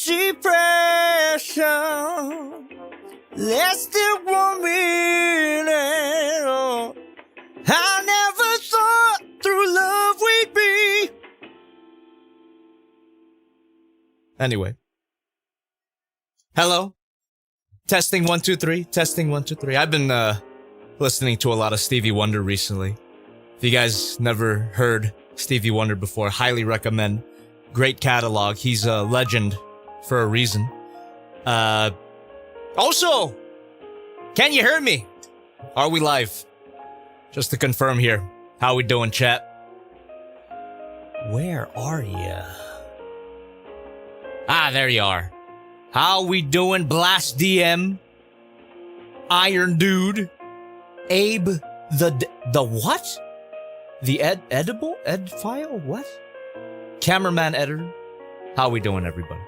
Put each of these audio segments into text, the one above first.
depression. Less than 1 minute. Oh, I never thought through love we'd be. Anyway. Hello. Testing 1 2 3. Testing 1 2 3. I've been listening to a lot of Stevie Wonder recently. If you guys never heard Stevie Wonder before, highly recommend. Great catalog. He's a legend for a reason. Also, can you hear me? Are we live? Just to confirm here. How we doing, chat? Where are you? Ah, there you are. How we doing, Blast DM? Iron Dude? Abe, the what? The edible? Ed file? What? Cameraman editor? How we doing, everybody?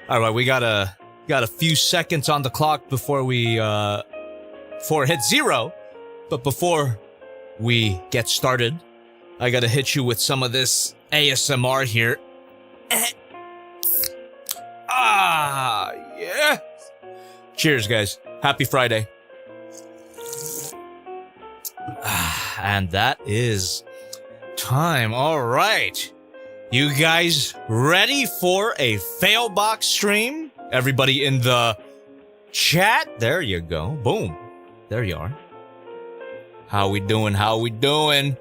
Alright, we got a few seconds on the clock before we, before it hits 0. But before we get started, I gotta hit you with some of this ASMR here. Ah, yeah. Cheers, guys. Happy Friday. And that is time. All right. You guys ready for a fAILbox stream? Everybody in the chat? There you go. Boom. There you are. How we doing? How we doing?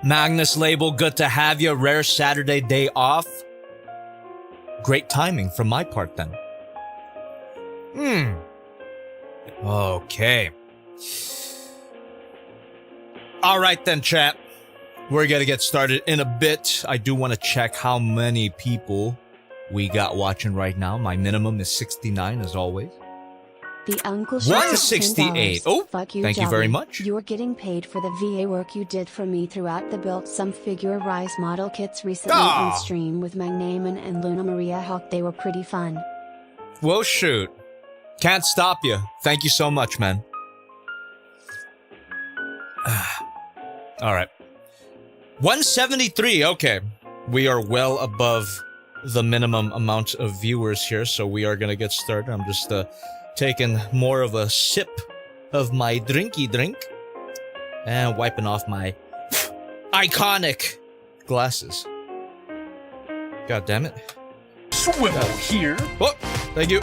Magnus Label, good to have you. Rare Saturday day off. Great timing from my part then. Okay. Alright then, chat. We're gonna get started in a bit. I do want to check how many people we got watching right now. My minimum is 69 as always. The uncle 168. Oh, fuck you, thank you Jobby. very much. You're getting paid for the VA work you did for me throughout the built some figure rise model kits recently on stream with Magnaman and Luna Maria Hawk. They were pretty fun. Well, shoot. Can't stop you. Thank you so much, man. Alright. 173, okay. We are well above the minimum amount of viewers here, so we are gonna get started. I'm just, taking more of a sip of my drinky drink and wiping off my iconic glasses. God damn it. Swivel here. Oh, thank you.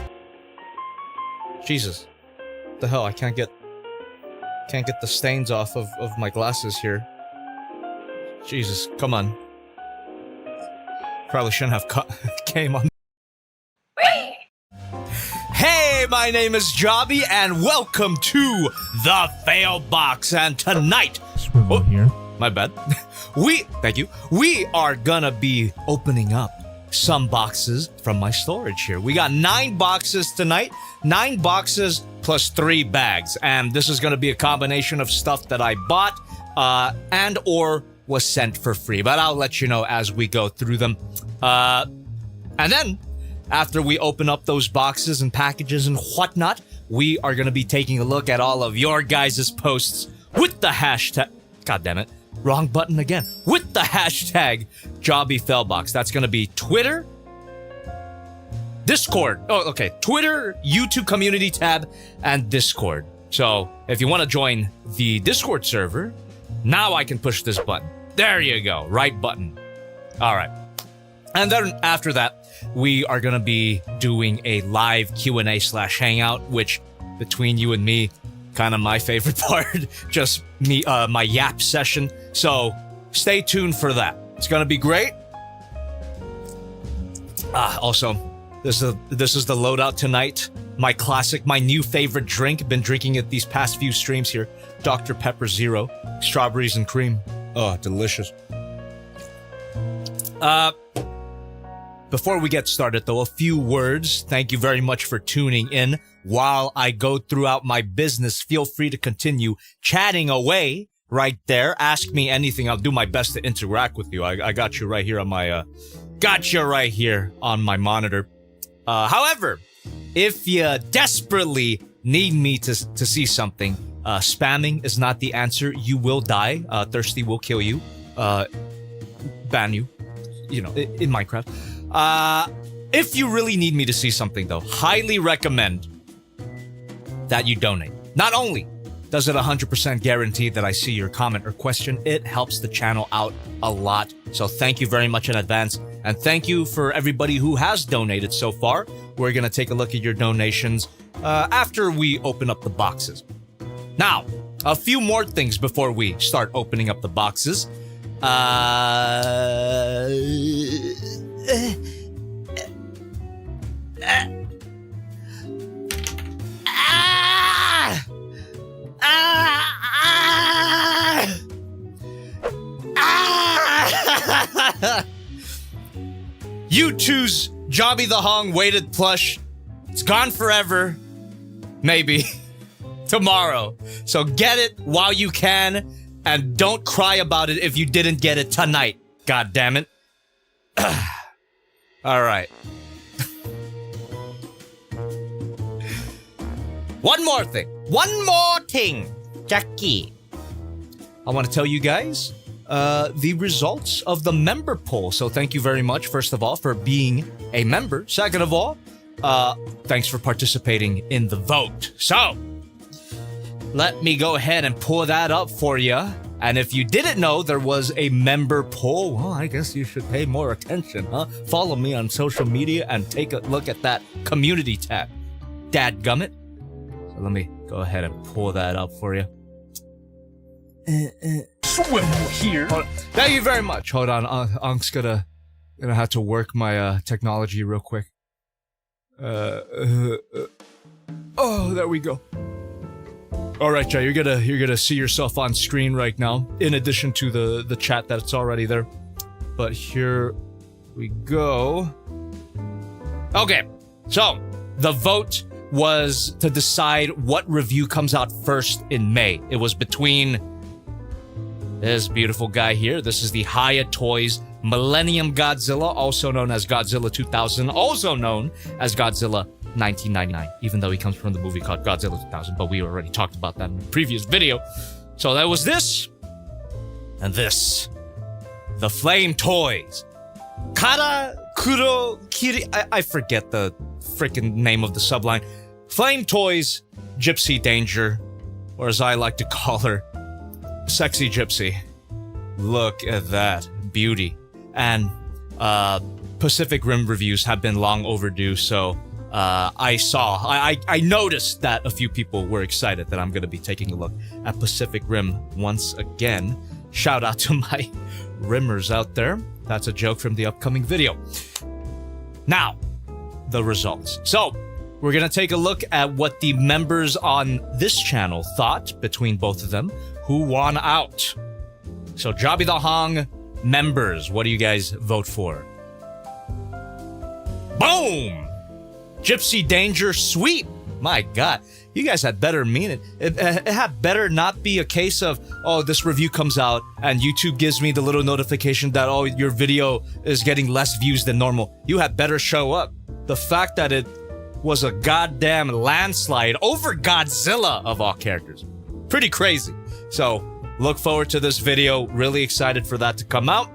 Jesus. What the hell, I can't get the stains off of my glasses here. Jesus, come on. Probably shouldn't have came on. Hey, my name is Jobby, and welcome to the fAILbox. And tonight, Swivel here. My bad. Thank you. We are gonna be opening up some boxes from my storage here. We got 9 boxes tonight. 9 boxes plus 3 bags, and this is gonna be a combination of stuff that I bought, and or was sent for free. But I'll let you know as we go through them. And then, after we open up those boxes and packages and whatnot, we are going to be taking a look at all of your guys' posts with the hashtag... God damn it. Wrong button again. With the hashtag JobbyFailbox. That's going to be Twitter, Discord. Oh, okay. Twitter, YouTube community tab, and Discord. So, if you want to join the Discord server, now I can push this button. There you go. Right button. All right. And then after that, we are going to be doing a live Q&A / Hangout, which, between you and me, kind of my favorite part. Just me, my yap session. So, stay tuned for that. It's going to be great. Also, this is the loadout tonight. My classic, my new favorite drink. Been drinking it these past few streams here. Dr. Pepper Zero. Strawberries and cream. Oh, delicious. Before we get started, though, a few words. Thank you very much for tuning in. While I go throughout my business, feel free to continue chatting away right there. Ask me anything. I'll do my best to interact with you. I got you right here on my, monitor. However, if you desperately need me to see something, spamming is not the answer. You will die. Thirsty will kill you. Ban you. in Minecraft. If you really need me to see something, though, highly recommend that you donate. Not only does it 100% guarantee that I see your comment or question, it helps the channel out a lot. So thank you very much in advance. And thank you for everybody who has donated so far. We're going to take a look at your donations after we open up the boxes. Now, a few more things before we start opening up the boxes. Youtooz JobbytheHong weighted plush. It's gone forever. Maybe. Tomorrow. So get it while you can, and don't cry about it if you didn't get it tonight. God damn it. Alright. One more thing. Jackie. I want to tell you guys the results of the member poll. So thank you very much, first of all, for being a member. Second of all, thanks for participating in the vote. So, let me go ahead and pull that up for you. And if you didn't know there was a member poll, well, I guess you should pay more attention, huh? Follow me on social media and take a look at that community tab. Dadgummit. So let me go ahead and pull that up for you. Swivel here. Thank you very much. Hold on, Unk's gonna have to work my technology real quick. Oh, there we go. All right, Jay, you're gonna see yourself on screen right now, in addition to the chat that's already there. But here we go. Okay, so the vote was to decide what review comes out first in May. It was between this beautiful guy here. This is the Hyatt Toys Millennium Godzilla, also known as Godzilla 2000, also known as Godzilla 1999, even though he comes from the movie called Godzilla 2000, but we already talked about that in the previous video. So that was this, and this. The Flame Toys. Kara Kuro Kiri... I forget the freaking name of the subline. Flame Toys, Gypsy Danger, or as I like to call her, Sexy Gypsy. Look at that beauty. And Pacific Rim reviews have been long overdue, so I noticed that a few people were excited that I'm going to be taking a look at Pacific Rim once again. Shout out to my rimmers out there. That's a joke from the upcoming video. Now, the results. So, we're going to take a look at what the members on this channel thought between both of them. Who won out? So, JobbytheHong members, what do you guys vote for? Boom! Gypsy Danger sweep. My God, you guys had better mean it. It had better not be a case of, oh, this review comes out and YouTube gives me the little notification that, oh, your video is getting less views than normal. You had better show up. The fact that it was a goddamn landslide over Godzilla of all characters. Pretty crazy. So, look forward to this video. Really excited for that to come out.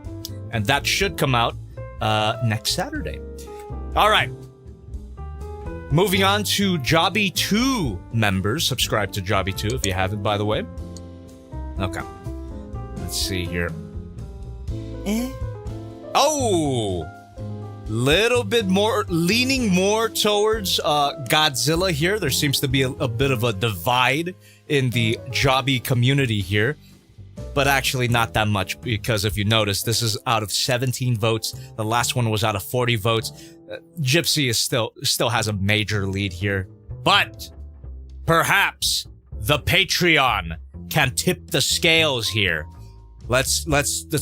And that should come out next Saturday. All right. Moving on to Jobby2 members. Subscribe to Jobby2 if you haven't, by the way. Okay. Let's see here. Oh! Little bit more, leaning more towards Godzilla here. There seems to be a bit of a divide in the Jobby community here. But actually not that much, because if you notice, this is out of 17 votes. The last one was out of 40 votes. Gypsy is still has a major lead here. But perhaps the Patreon can tip the scales here. Let's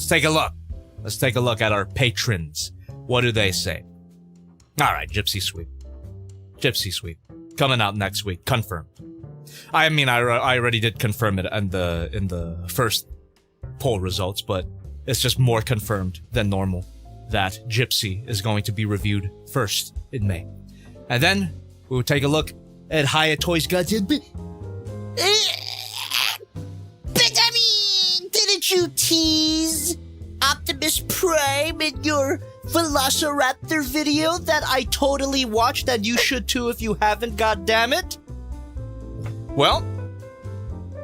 take a look. Let's take a look at our patrons. What do they say? All right, Gypsy Sweep. Gypsy Sweep. Coming out next week. Confirmed. I mean, I already did confirm it in the first poll results, but it's just more confirmed than normal that Gypsy is going to be reviewed first in May. And then we'll take a look at Hyatt Toys Godzilla. But I mean, didn't you tease? Optimus Prime in your Velociraptor video that I totally watched, and you should too if you haven't, goddammit? Well,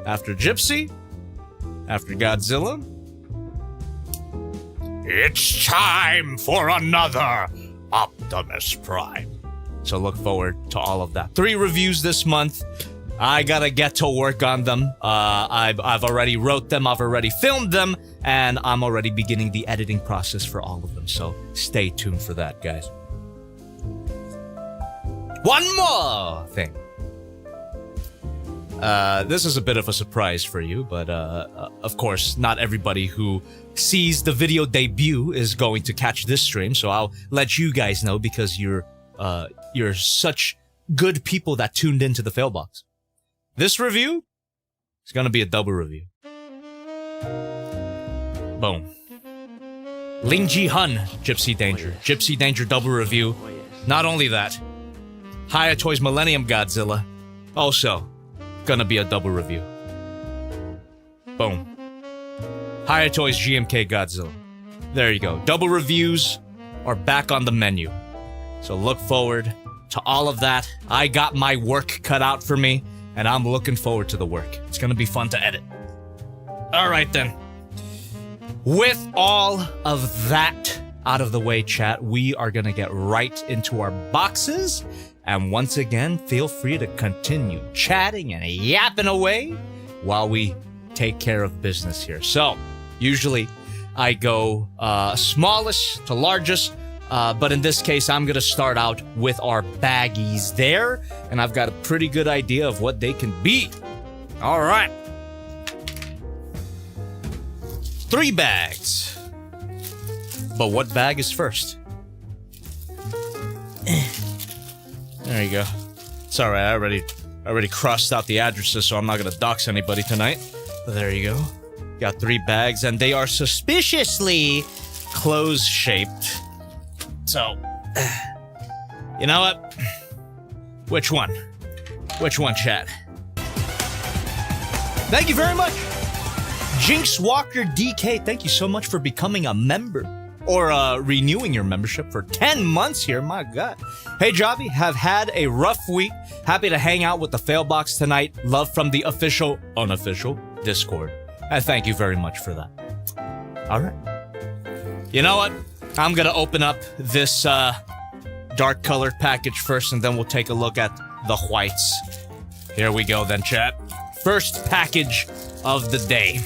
after Gypsy, after Godzilla, it's time for another Optimus Prime. So look forward to all of that. 3 reviews this month. I gotta get to work on them. I've already wrote them, I've already filmed them, and I'm already beginning the editing process for all of them. So stay tuned for that, guys. One more thing. This is a bit of a surprise for you, but of course, not everybody who sees the video debut is going to catch this stream. So I'll let you guys know because you're such good people that tuned into the fAILbox. This review is gonna be a double review. Boom. Ling Ji Hun, Gypsy Danger. Gypsy Danger double review. Not only that, Hayatoy's Millennium Godzilla, also gonna be a double review. Boom. Hayatoy's GMK Godzilla. There you go. Double reviews are back on the menu. So look forward to all of that. I got my work cut out for me, and I'm looking forward to the work. It's gonna be fun to edit. All right then. With all of that out of the way, chat, we are gonna get right into our boxes. And once again, feel free to continue chatting and yapping away while we take care of business here. So, usually I go smallest to largest, but in this case, I'm gonna start out with our baggies there, and I've got a pretty good idea of what they can be. All right. 3 bags. But what bag is first? There you go. It's all right. I already crossed out the addresses, so I'm not gonna dox anybody tonight. But there you go. Got 3 bags, and they are suspiciously close-shaped. So, you know what? Which one? Which one, chat? Thank you very much. Jinx Walker DK, thank you so much for becoming a member. Or renewing your membership for 10 months here, my god. Hey Jobby, have had a rough week. Happy to hang out with the fAILbox tonight. Love from the official, unofficial Discord. And thank you very much for that. Alright. You know what? I'm gonna open up this dark colored package first, and then we'll take a look at the whites. Here we go then, chat. First package of the day.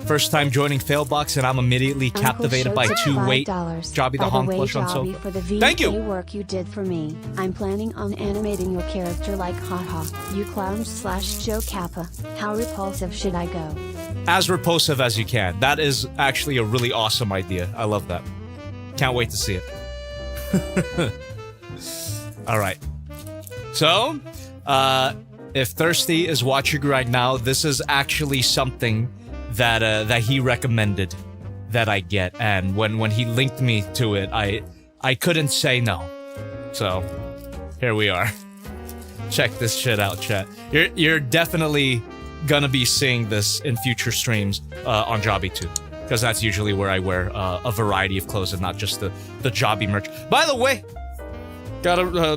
First time joining fAILbox, and I'm immediately captivated by 2 weight JobbytheHong plush on sofa. For the VA Thank you. Work you did for me. I'm planning on animating your character like haha, you clown / Joe Kappa. How repulsive should I go? As repulsive as you can. That is actually a really awesome idea. I love that. Can't wait to see it. All right. So, if Thirsty is watching right now, this is actually something that he recommended that I get, and when he linked me to it, I couldn't say no. So here we are. Check this shit out, chat. You're definitely gonna be seeing this in future streams on Jobby too, because that's usually where I wear a variety of clothes and not just the Jobby merch. By the way,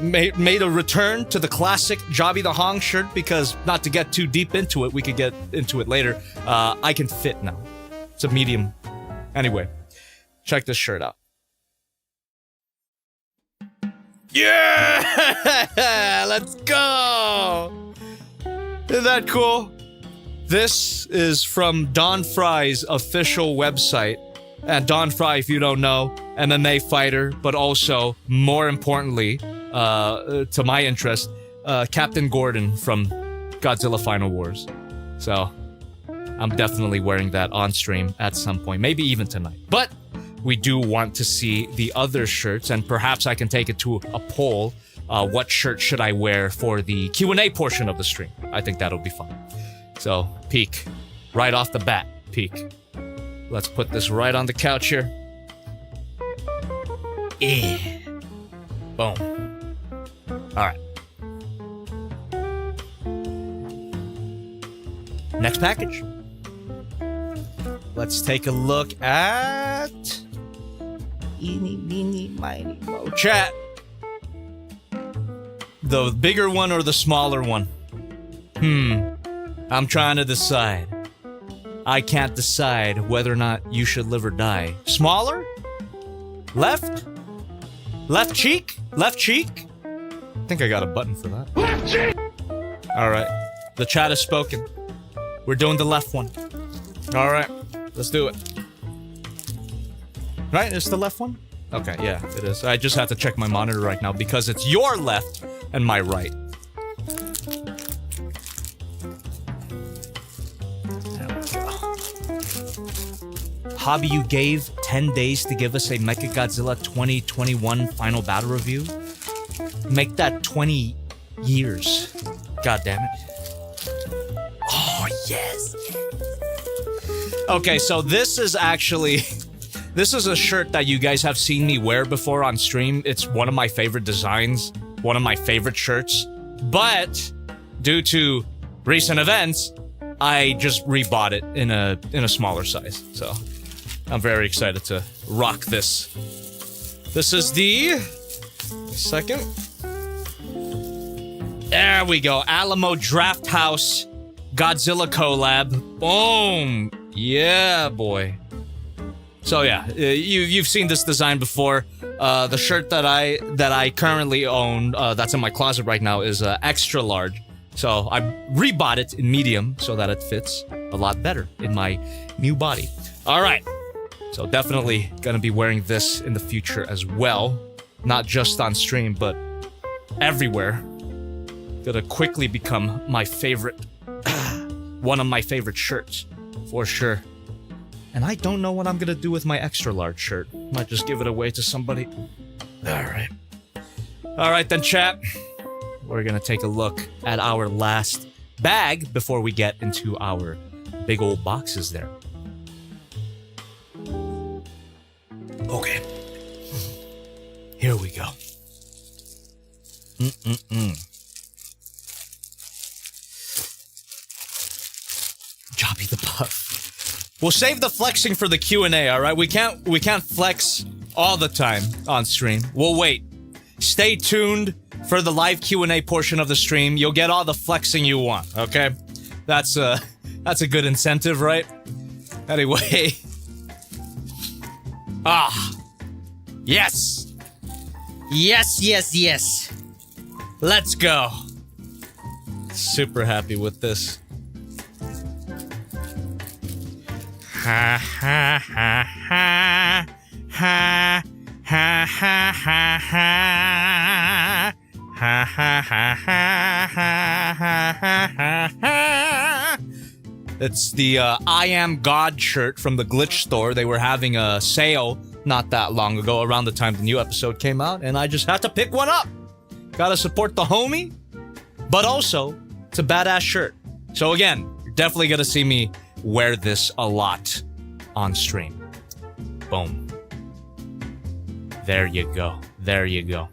made a return to the classic JobbytheHong shirt, because not to get too deep into it, we could get into it later. I can fit now. It's a medium. Anyway, check this shirt out. Yeah! Let's go! Isn't that cool? This is from Don Fry's official website. And Don Fry, if you don't know, MMA fighter, but also, more importantly, to my interest, Captain Gordon from Godzilla Final Wars. So, I'm definitely wearing that on stream at some point, maybe even tonight. But we do want to see the other shirts, and perhaps I can take it to a poll. What shirt should I wear for the Q&A portion of the stream? I think that'll be fun. So, peek. Right off the bat, peek. Let's put this right on the couch here. Yeah. Boom. Alright. Next package. Let's take a look at... Eeny, meeny, miny, mo. Chat. The bigger one or the smaller one? I'm trying to decide. I can't decide whether or not you should live or die. Smaller? Left? Left cheek? Left cheek? I think I got a button for that. Left cheek! Alright. The chat has spoken. We're doing the left one. Alright. Let's do it. Right? It's the left one? Okay, yeah, it is. I just have to check my monitor right now because it's your left and my right. There we go. Hobby, you gave 10 days to give us a Mechagodzilla 2021 final battle review. Make that 20 years. God damn it. Oh, yes. Okay, so this is actually... This is a shirt that you guys have seen me wear before on stream. It's one of my favorite designs. One of my favorite shirts. But, due to recent events, I just rebought it in a smaller size. So, I'm very excited to rock this. This is the... Second. There we go. Alamo Draft House Godzilla collab. Boom! Yeah, boy. So yeah, you've seen this design before. The shirt that I currently own, that's in my closet right now, is extra large. So I rebought it in medium so that it fits a lot better in my new body. All right, so definitely gonna be wearing this in the future as well, not just on stream but everywhere. Gonna quickly become my favorite, one of my favorite shirts for sure. And I don't know what I'm gonna do with my extra large shirt. Might just give it away to somebody. Alright. Alright then, chat. We're gonna take a look at our last bag before we get into our big old boxes there. Okay. Here we go. Jobby the Buff. We'll save the flexing for the Q&A, alright? We can't flex all the time on stream. We'll wait. Stay tuned for the live Q&A portion of the stream. You'll get all the flexing you want, okay? That's a good incentive, right? Anyway. Yes! Yes, yes, yes! Let's go! Super happy with this. Ha ha ha ha ha ha ha ha ha ha ha ha ha. It's the I Am God shirt from the Glitch store. They were having a sale not that long ago, around the time the new episode came out, and I just had to pick one up. Gotta support the homie, but also it's a badass shirt. So again, you're definitely gonna see me wear this a lot on stream. Boom. There you go. There you go.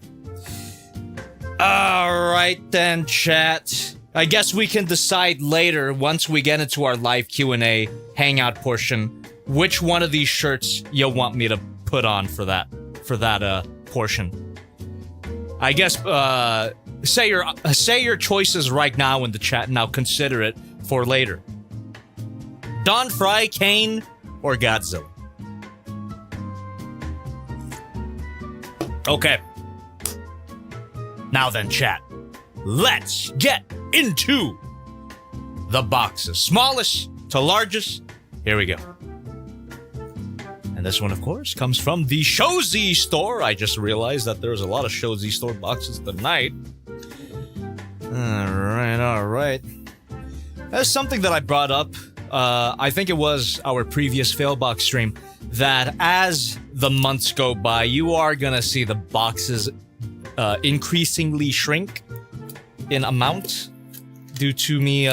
Alright then, chat. I guess we can decide later, once we get into our live Q&A hangout portion, which one of these shirts you'll want me to put on for that portion. I guess, say your choices right now in the chat, and I'll consider it for later. Don Fry, Kane, or Godzilla? Okay. Now then, chat. Let's get into the boxes. Smallest to largest. Here we go. And this one, of course, comes from the Youtooz store. I just realized that there's a lot of Youtooz store boxes tonight. Alright, alright. That's something that I brought up. I think it was our previous fAILbox stream, that as the months go by, you are gonna see the boxes increasingly shrink in amount due to me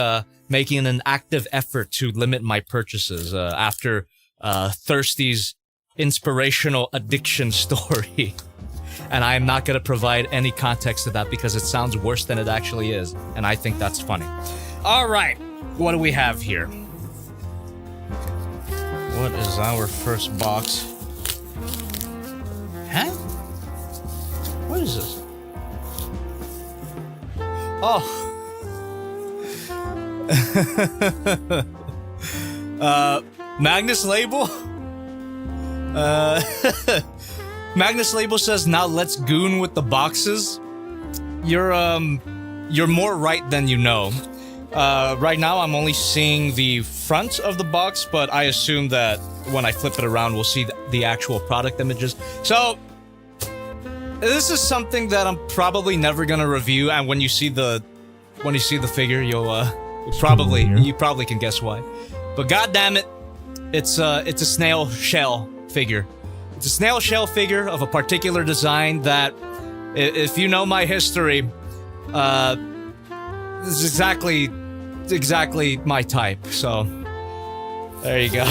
making an active effort to limit my purchases after Thirsty's inspirational addiction story. And I am not gonna provide any context to that because it sounds worse than it actually is, and I think that's funny. Alright. what do we have here? What is our first box? Huh? What is this? Oh. Magnus Label? Magnus Label says, now let's goon with the boxes. You're more right than you know. Right now I'm only seeing the front of the box, but I assume that when I flip it around, we'll see the actual product images. So, this is something that I'm probably never gonna review, and when you see the figure, you probably can guess why. But god damn it, it's a snail shell figure. It's a snail shell figure of a particular design that, if you know my history, this is exactly my type. So there you go.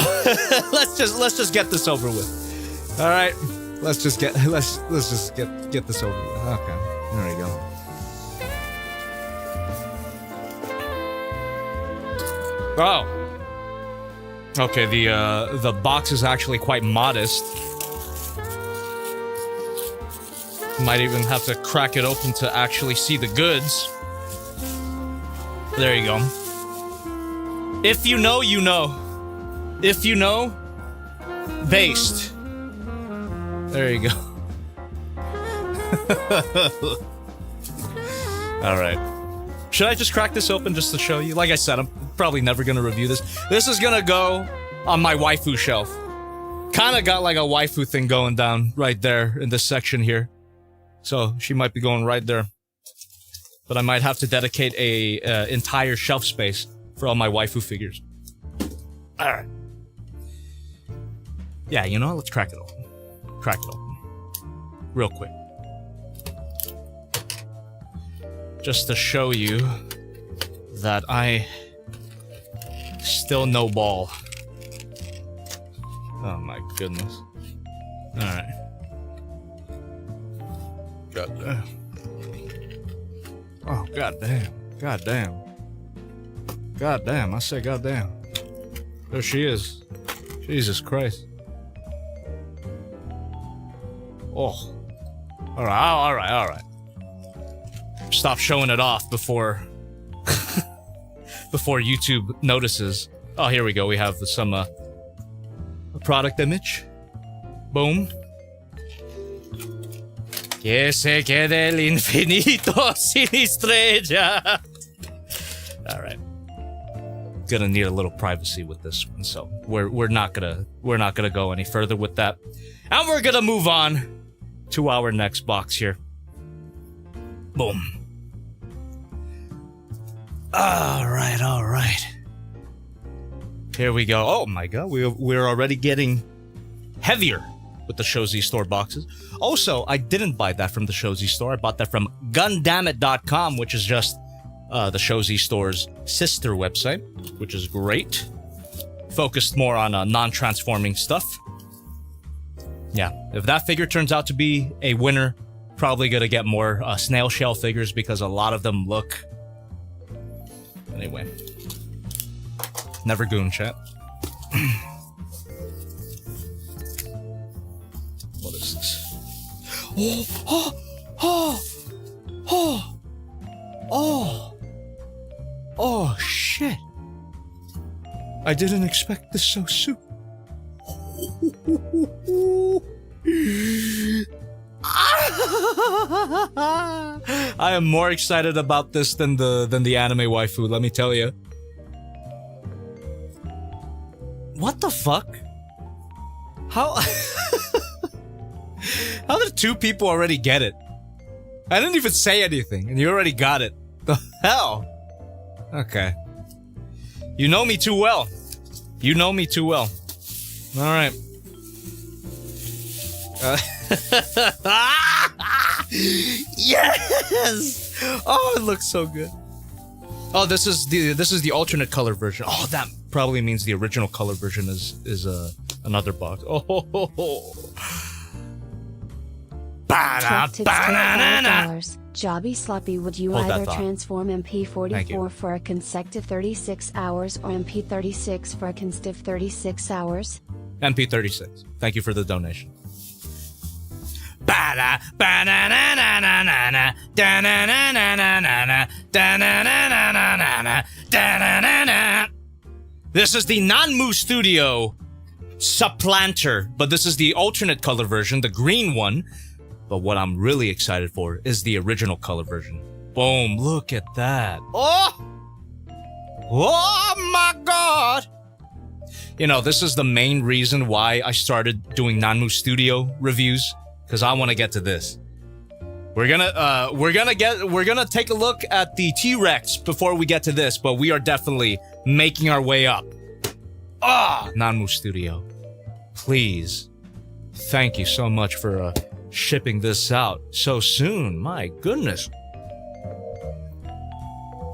let's just get this over with. All right, let's just get this over with. Okay, there we go. Oh. Okay, the box is actually quite modest. Might even have to crack it open to actually see the goods. There you go. If you know, you know. If you know, based. There you go. Alright. Should I just crack this open just to show you? Like I said, I'm probably never gonna review this. This is gonna go on my waifu shelf. Kinda got like a waifu thing going down right there in this section here. So, she might be going right there. But I might have to dedicate a entire shelf space for all my waifu figures. Alright. Yeah, you know what? Let's crack it open. Crack it open. Real quick. Just to show you that I still no ball. Oh my goodness. Alright. God damn. Oh, god damn. God damn. God damn. I said god damn. There she is. Jesus Christ. Oh. Alright. Stop showing it off before... before YouTube notices. Oh, here we go. We have some, a product image. Boom. Que se quede el infinito sin estrella. Alright. Gonna need a little privacy with this one, so we're not gonna go any further with that. And we're gonna move on to our next box here. Boom. Alright. Here we go. Oh my god, we're already getting heavier with the Shozy store boxes. Also, I didn't buy that from the Shozy store. I bought that from Gundamit.com, which is just the Shozy store's sister website, which is great. Focused more on non-transforming stuff. Yeah, if that figure turns out to be a winner, probably gonna get more snail shell figures because a lot of them look... Anyway. Never goon, chat. What is this? Oh, shit. I didn't expect this so soon. I am more excited about this than the anime waifu, let me tell you. What the fuck? How how did two people already get it? I didn't even say anything and you already got it. The hell? Okay. You know me too well. You know me too well. Alright. Yes! Oh, it looks so good. Oh, this is the alternate color version. Oh, that probably means the original color version is another box. Oh, Truck tips $5. Jobby Sloppy, would you Hold that either thought. transform Thank you. MP44 for a consecutive 36 hours or MP36 for a consecutive 36 hours? MP36. Thank you for the donation. This is the non-Moo Studio Supplanter, but this is the alternate color version, the green one. But what I'm really excited for is the original color version. Boom, look at that. Oh! Oh my god! You know, this is the main reason why I started doing non-Moo Studio reviews, because I want to get to this. We're gonna take a look at the T-Rex before we get to this, but we are definitely making our way up. Non-Moo Studio. Please. Thank you so much for shipping this out so soon. My goodness.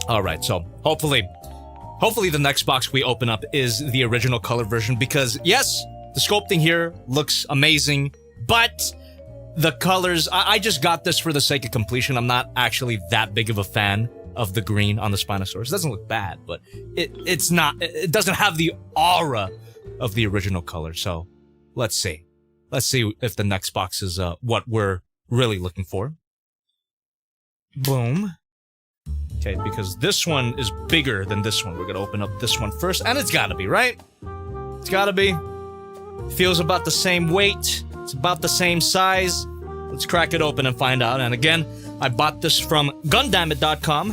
Alright, so hopefully the next box we open up is the original color version, because yes, the sculpting here looks amazing, but the colors, I just got this for the sake of completion. I'm not actually that big of a fan of the green on the Spinosaurus. It doesn't look bad, but it doesn't have the aura of the original color. So let's see. Let's see if the next box is what we're really looking for. Boom. Okay, because this one is bigger than this one. We're gonna open up this one first, and it's gotta be, right? It's gotta be. Feels about the same weight. It's about the same size. Let's crack it open and find out. And again, I bought this from Gundamit.com,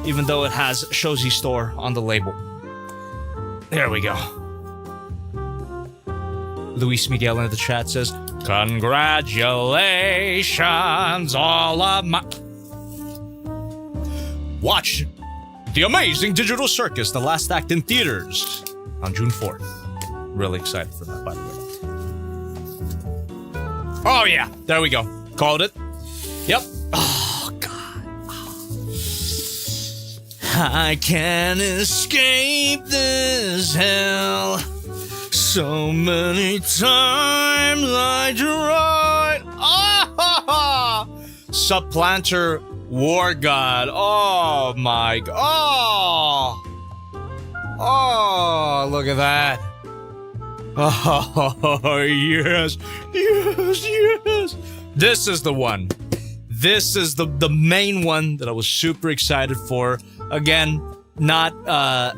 even though it has Shozy Store on the label. There we go. Luis Miguel in the chat says, "Congratulations, all of my..." Watch The Amazing Digital Circus, the last act in theaters on June 4th. Really excited for that, by the way. Oh yeah, there we go. Called it. Yep. Oh god. I can't escape this hell. So many times I tried. Supplanter War God. Oh my god. Oh, look at that. Oh, yes. Yes, yes. This is the one. This is the main one that I was super excited for. Again, not, I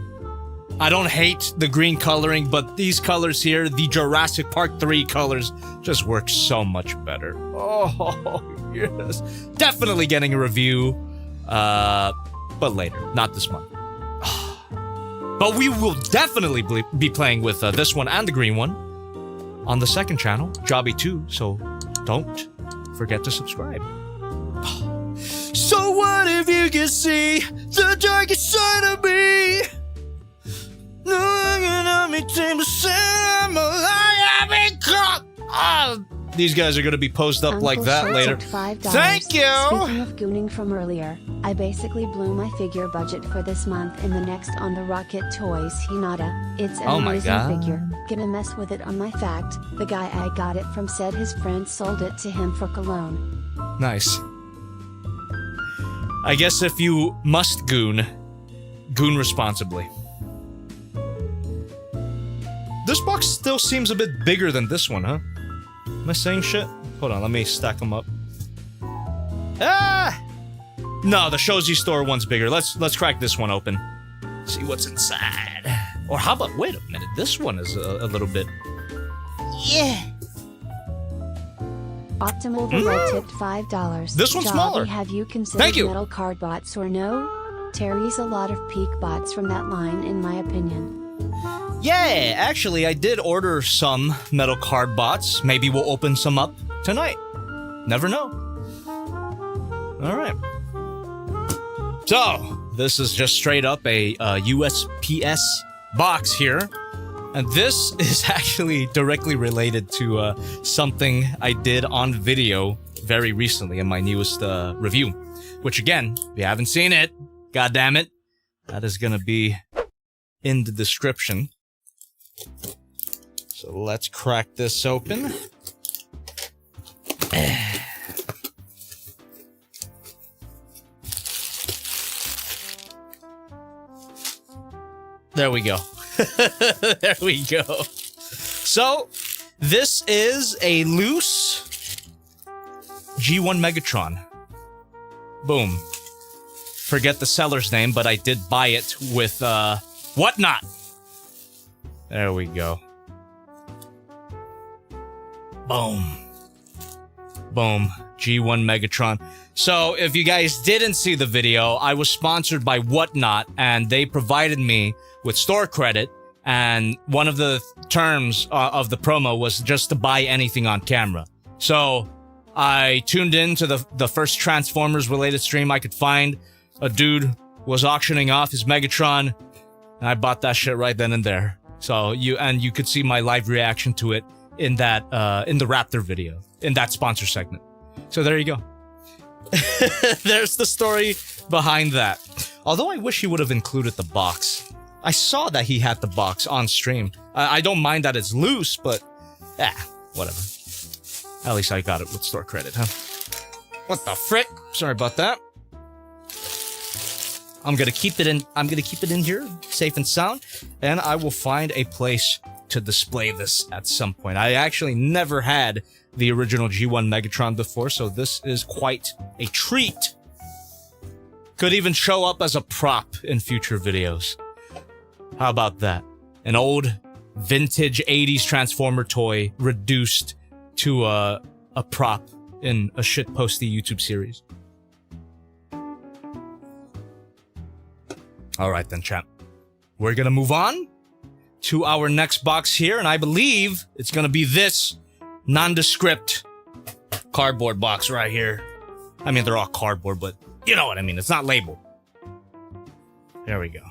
don't hate the green coloring, but these colors here, the Jurassic Park 3 colors, just work so much better. Oh, yes. Definitely getting a review, but later, not this month. But we will definitely be playing with this one and the green one on the second channel, Jobby 2, so don't forget to subscribe. So what if you can see the darkest side of me? No one can help me take the I'm alive. These guys are gonna be posed up Uncle like that Shirts later. at $5. Thank you! Speaking of gooning from earlier, I basically blew my figure budget for this month in the next On the Rocket Toys Hinata. It's an Oh my amazing God. figure. Gonna mess with it on my fact. The guy I got it from said his friend sold it to him for cologne. Nice. I guess if you must goon responsibly. This box still seems a bit bigger than this one, huh? Am I saying shit? Hold on, let me stack them up. Ah! No, the Shozy Store one's bigger. Let's crack this one open. See what's inside. Or how about, wait a minute, this one is a little bit... Yeah! Optimal the Red tipped $5. This one's Jobby, smaller. Have you considered Thank you. metal card bots or no? Terry's a lot of peak bots from that line in my opinion. Yeah, actually, I did order some metal card bots. Maybe we'll open some up tonight. Never know. Alright. So, this is just straight up a USPS box here. And this is actually directly related to something I did on video very recently in my newest review. Which again, if you haven't seen it, god damn it, that is gonna be in the description. So let's crack this open. There we go. There we go. So, this is a loose G1 Megatron. Boom. Forget the seller's name, but I did buy it with, whatnot. There we go. Boom. Boom. G1 Megatron. So, if you guys didn't see the video, I was sponsored by Whatnot, and they provided me with store credit, and one of the terms of the promo was just to buy anything on camera. So, I tuned in to the first Transformers-related stream I could find. A dude was auctioning off his Megatron, and I bought that shit right then and there. So, you could see my live reaction to it in that, in the Raptor video, in that sponsor segment. So there you go. There's the story behind that. Although I wish he would have included the box. I saw that he had the box on stream. I don't mind that it's loose, but whatever. At least I got it with store credit, huh? What the frick? Sorry about that. I'm gonna keep it in here, safe and sound, and I will find a place to display this at some point. I actually never had the original G1 Megatron before, so this is quite a treat. Could even show up as a prop in future videos. How about that? An old vintage 80s Transformer toy reduced to a prop in a shitposty YouTube series. Alright then, champ. We're gonna move on to our next box here, and I believe it's gonna be this nondescript cardboard box right here. I mean, they're all cardboard, but you know what I mean. It's not labeled. There we go.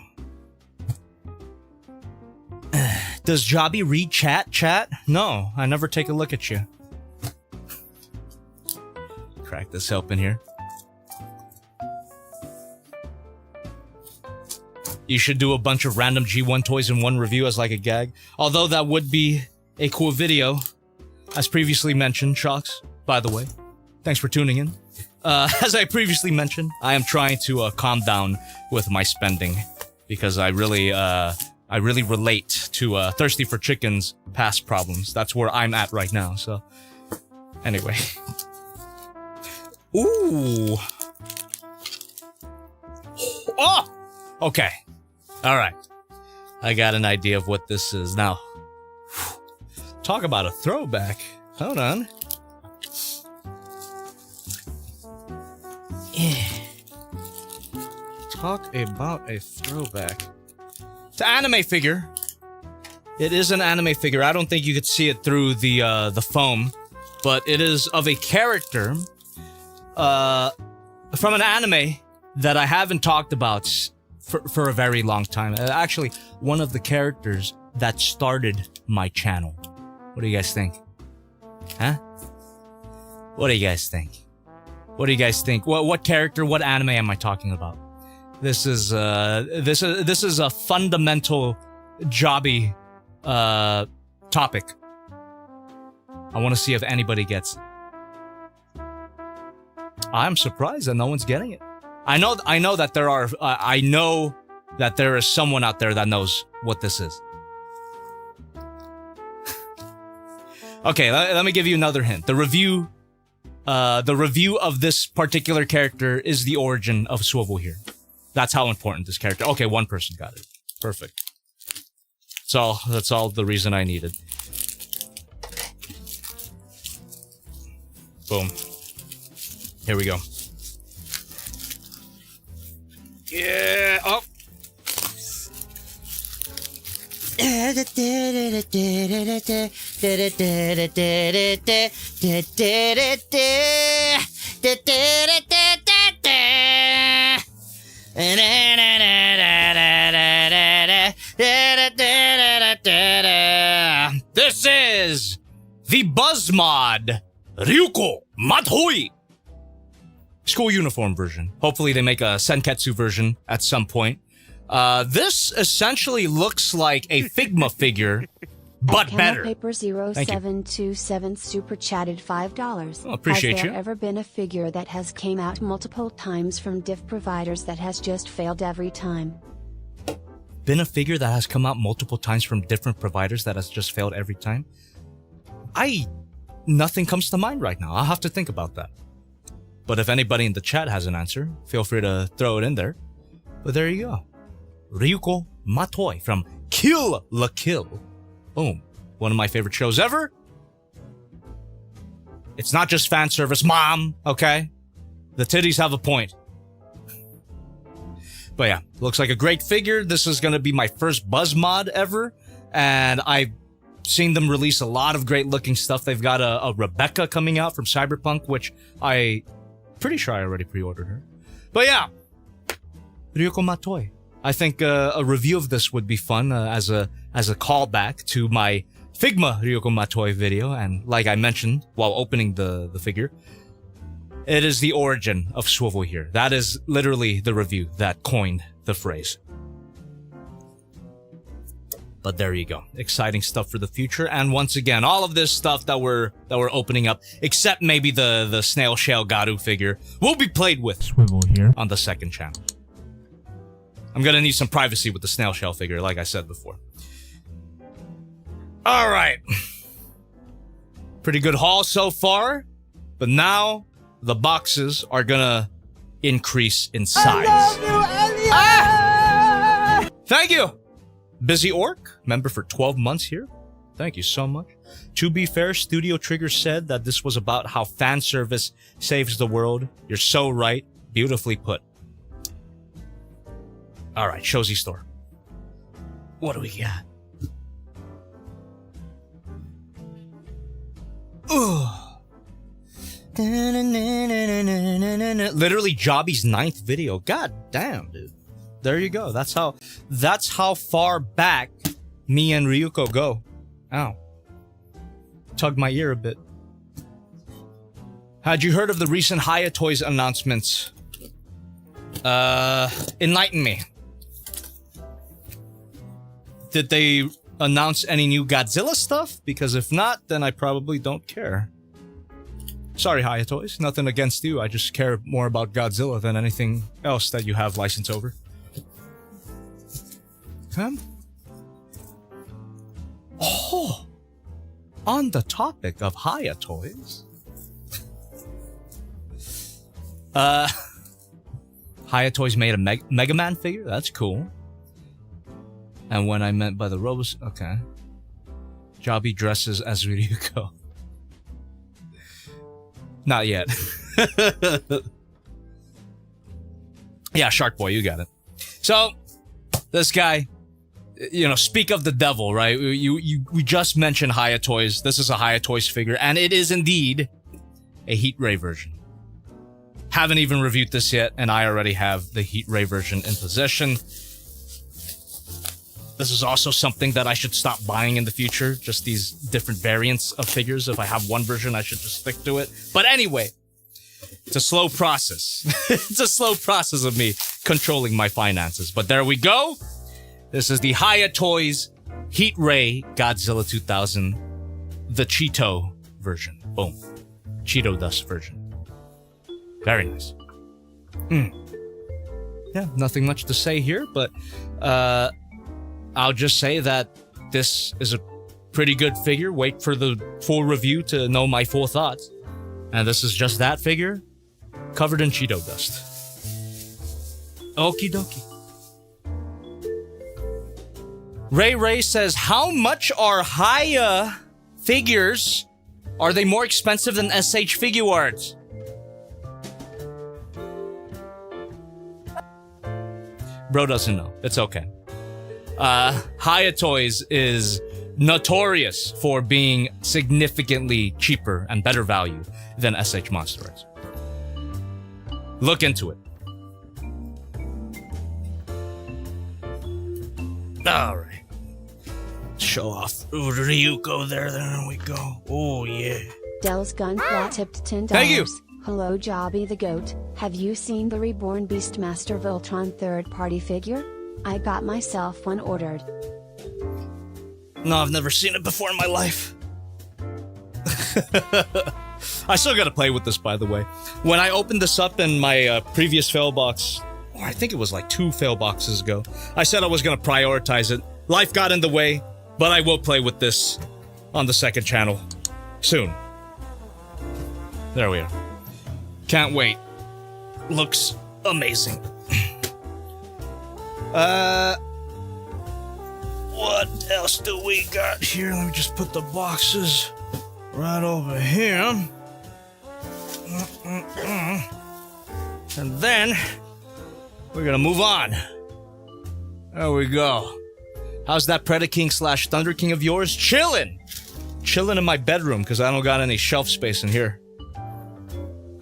Does Jobby read chat? No, I never take a look at you. Crack this open here. You should do a bunch of random G1 toys in one review as like a gag. Although that would be a cool video. As previously mentioned, Shocks, by the way. Thanks for tuning in. As I previously mentioned, I am trying to calm down with my spending. Because I really relate to Thirsty for Chicken's past problems. That's where I'm at right now, so... Anyway. Ooh! Oh! Okay. Alright. I got an idea of what this is. Now, talk about a throwback. Hold on. Yeah. Talk about a throwback. It's an anime figure. It is an anime figure. I don't think you could see it through the foam, but it is of a character from an anime that I haven't talked about for a very long time. Actually, one of the characters that started my channel. What do you guys think? Huh? What do you guys think? What do you guys think? What character, what anime am I talking about? This is a fundamental Jobby topic. I want to see if anybody gets it. I'm surprised that no one's getting it. I know that there are. I know that there is someone out there that knows what this is. Okay, let me give you another hint. The review of this particular character is the origin of Swivel here. That's how important this character. Okay, one person got it. Perfect. So that's all the reason I needed. Boom. Here we go. Yeah. Oh. This is the Buzz Mod Ryuko Mathoi school uniform version. Hopefully they make a Senketsu version at some point. This essentially looks like a Figma figure, but better. Paper 0727 super chatted $5. Well, appreciate Has there you. ever been a figure that has came out multiple times from diff providers that has just failed every time? been a figure that has come out multiple times from different providers that has just failed every time? Nothing comes to mind right now. I'll have to think about that. But if anybody in the chat has an answer, feel free to throw it in there. But there you go. Ryuko Matoi from Kill la Kill. Boom. One of my favorite shows ever. It's not just fan service, mom, okay? The titties have a point. But yeah, looks like a great figure. This is going to be my first Buzz mod ever. And I've seen them release a lot of great looking stuff. They've got a Rebecca coming out from Cyberpunk, which pretty sure I already pre-ordered her. But yeah, Ryuko Matoi. I think a review of this would be fun as a callback to my Figma Ryuko Matoi video. And like I mentioned while opening the figure, it is the origin of Swivel here. That is literally the review that coined the phrase. But there you go. Exciting stuff for the future. And once again, all of this stuff that we're opening up, except maybe the snail shell Garu figure, will be played with Swivel here on the second channel. I'm gonna need some privacy with the snail shell figure, like I said before. Alright. Pretty good haul so far. But now, the boxes are gonna increase in size. I love you, Elliot! Ah! Thank you! Busy Orc, member for 12 months here. Thank you so much. To be fair, Studio Trigger said that this was about how fan service saves the world. You're so right. Beautifully put. Alright, Shozy Store. What do we got? Ooh. Literally Jobby's 9th video. God damn, dude. There you go. That's how far back me and Ryuko go. Ow. Tugged my ear a bit. Had you heard of the recent Youtooz announcements? Enlighten me. Did they announce any new Godzilla stuff? Because if not, then I probably don't care. Sorry, Youtooz. Nothing against you. I just care more about Godzilla than anything else that you have license over. Oh! On the topic of Youtooz. Youtooz made a Mega Man figure? That's cool. And when I meant by the robos... Okay. Jobby dresses as Ryuko. Not yet. Yeah, Shark Boy, you got it. So, this guy... You know, speak of the devil, right? We just mentioned Youtooz. This is a Youtooz figure, and it is indeed a Heat Ray version. Haven't even reviewed this yet, and I already have the Heat Ray version in possession. This is also something that I should stop buying in the future, just these different variants of figures. If I have one version, I should just stick to it. But anyway, it's a slow process. It's a slow process of me controlling my finances. But there we go. This is the Youtooz Heat Ray Godzilla 2000, the Cheeto version. Boom. Cheeto Dust version. Very nice. Yeah, nothing much to say here, but I'll just say that this is a pretty good figure. Wait for the full review to know my full thoughts. And this is just that figure, covered in Cheeto dust. Okie dokie. Ray says, how much are Haya figures? Are they more expensive than SH Figuarts? Bro doesn't know. It's okay. Youtooz is notorious for being significantly cheaper and better value than SH Monsters. Look into it. Alright. Show off Ryuko there we go. Oh yeah. Dell's Gunflaw tipped $10. Thank you. Hello Jobby the Goat, have you seen the Reborn Beastmaster Voltron third-party figure? I got myself one ordered. No, I've never seen it before in my life. I still gotta play with this, by the way. When I opened this up in my previous fAIL box, or I think it was like 2 fail boxes ago. I said I was gonna prioritize it. Life got in the way, but I will play with this on the second channel soon. There we are. Can't wait. Looks amazing. What else do we got here? Let me just put the boxes right over here. And then we're gonna move on. There we go. How's that Predaking / Thunder King of yours? Chillin' in my bedroom because I don't got any shelf space in here.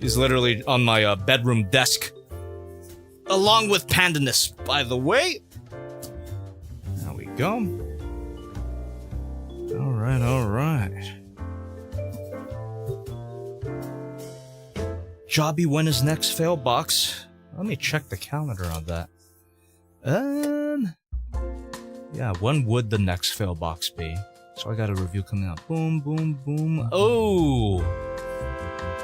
He's literally on my bedroom desk. Along with Pandanus, by the way. There we go. Alright, alright. Jobby, when is next fail box? Let me check the calendar on that. Yeah, when would the next fail box be? So I got a review coming out. Boom, boom, boom. Oh!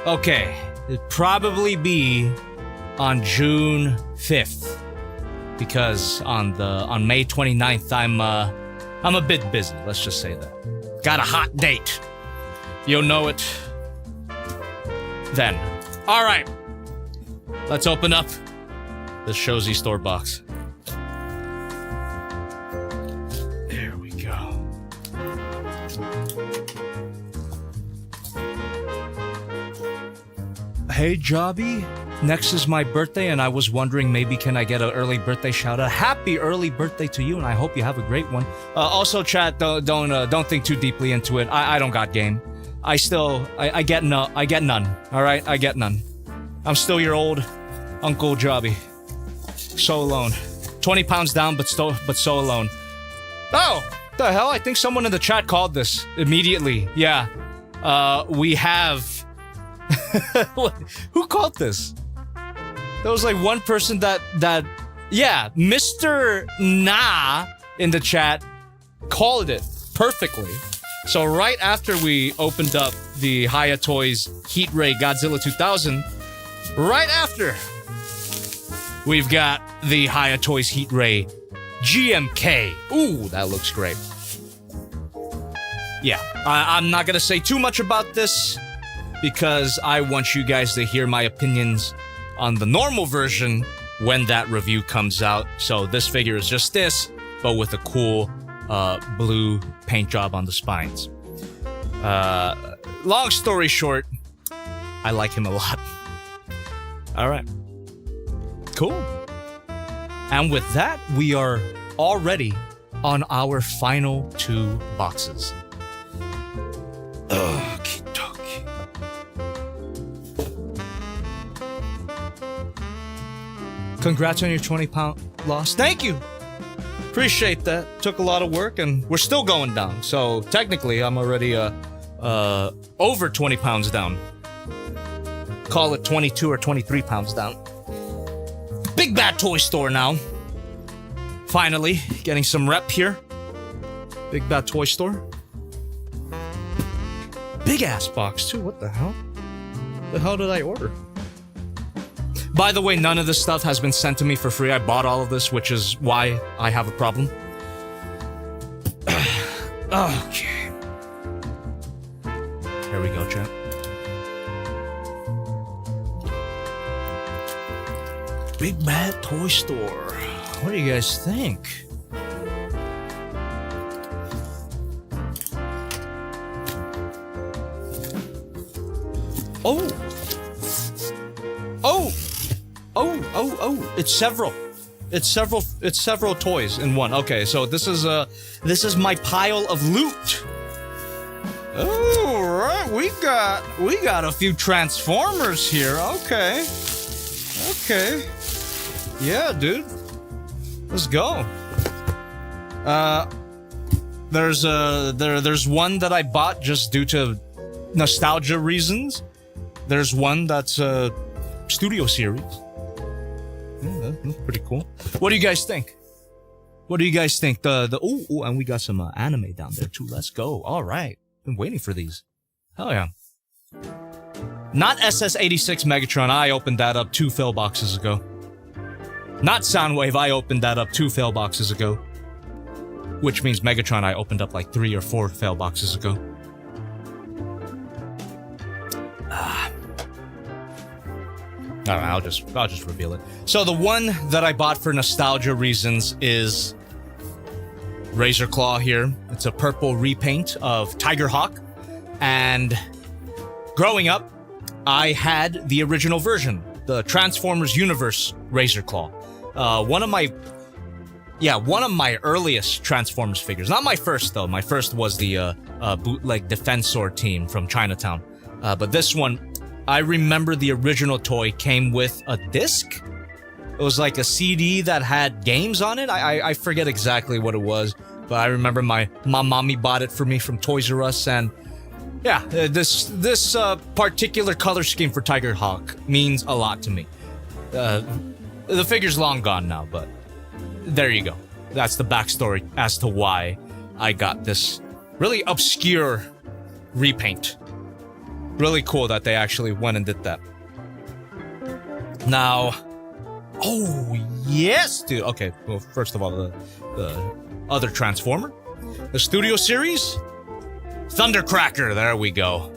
Okay. It'd probably be on June 5th. Because on May 29th, I'm a bit busy. Let's just say that. Got a hot date. You'll know it then. Alright. Let's open up the Shozy store box. There we go. Hey Jobby, next is my birthday and I was wondering maybe can I get an early birthday shout out. Happy early birthday to you and I hope you have a great one. Also chat, don't think too deeply into it. I don't got game. I get none. Alright, I get none. I'm still your old Uncle Jobby. So alone. 20 pounds down, but so alone. Oh! The hell? I think someone in the chat called this immediately. Yeah. We have... Who called this? There was like one person that... Yeah, Mr. Nah in the chat called it perfectly. So right after we opened up the Youtooz Heat Ray Godzilla 2000, right after, we've got the Youtooz Heat Ray GMK. Ooh, that looks great. Yeah, I'm not gonna say too much about this because I want you guys to hear my opinions on the normal version when that review comes out. So this figure is just this, but with a cool blue paint job on the spines. Long story short, I like him a lot. Alright. Cool. And with that, we are already on our final 2 boxes. Okie dokie. Congrats on your 20-pound loss. Thank you! Appreciate that. Took a lot of work and we're still going down. So technically I'm already over 20 pounds down. Call it 22 or 23 pounds down. Big Bad Toy Store now. Finally getting some rep here. Big Bad Toy Store. Big ass box too. What the hell? The hell did I order? By the way, none of this stuff has been sent to me for free. I bought all of this, which is why I have a problem. Okay. Here we go, chat. Big Bad Toy Store. What do you guys think? Oh! Oh! Oh! It's several toys in one. Okay, so this is my pile of loot. Oh, right, we got a few Transformers here. Okay. Yeah, dude. Let's go. There's one that I bought just due to nostalgia reasons. There's one that's a studio series. Yeah, that's pretty cool. What do you guys think? Oh, and we got some anime down there too. Let's go. All right. Been waiting for these. Hell yeah. Not SS86 Megatron. I opened that up 2 fill boxes ago. Not Soundwave, I opened that up 2 fail boxes ago. Which means Megatron I opened up like 3 or 4 fail boxes ago. Alright, I'll just reveal it. So the one that I bought for nostalgia reasons is Razor Claw here. It's a purple repaint of Tiger Hawk. And growing up, I had the original version, the Transformers Universe Razor Claw. One of my earliest Transformers figures. Not my first, though. My first was the bootleg Defensor team from Chinatown. But this one, I remember the original toy came with a disc. It was like a CD that had games on it. I forget exactly what it was, but I remember my mommy bought it for me from Toys R Us, and yeah, this particular color scheme for Tiger Hawk means a lot to me. The figure's long gone now, but there you go. That's the backstory as to why I got this really obscure repaint. Really cool that they actually went and did that. Now, oh yes, dude. Okay, well, first of all, the other Transformer, the Studio Series, Thundercracker. There we go.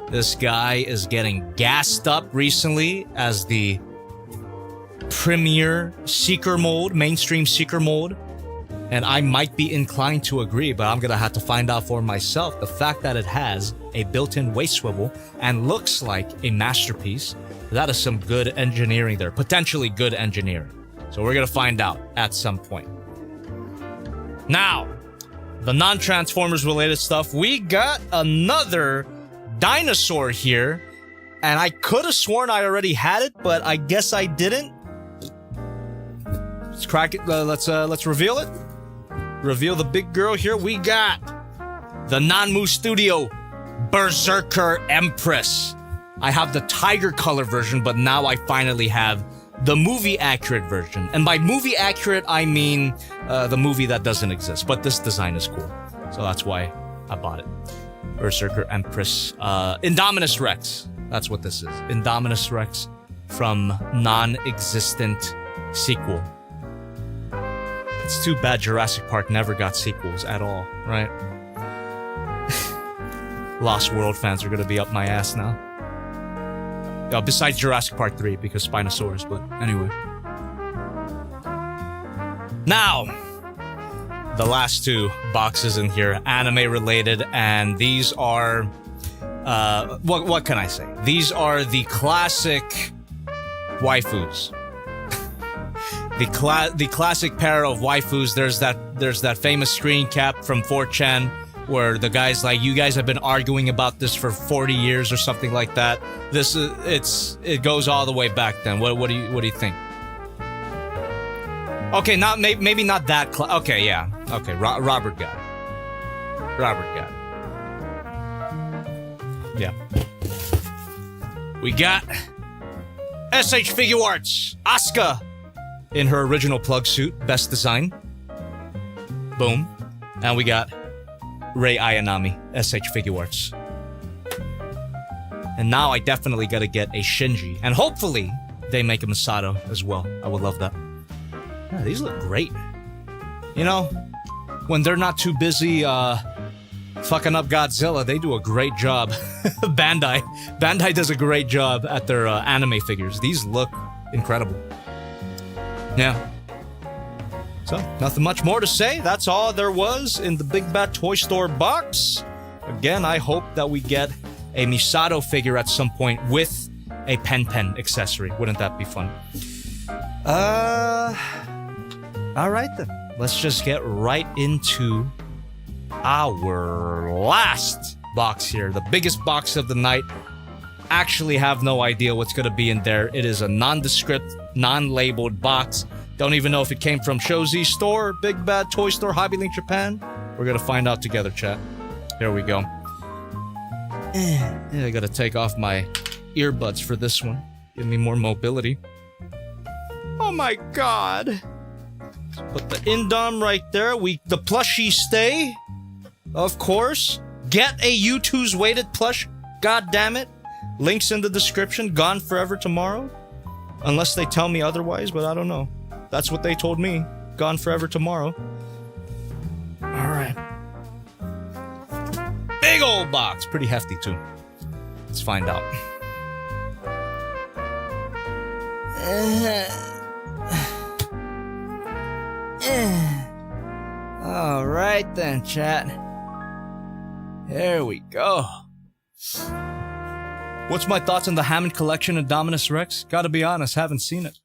This guy is getting gassed up recently as the premier Seeker mode, mainstream Seeker mode. And I might be inclined to agree, but I'm gonna have to find out for myself. The fact that it has a built-in waist swivel and looks like a masterpiece, that is some good engineering there. Potentially good engineering. So we're gonna find out at some point. Now, the non-Transformers related stuff, we got another dinosaur here. And I could have sworn I already had it, but I guess I didn't. Let's crack it. Let's reveal it. Reveal the big girl here. We got the Nanmu Studio Berserker Empress. I have the tiger color version, but now I finally have the movie accurate version. And by movie accurate, I mean the movie that doesn't exist. But this design is cool, so that's why I bought it. Berserker Empress. Indominus Rex. That's what this is. Indominus Rex from non-existent sequel. It's too bad Jurassic Park never got sequels at all, right? Lost World fans are gonna be up my ass now. Besides Jurassic Park 3, because Spinosaurus, but anyway. Now, the last 2 boxes in here, anime related, and these are, what can I say? These are the classic waifus. The classic pair of waifus. There's that famous screen cap from 4chan where the guy's like, you guys have been arguing about this for 40 years or something like that. It goes all the way back then. What do you think? Okay, maybe not that okay, yeah. Okay, Robert got it. Robert got it. Yeah. We got SH Figure Arts, Asuka in her original plug suit, best design. Boom. And we got Rei Ayanami, SH Figure Arts. And now I definitely gotta get a Shinji. And hopefully they make a Masato as well. I would love that. Yeah, these look great. You know, when they're not too busy fucking up Godzilla, they do a great job. Bandai does a great job at their anime figures. These look incredible. Yeah. So, nothing much more to say. That's all there was in the Big Bad Toy Store box. Again, I hope that we get a Misato figure at some point with a pen accessory. Wouldn't that be fun? Alright then. Let's just get right into our last box here. The biggest box of the night. Actually have no idea what's going to be in there. It is a nondescript, non-labeled box. Don't even know if it came from Shozi Store, Big Bad Toy Store, Hobby Link Japan. We're going to find out together, chat. Here we go. I got to take off my earbuds for this one. Give me more mobility. Oh my god. Put the Indom right there. The plushie stay. Of course. Get a Youtooz weighted plush. God damn it. Links in the description. Gone forever tomorrow. Unless they tell me otherwise, but I don't know. That's what they told me. Gone forever tomorrow. Alright. Big old box. Pretty hefty, too. Let's find out. Alright then, chat. There we go. What's my thoughts on the Hammond collection and Dominus Rex? Gotta be honest, haven't seen it.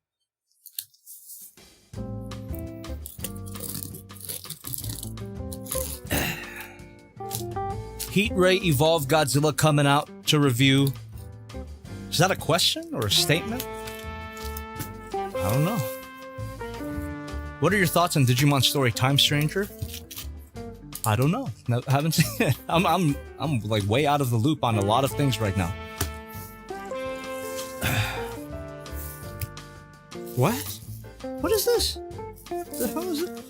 Heat Ray Evolved Godzilla coming out to review. Is that a question or a statement? I don't know. What are your thoughts on Digimon Story Time Stranger? I don't know. No, haven't seen it. I'm like way out of the loop on a lot of things right now. What? What is this? The hell is it?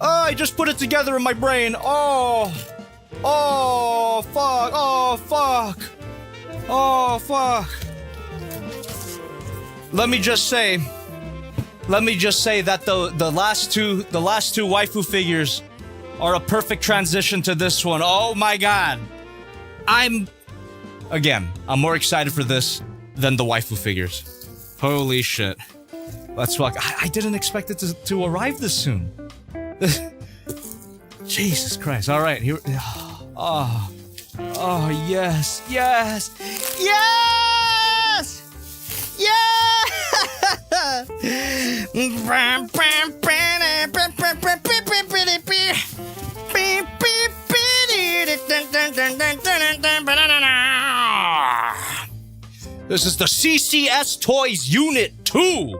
I just put it together in my brain. Oh, fuck. Oh, fuck. Let me just say that the last two waifu figures are a perfect transition to this one. Oh my god. I'm more excited for this than the waifu figures. Holy shit. Let's fuck. I didn't expect it to arrive this soon. Jesus Christ. All right, here. Oh, yes. Yes. Yes! Yes! This is the CCS Toys Unit 2!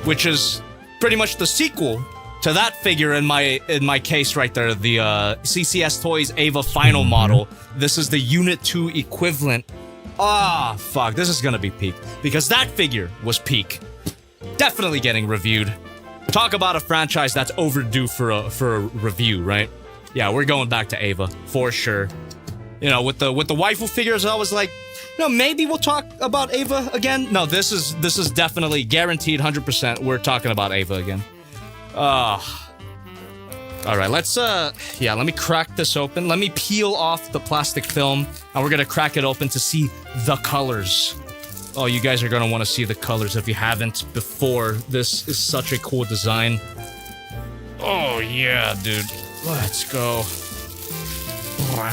Which is pretty much the sequel to that figure in my case right there, the CCS Toys Ava Final model. This is the Unit 2 equivalent. Fuck, this is gonna be peak. Because that figure was peak. Definitely getting reviewed. Talk about a franchise that's overdue for a review, right? Yeah, we're going back to Ava, for sure. You know, with the waifu figures, I was like, maybe we'll talk about Ava again. No, this is definitely guaranteed 100%. We're talking about Ava again. All right, let's let me crack this open. Let me peel off the plastic film, and we're gonna crack it open to see the colors. Oh, you guys are gonna want to see the colors if you haven't before. This is such a cool design. Oh yeah, dude. Let's go. What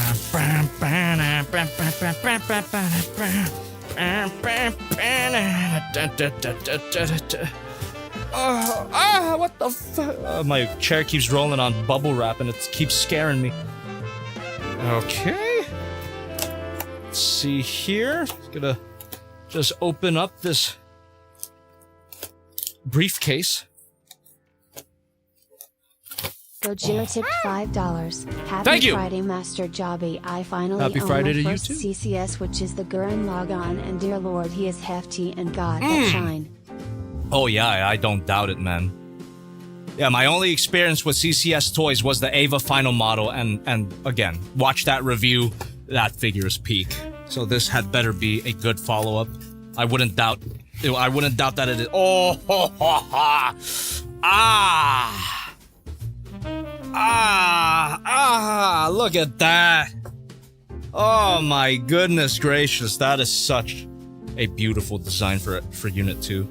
the fuck? My chair keeps rolling on bubble wrap and it keeps scaring me. Okay. Let's see here. Gonna just open up this briefcase. Gojira tipped $5. Happy Thank you. Friday, Master Jobby. I finally Happy own Friday my to you first too. CCS, which is the Gurren Lagann, and dear lord, he is hefty and god that shine. Oh yeah, I don't doubt it, man. Yeah, my only experience with CCS Toys was the Ava Final model, and again, watch that review. That figure is peak. So this had better be a good follow-up. I wouldn't doubt that it is. Oh, ho, ho, ha. Look at that. Oh my goodness gracious, that is such a beautiful design for Unit 2.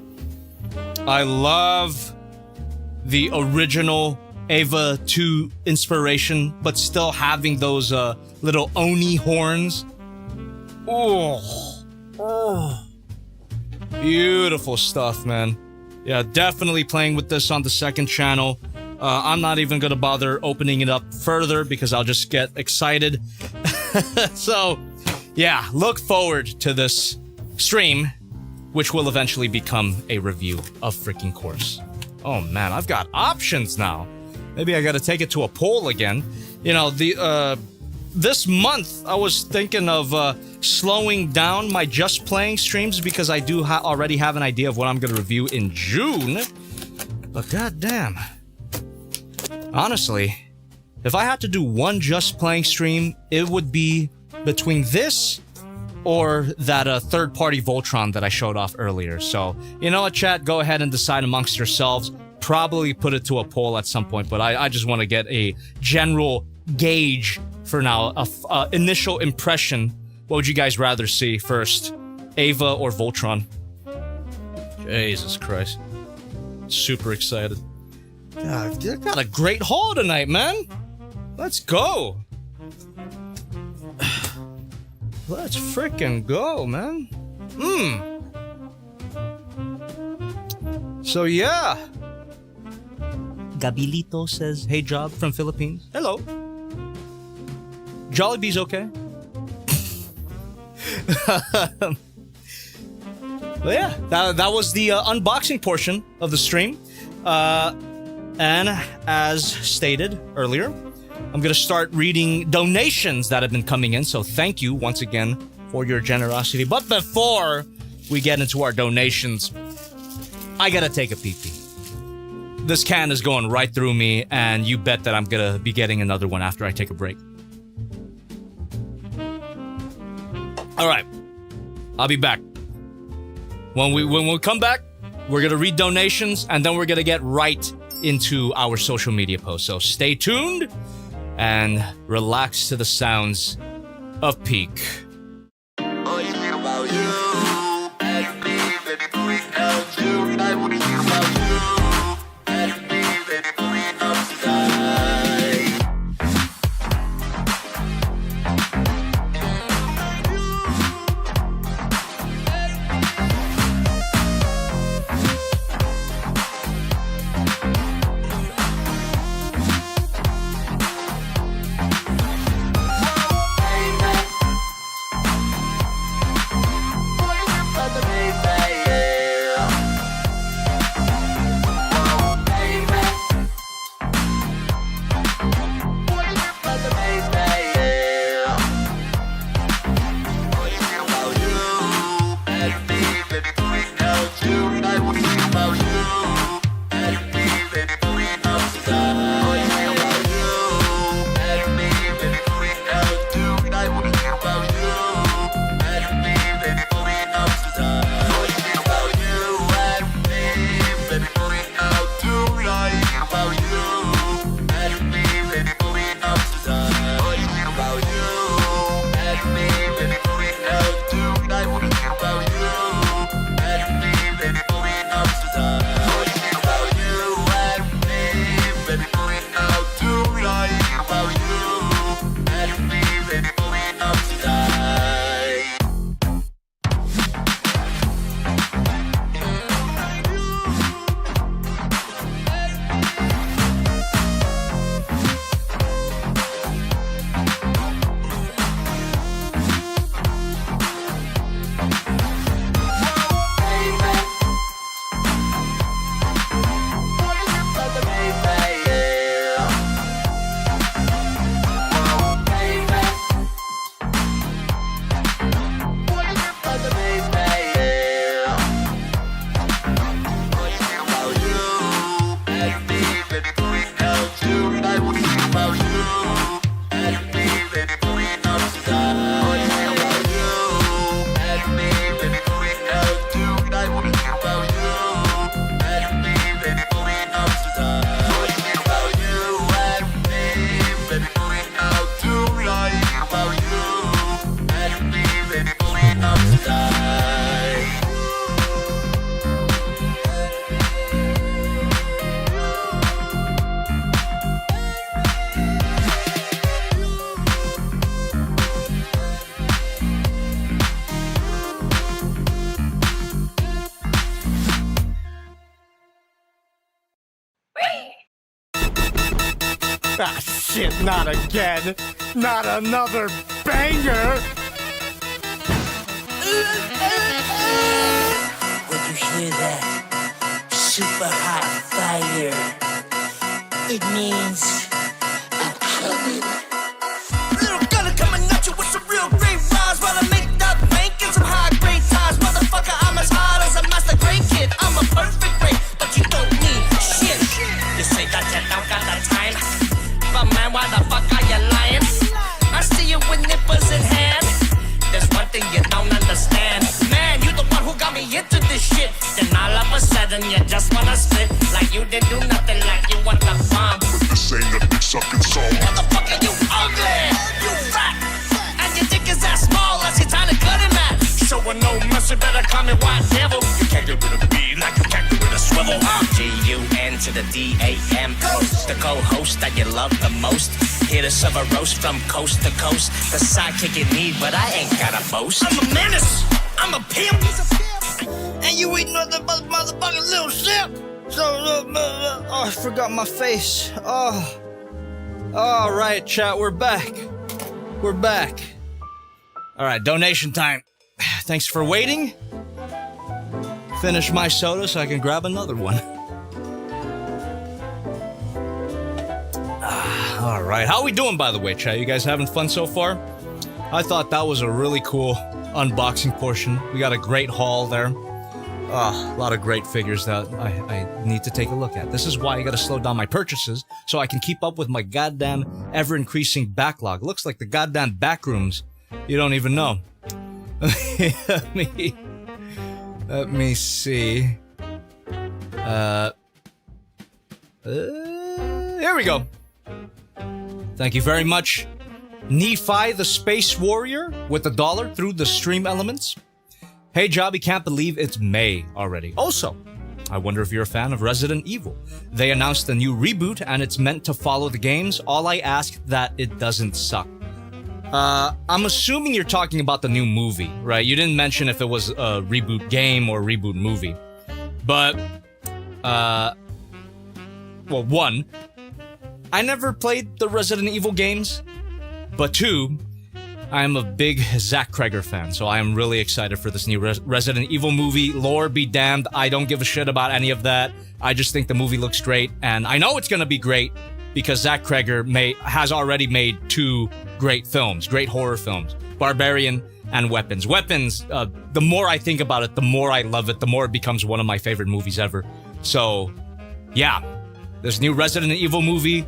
I love the original Ava 2 inspiration, but still having those little Oni horns. Oh, beautiful stuff, man. Yeah, definitely playing with this on the second channel. I'm not even gonna bother opening it up further because I'll just get excited. So, yeah, look forward to this stream, which will eventually become a review of freaking course. Oh man, I've got options now. Maybe I gotta take it to a poll again. You know, this month I was thinking of slowing down my Just Playing streams because I do already have an idea of what I'm gonna review in June. But goddamn. Honestly, if I had to do one Just Playing stream, it would be between this or that third-party Voltron that I showed off earlier. So, you know what, chat? Go ahead and decide amongst yourselves. Probably put it to a poll at some point, but I just want to get a general gauge for now. Initial impression. What would you guys rather see first? Ava or Voltron? Jesus Christ. Super excited. God, you got a great haul tonight, man. Let's go. Let's freaking go, man. So yeah. Gabilito says, hey Job from Philippines. Hello. Jollibee's okay. But yeah, that was the unboxing portion of the stream. And as stated earlier, I'm going to start reading donations that have been coming in. So thank you once again for your generosity. But before we get into our donations, I got to take a pee-pee. This can is going right through me, and you bet that I'm going to be getting another one after I take a break. All right. I'll be back. When we come back, we're going to read donations, and then we're going to get right into our social media posts. So stay tuned and relax to the sounds of Peak. Ah, shit, not again. Not another banger. Would you hear that? Super hot fire. It means I'm coming. Little gunner coming at you with some real great rhymes while I make that bank and some high grade ties. Motherfucker, I'm as hard as a master grade kid. I'm a perfect grade, but you don't need shit. You say that you don't got the time, but man, why the fuck are you lying? I see you with nippers in hand. There's one thing you don't then you just wanna slip. Like you didn't do nothing, like you want the bomb. But this ain't a dick sucking song. Motherfucker, you ugly, you fat, and your dick is as small as your tiny cutting mat. So with no mercy, better call me white devil. You can't get rid of me like you can't get rid of swivel. G-U-N to the D-A-M, the co-host that you love the most. Here to serve a roast from coast to coast. The sidekick you need, but I ain't got a boast. I'm a menace, I'm a pimp, and you ain't nothing but motherfucking little simp. So, I forgot my face. Oh. All right, chat, we're back. We're back. All right, donation time. Thanks for waiting. Finish my soda so I can grab another one. All right, how we doing, by the way, chat? You guys having fun so far? I thought that was a really cool unboxing portion. We got a great haul there. A lot of great figures that I need to take a look at. This is why I gotta slow down my purchases so I can keep up with my goddamn ever-increasing backlog. Looks like the goddamn backrooms. You don't even know. Let me see. Here we go. Thank you very much, Nephi the Space Warrior, with $1 through the stream elements. Hey Jobby, can't believe it's May already. Also, I wonder if you're a fan of Resident Evil. They announced a new reboot and it's meant to follow the games. All I ask that it doesn't suck. I'm assuming you're talking about the new movie, right? You didn't mention if it was a reboot game or reboot movie. But, well, one, I never played the Resident Evil games. But two, I am a big Zach Kreger fan, so I am really excited for this new Resident Evil movie. Lore be damned, I don't give a shit about any of that. I just think the movie looks great, and I know it's gonna be great because Zach Kreger has already made 2 great films, great horror films, Barbarian and Weapons. Weapons, the more I think about it, the more I love it, the more it becomes one of my favorite movies ever. So, yeah, this new Resident Evil movie,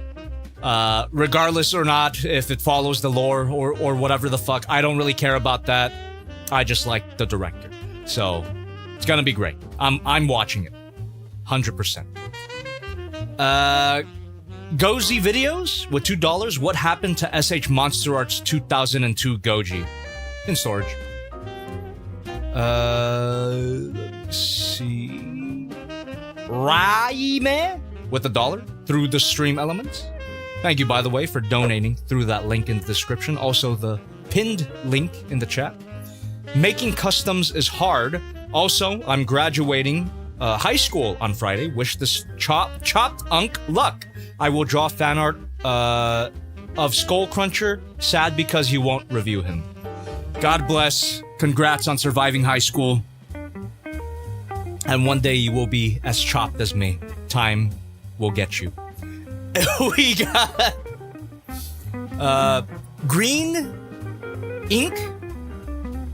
regardless or not if it follows the lore or whatever the fuck, I don't really care about that. I just like the director. So, it's gonna be great. I'm watching it. 100%. Gozy Videos with $2. What happened to SH Monster Arts 2002 Goji? In storage. Let's see. Raime with $1 through the stream elements. Thank you, by the way, for donating through that link in the description. Also, the pinned link in the chat. Making customs is hard. Also, I'm graduating high school on Friday. Wish this chopped unk luck. I will draw fan art of Skull Cruncher. Sad because you won't review him. God bless. Congrats on surviving high school. And one day you will be as chopped as me. Time will get you. We got Green Ink.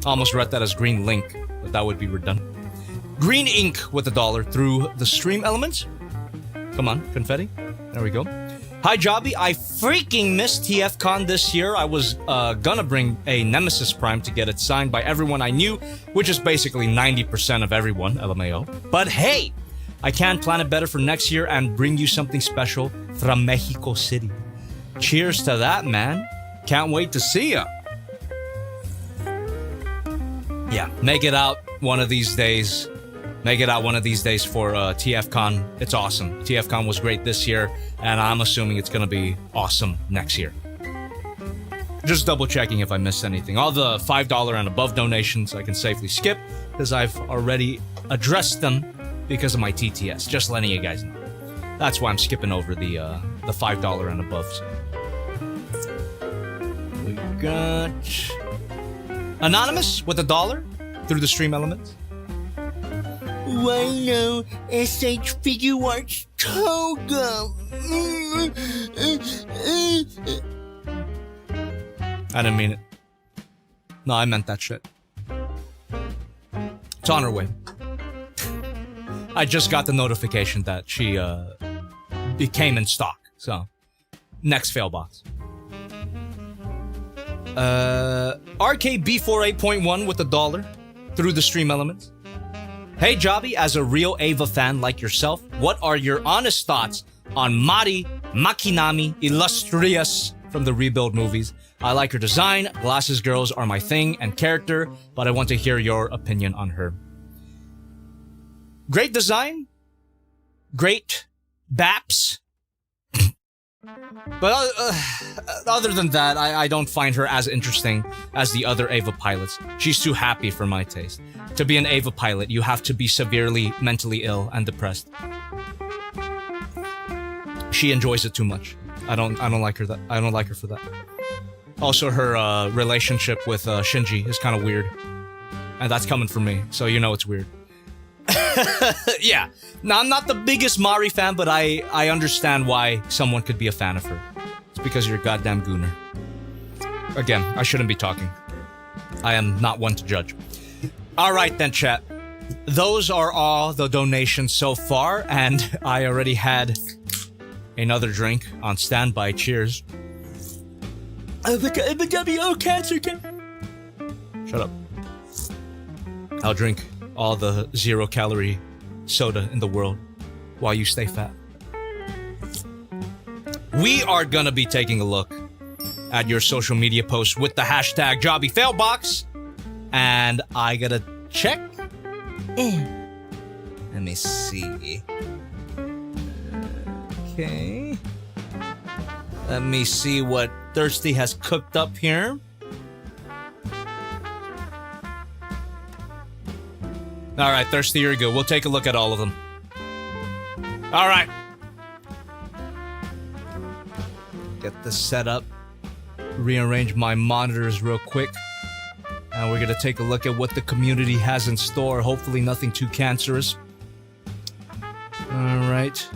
Almost read that as Green Link, but that would be redundant. Green Ink with $1 through the stream elements. Come on, confetti. There we go. Hi, Jobby. I freaking missed TFCon this year. I was gonna bring a Nemesis Prime to get it signed by everyone I knew, which is basically 90% of everyone, LMAO. But hey, I can plan it better for next year and bring you something special from Mexico City. Cheers to that, man. Can't wait to see ya. Yeah, make it out one of these days. Make it out one of these days for TFCon. It's awesome. TFCon was great this year, and I'm assuming it's going to be awesome next year. Just double checking if I missed anything. All the $5 and above donations I can safely skip because I've already addressed them because of my TTS. Just letting you guys know. That's why I'm skipping over the $5 and above. We got Anonymous with $1 through the stream elements. Why no SH Figure Arts Toga? I didn't mean it. No, I meant that shit. It's on her way. I just got the notification that she became in stock. So, next fail box. RKB48.1 with $1 through the stream elements. Hey Jobby, as a real Ava fan like yourself, what are your honest thoughts on Mari Makinami Illustrious from the Rebuild movies? I like her design, glasses girls are my thing and character, but I want to hear your opinion on her. Great design, great baps, but other than that, I don't find her as interesting as the other Ava pilots. She's too happy for my taste. To be an Ava pilot, you have to be severely mentally ill and depressed. She enjoys it too much. I don't like her for that. Also, her relationship with Shinji is kind of weird, and that's coming from me, so you know it's weird. Yeah. Now, I'm not the biggest Mari fan, but I understand why someone could be a fan of her. It's because you're a goddamn gooner. Again, I shouldn't be talking. I am not one to judge. Alright then, chat. Those are all the donations so far, and I already had another drink on standby. Cheers. Cancer. Shut up. I'll drink all the 0-calorie soda in the world while you stay fat. We are gonna be taking a look at your social media posts with the hashtag JobbyFailbox, and I gotta check. Let me see. Okay. Let me see what Thirsty has cooked up here. Alright, Thirsty, you're good. We'll take a look at all of them. Alright. Get this set up. Rearrange my monitors real quick. And we're gonna take a look at what the community has in store. Hopefully nothing too cancerous. Alright.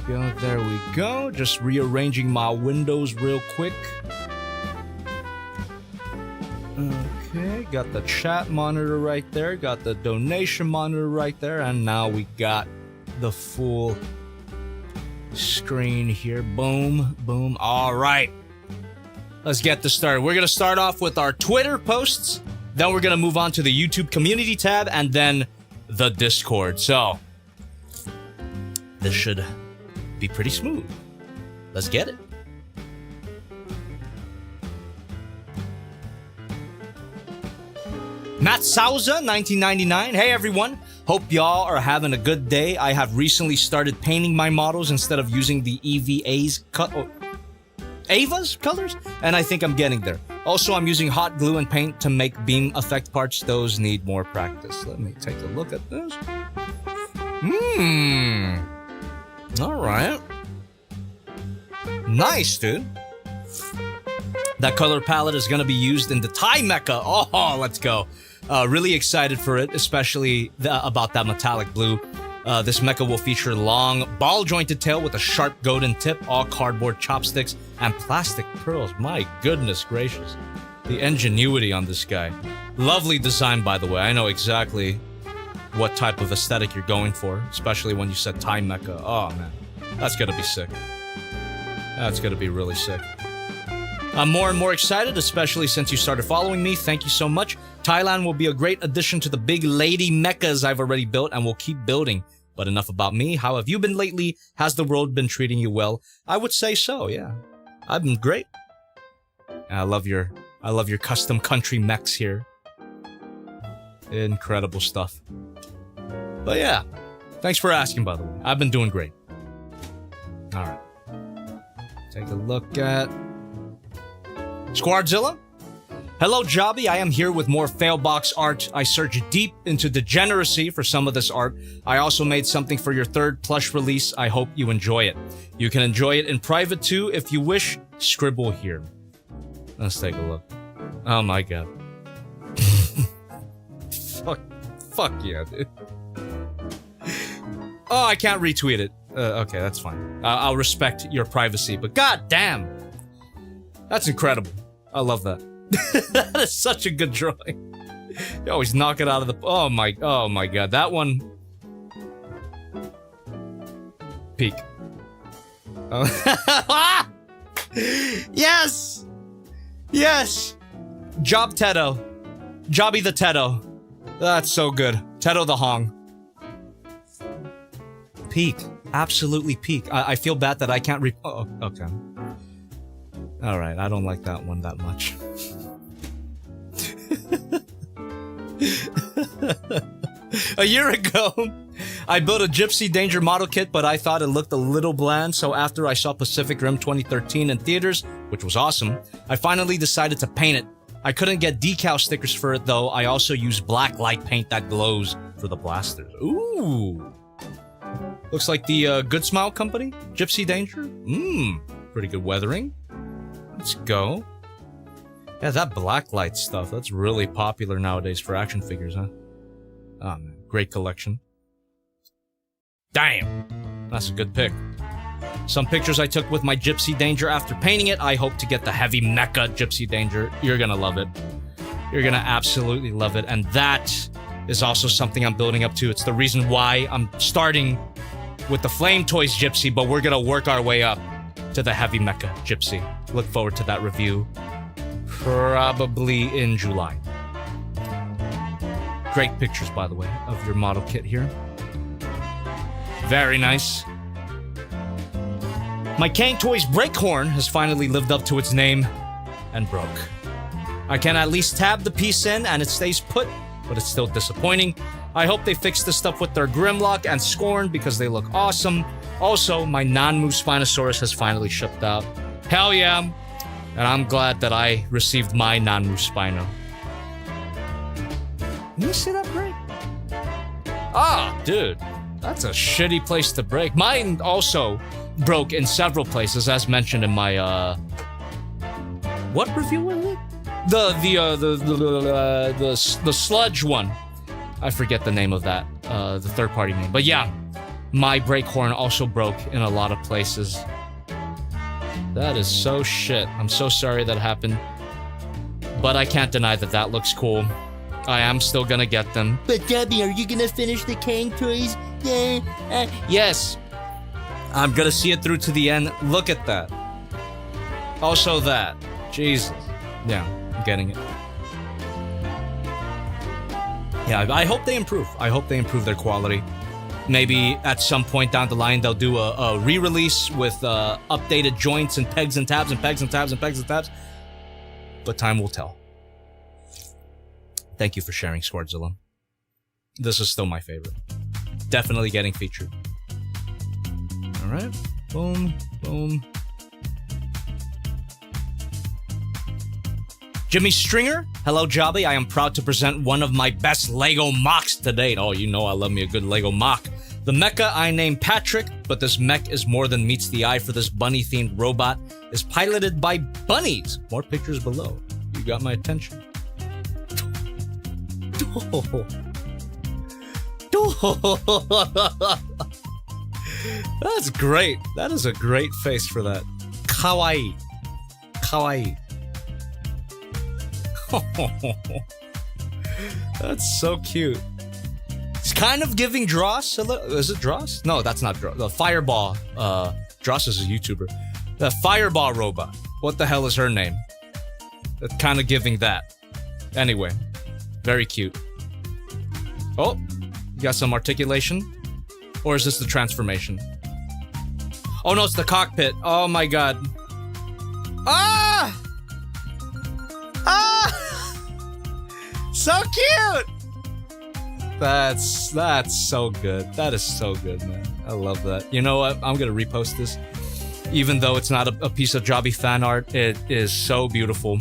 There we go. Just rearranging my windows real quick. Okay, got the chat monitor right there, got the donation monitor right there, and now we got the full screen here. Boom, boom. All right. Let's get this started. We're going to start off with our Twitter posts, then we're going to move on to the YouTube community tab, and then the Discord. So, this should be pretty smooth. Let's get it. Matt Souza, 1999. Hey everyone, hope y'all are having a good day. I have recently started painting my models instead of using the Ava's colors, and I think I'm getting there. Also, I'm using hot glue and paint to make beam effect parts. Those need more practice. Let me take a look at this. Alright. Nice, dude. That color palette is going to be used in the Thai mecha. Oh, let's go. Really excited for it, especially about that metallic blue. This mecha will feature long, ball-jointed tail with a sharp golden tip, all cardboard chopsticks, and plastic pearls. My goodness gracious. The ingenuity on this guy. Lovely design, by the way. I know exactly what type of aesthetic you're going for, especially when you said Thai mecha. Oh, man. That's gonna be sick. That's gonna be really sick. I'm more and more excited, especially since you started following me. Thank you so much. Thailand will be a great addition to the big lady mechas I've already built and will keep building. But enough about me. How have you been lately? Has the world been treating you well? I would say so, yeah. I've been great. I love your custom country mechs here. Incredible stuff. But yeah, thanks for asking, by the way. I've been doing great. Alright. Take a look at Squadzilla. Hello, Jobby. I am here with more Failbox art. I searched deep into degeneracy for some of this art. I also made something for your third plush release. I hope you enjoy it. You can enjoy it in private too if you wish. Scribble here. Let's take a look. Oh my god. Fuck yeah, dude. Oh, I can't retweet it. Okay, that's fine. I'll respect your privacy, but god damn! That's incredible. I love that. That is such a good drawing. You always knock it out of the... Oh my god, that one... Peak. Oh. Yes! Yes! Jobby the Teto. That's so good. Tedo the Hong. Peak. Absolutely peak. I feel bad that I can't oh, okay. Alright, I don't like that one that much. A year ago, I built a Gypsy Danger model kit, but I thought it looked a little bland, so after I saw Pacific Rim 2013 in theaters, which was awesome, I finally decided to paint it. I couldn't get decal stickers for it though. I also used black light paint that glows for the blasters. Ooh. Looks like the Good Smile Company, Gypsy Danger. Pretty good weathering. Let's go. Yeah, that black light stuff, that's really popular nowadays for action figures, huh? Oh man, great collection. Damn, that's a good pick. Some pictures I took with my Gypsy Danger after painting it. I hope to get the heavy mecha Gypsy Danger. You're gonna love it. You're gonna absolutely love it. And that is also something I'm building up to. It's the reason why I'm starting with the Flame Toys Gypsy, but we're gonna work our way up to the heavy mecha Gypsy. Look forward to that review. Probably in July. Great pictures, by the way, of your model kit here. Very nice. My Kang Toys brake horn has finally lived up to its name and broke. I can at least tab the piece in and it stays put, but it's still disappointing. I hope they fix this stuff with their Grimlock and Scorn because they look awesome. Also, my non-Mu Spinosaurus has finally shipped out. Hell yeah! And I'm glad that I received my non-Mu Spino. You see that break? Ah, dude. That's a shitty place to break. Mine also broke in several places, as mentioned in my, what review was it? The sludge one. I forget the name of that, the third-party name. But yeah, my brake horn also broke in a lot of places. That is so shit. I'm so sorry that happened. But I can't deny that that looks cool. I am still gonna get them. But Jobby, are you gonna finish the Kang Toys? Yeah. Yes. I'm gonna see it through to the end. Look at that. Also that. Jesus. Yeah, I'm getting it. Yeah, I hope they improve. I hope they improve their quality. Maybe at some point down the line, they'll do a re-release with updated joints and pegs and tabs and pegs and tabs and pegs and tabs. But time will tell. Thank you for sharing, Squardzilla. This is still my favorite. Definitely getting featured. Alright. Boom. Boom. Jimmy Stringer. Hello, Jobby. I am proud to present one of my best LEGO mocks to date. Oh, you know I love me a good LEGO mock. The mecha I named Patrick, but this mech is more than meets the eye for this bunny-themed robot. Is piloted by bunnies. More pictures below. You got my attention. That's great. That is a great face for that. Kawaii. Kawaii. That's so cute. It's kind of giving Dross a little. Is it Dross? No, that's not Dross. The Fireball. Dross is a YouTuber. The Fireball robot. What the hell is her name? That's kind of giving that. Anyway. Very cute. Oh, you got some articulation? Or is this the transformation? Oh no, it's the cockpit. Oh my god. Ah! Ah! So cute! That's so good. That is so good, man. I love that. You know what? I'm gonna repost this. Even though it's not a piece of Jobby fan art, it is so beautiful.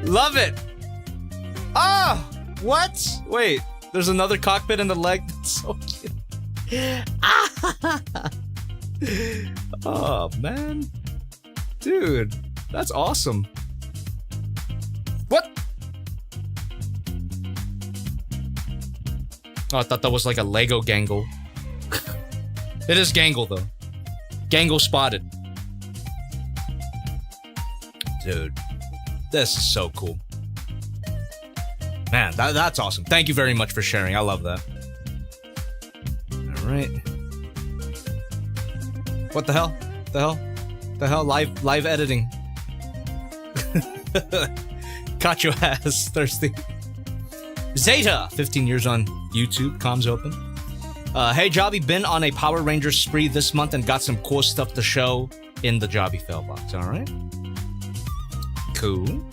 Love it! Ah! What? Wait, there's another cockpit in the leg? That's so cute. Oh, man. Dude, that's awesome. What? Oh, I thought that was like a Lego Gangle. It is Gangle, though. Gangle spotted. Dude, this is so cool. Man, that's awesome. Thank you very much for sharing. I love that. All right. What the hell? The hell? The hell? Live editing. Caught your ass thirsty. Zeta, 15 years on YouTube, comms open. Hey Jobby, been on a Power Rangers spree this month and got some cool stuff to show in the Jobby fail box. All right. Cool.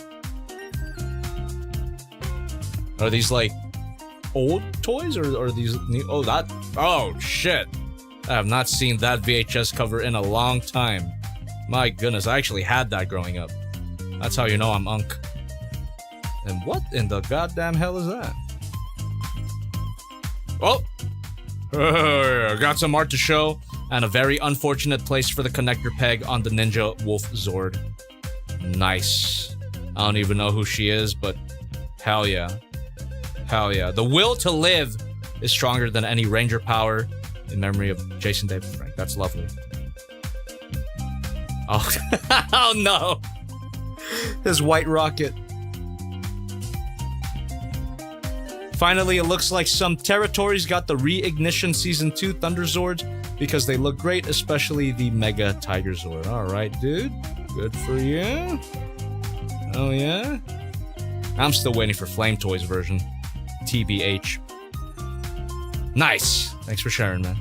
Are these like old toys or are these new? Oh shit. I have not seen that VHS cover in a long time. My goodness, I actually had that growing up. That's how you know I'm unk. And what in the goddamn hell is that? Oh! Got some art to show, and a very unfortunate place for the connector peg on the Ninja Wolf Zord. Nice. I don't even know who she is, but hell yeah. Hell yeah. The will to live is stronger than any Ranger power, in memory of Jason David Frank. That's lovely. Oh, oh no! His white rocket. Finally, it looks like some territories got the Reignition Season 2 Thunder Zords because they look great, especially the Mega Tiger Zord. Alright, dude. Good for you. Oh, yeah? I'm still waiting for Flame Toys version. TBH. Nice. Thanks for sharing, man.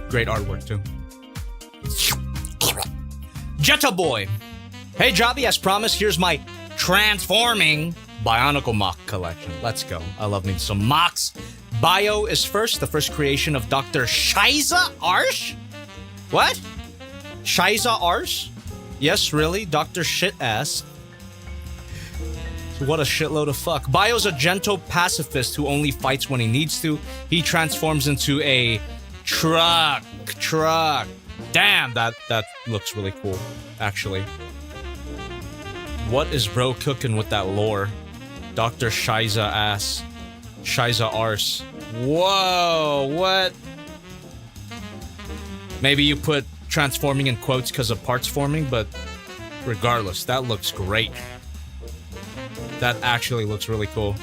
Great artwork, too. Jetta Boy. Hey, Jobby, as promised, here's my transforming Bionicle Mock collection. Let's go. I love me some mocks. Bio is first, the first creation of Dr. Shiza Arsh? What? Shiza Arsh? Yes, really? Dr. Shit Ass. What a shitload of fuck. Bio's a gentle pacifist who only fights when he needs to. He transforms into a truck. Damn, that looks really cool, actually. What is bro cooking with that lore? Dr. Shiza Ass. Shiza Arse. Whoa, what? Maybe you put transforming in quotes because of parts forming, but regardless, that looks great. That actually looks really cool.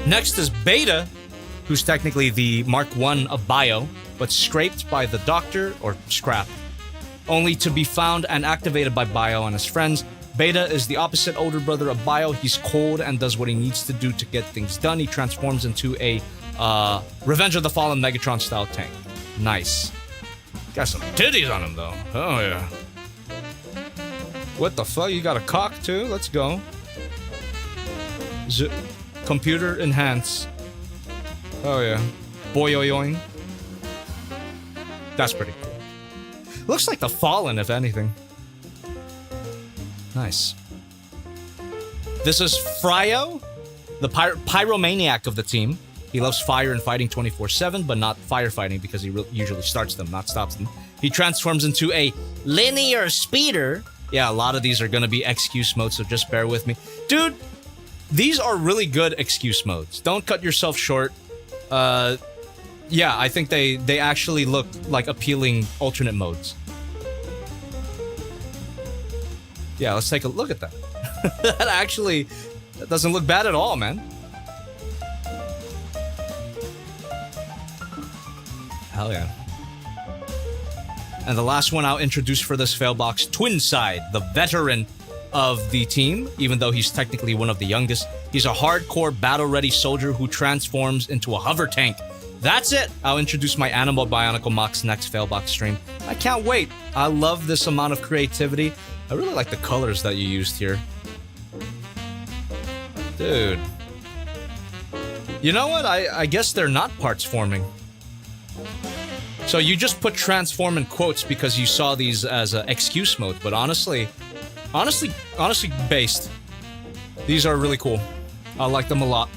Next is Beta, who's technically the Mark 1 of Bio, but scraped by the Doctor, or scrapped, only to be found and activated by Bio and his friends. Beta is the opposite older brother of Bio. He's cold and does what he needs to do to get things done. He transforms into a Revenge of the Fallen Megatron-style tank. Nice. Got some titties on him, though. Oh, yeah. What the fuck? You got a cock, too? Let's go. Computer enhance. Oh, yeah. Boyoyoing. That's pretty cool. Looks like the Fallen, if anything. Nice. This is Fryo, the pyromaniac of the team. He loves fire and fighting 24/7, but not firefighting because he usually starts them, not stops them. He transforms into a linear speeder. Yeah, a lot of these are going to be excuse modes, so just bear with me. Dude, these are really good excuse modes. Don't cut yourself short. Yeah, I think they actually look like appealing alternate modes. Yeah, let's take a look at that. That doesn't look bad at all, man. Hell yeah. And the last one I'll introduce for this fail box, Twinside, the veteran of the team, even though he's technically one of the youngest. He's a hardcore battle-ready soldier who transforms into a hover tank. That's it! I'll introduce my Animal Bionicle Mox next fail box stream. I can't wait. I love this amount of creativity. I really like the colors that you used here. Dude. You know what? I guess they're not parts forming. So you just put transform in quotes because you saw these as excuse mode, but honestly based. These are really cool. I like them a lot.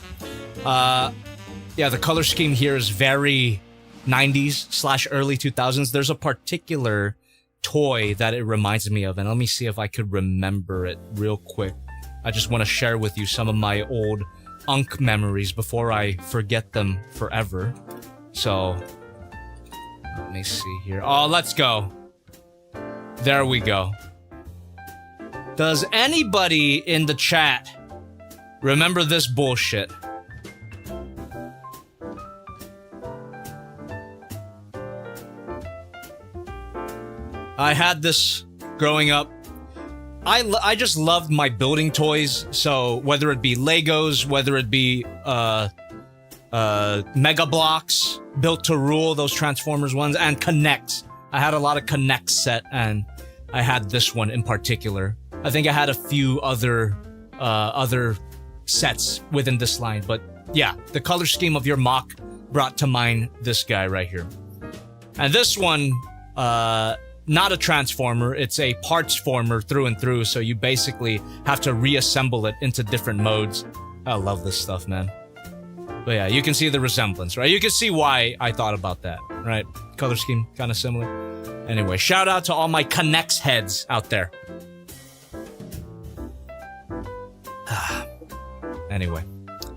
Yeah, the color scheme here is very 90s / early 2000s. There's a particular toy that it reminds me of, and let me see if I could remember it real quick. I just want to share with you some of my old Unk memories before I forget them forever. So, let me see here. Oh, let's go. There we go. Does anybody in the chat remember this bullshit? I had this growing up. I just loved my building toys. So whether it be Legos, whether it be Mega Blocks, Built to Rule, those Transformers ones, and Connect. I had a lot of Connect set, and I had this one in particular. I think I had a few other sets within this line, but yeah, the color scheme of your mock brought to mind this guy right here. And this one, not a transformer, it's a parts former through and through, so you basically have to reassemble it into different modes. I love this stuff, man. But yeah, you can see the resemblance, right? You can see why I thought about that, right? Color scheme, kind of similar. Anyway, shout out to all my Connects heads out there. Anyway,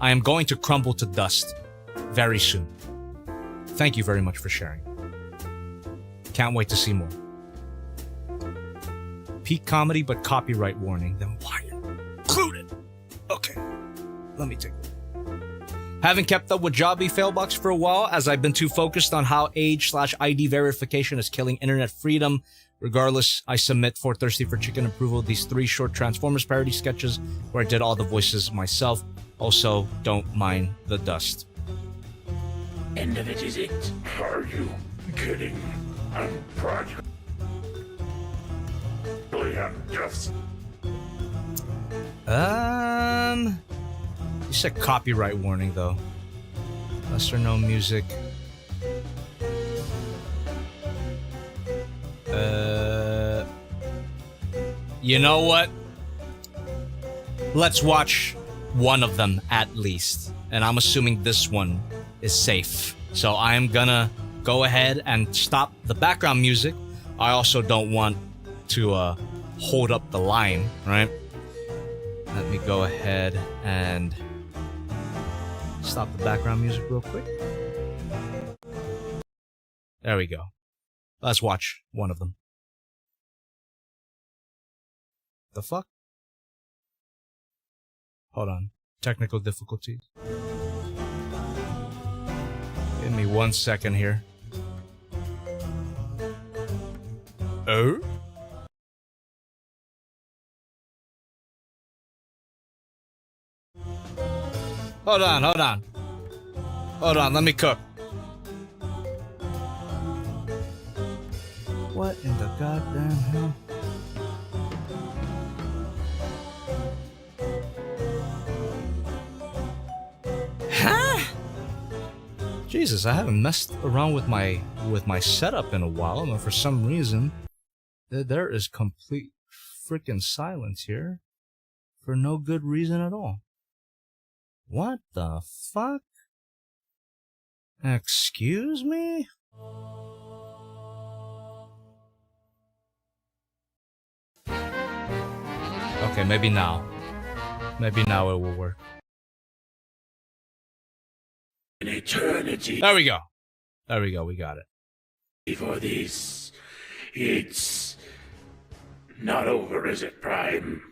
I am going to crumble to dust very soon. Thank you very much for sharing. Can't wait to see more. Peak comedy, but copyright warning. Then why include it? Okay, let me take it. Haven't kept up with Jobbyfailbox for a while, as I've been too focused on how age/ID verification is killing internet freedom. Regardless, I submit for Thirsty for Chicken approval these 3 short Transformers parody sketches where I did all the voices myself. Also, don't mind the dust. End of it, is it? Are you kidding? I'm practically just... You said copyright warning, though. Lesser known music. You know what? Let's watch one of them at least. And I'm assuming this one is safe. So I am gonna go ahead and stop the background music. I also don't want to hold up the line, right? Let me go ahead and stop the background music real quick. There we go. Let's watch one of them. The fuck? Hold on. Technical difficulties. Give me 1 second here. Oh? Hold on. Hold on, let me cook. What in the goddamn hell? Huh? Jesus, I haven't messed around with my setup in a while, and for some reason there is complete freaking silence here for no good reason at all. What the fuck? Excuse me? Okay, maybe now. Maybe now it will work. An eternity. There we go. There we go, we got it. For this, it's not over, is it, Prime?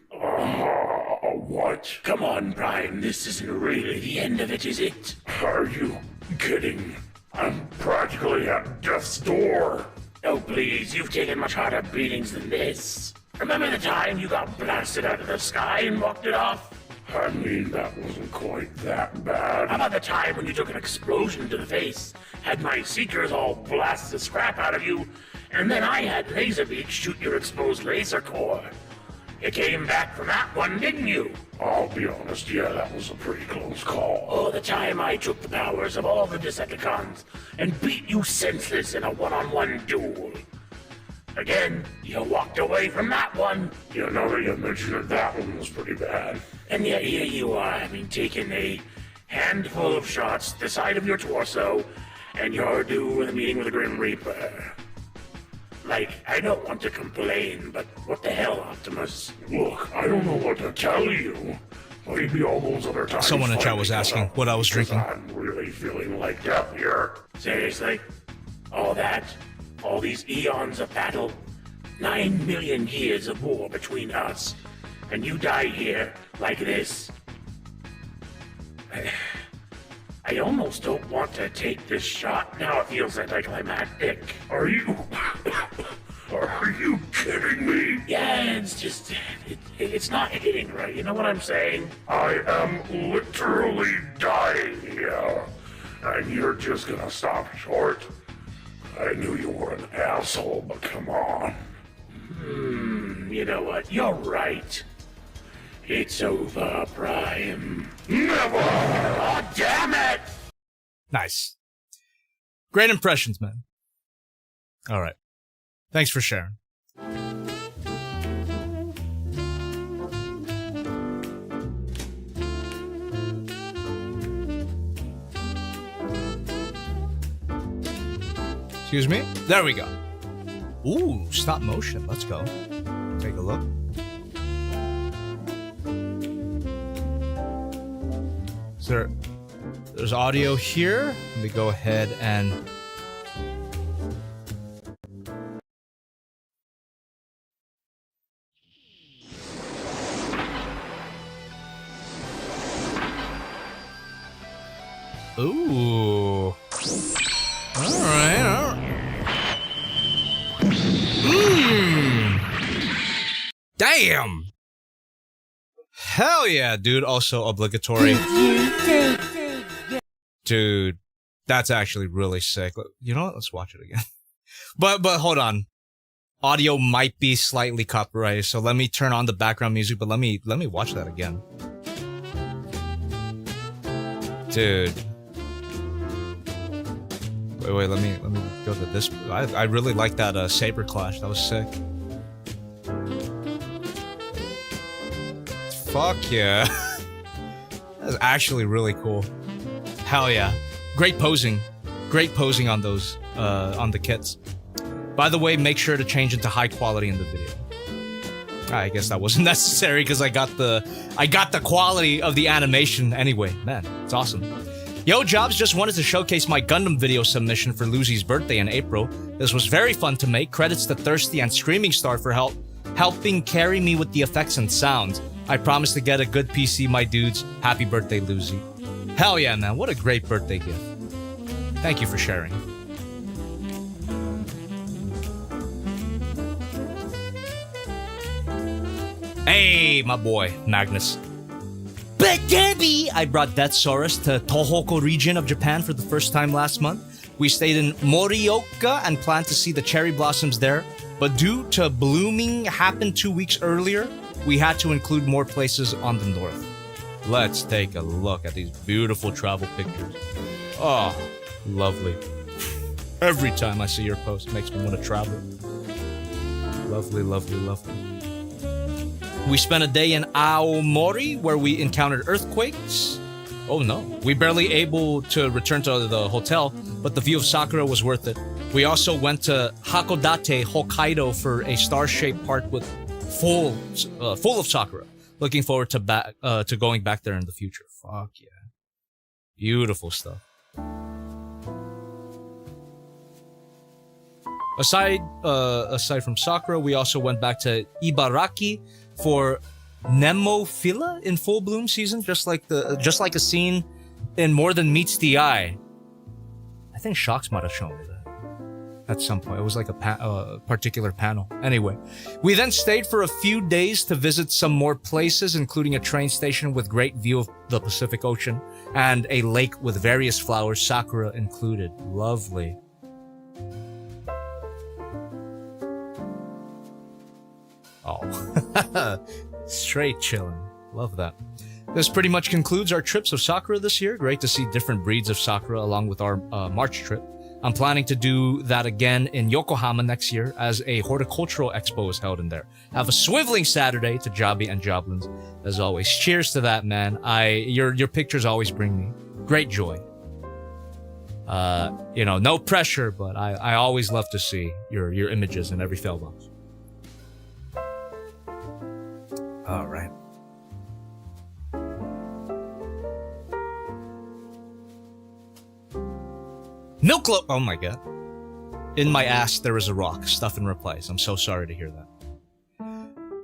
What? Come on, Prime, this isn't really the end of it, is it? Are you kidding? I'm practically at death's door. Oh, please, you've taken much harder beatings than this. Remember the time you got blasted out of the sky and walked it off? I mean, that wasn't quite that bad. How about the time when you took an explosion to the face, had my seekers all blast the scrap out of you, and then I had Laserbeak shoot your exposed laser core? You came back from that one, didn't you? I'll be honest, yeah, that was a pretty close call. Oh, the time I took the powers of all the Decepticons and beat you senseless in a one-on-one duel. Again, you walked away from that one. You know that you mentioned it, that one was pretty bad. And yet here you are, having taken a handful of shots to the side of your torso, and you're due with a meeting with the Grim Reaper. Like, I don't want to complain, but what the hell, Optimus? Look, I don't know what to tell you. Maybe all those other times. Someone in chat was asking what I was drinking. I'm really feeling like death here. Seriously? All that? All these eons of battle? 9 million years of war between us, and you die here, like this? I almost don't want to take this shot. Now it feels anticlimactic. Are you Are you kidding me? Yeah, it's just, it's not hitting right. You know what I'm saying? I am literally dying here. And you're just gonna stop short? I knew you were an asshole, but come on. You know what? You're right. It's over, Prime. Never! Oh, damn it! Nice. Great impressions, man. All right. Thanks for sharing. Excuse me? There we go. Ooh, stop motion. Let's go. Take a look. There's audio here. Let me go ahead and... Ooh. Alright. Damn! Hell yeah, dude. Also obligatory. Dude, that's actually really sick. You know what? Let's watch it again. But hold on. Audio might be slightly copyrighted, so let me turn on the background music, but let me watch that again. Dude. Wait, let me go to this. I really like that saber clash. That was sick. Fuck yeah. That's actually really cool. Hell yeah. Great posing. Great posing on those, on the kits. By the way, make sure to change into high quality in the video. I guess that wasn't necessary because I got the quality of the animation anyway. Man, it's awesome. Yo, Jobs, just wanted to showcase my Gundam video submission for Lucy's birthday in April. This was very fun to make. Credits to Thirsty and Screaming Star for helping carry me with the effects and sounds. I promise to get a good PC, my dudes. Happy birthday, Lucy. Hell yeah, man. What a great birthday gift. Thank you for sharing. Hey, my boy, Magnus. But Debbie! I brought Death Saurus to Tohoku region of Japan for the first time last month. We stayed in Morioka and planned to see the cherry blossoms there, but due to blooming happened 2 weeks earlier, we had to include more places on the north. Let's take a look at these beautiful travel pictures. Oh, lovely. Every time I see your post, it makes me want to travel. Lovely, lovely, lovely. We spent a day in Aomori where we encountered earthquakes. Oh no, we barely able to return to the hotel, but the view of Sakura was worth it. We also went to Hakodate, Hokkaido for a star-shaped park with full of Sakura. Looking forward to going back there in the future. Fuck yeah. Beautiful stuff. Aside from Sakura, we also went back to Ibaraki for Nemophila in full bloom season, just like a scene in More Than Meets the Eye. I think Shox might have shown me that at some point. It was like a particular panel. Anyway, we then stayed for a few days to visit some more places, including a train station with great view of the Pacific Ocean and a lake with various flowers, sakura included. Lovely. Oh, straight chillin'. Love that. This pretty much concludes our trips of Sakura this year. Great to see different breeds of Sakura along with our March trip. I'm planning to do that again in Yokohama next year as a horticultural expo is held in there. Have a swiveling Saturday to Jobby and Joblins. As always, cheers to that, man. Your pictures always bring me great joy. No pressure, but I always love to see your images in every fAIL box. All right. Milklo! Oh my god. In my ass, there is a rock. Stuff and replies. I'm so sorry to hear that.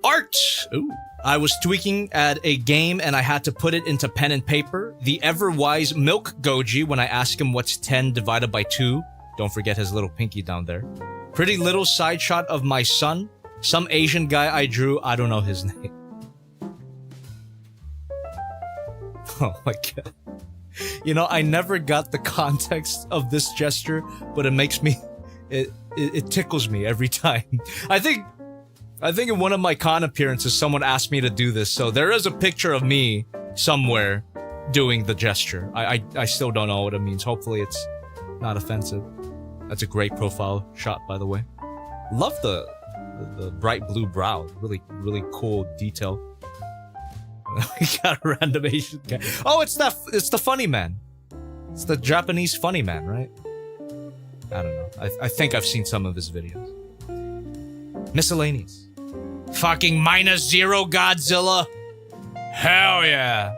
Art! Ooh. I was tweaking at a game and I had to put it into pen and paper. The ever-wise Milk Goji when I asked him what's 10 divided by 2. Don't forget his little pinky down there. Pretty little side shot of my son. Some Asian guy I drew. I don't know his name. Oh my god. You know, I never got the context of this gesture, but it makes me... It tickles me every time. I think in one of my con appearances, someone asked me to do this, so there is a picture of me somewhere doing the gesture. I still don't know what it means. Hopefully it's not offensive. That's a great profile shot, by the way. Love the bright blue brow. Really, really cool detail. We got a random Asian guy. Oh, it's the funny man. It's the Japanese funny man, right? I don't know. I think I've seen some of his videos. Miscellaneous. Fucking -0 Godzilla. Hell yeah.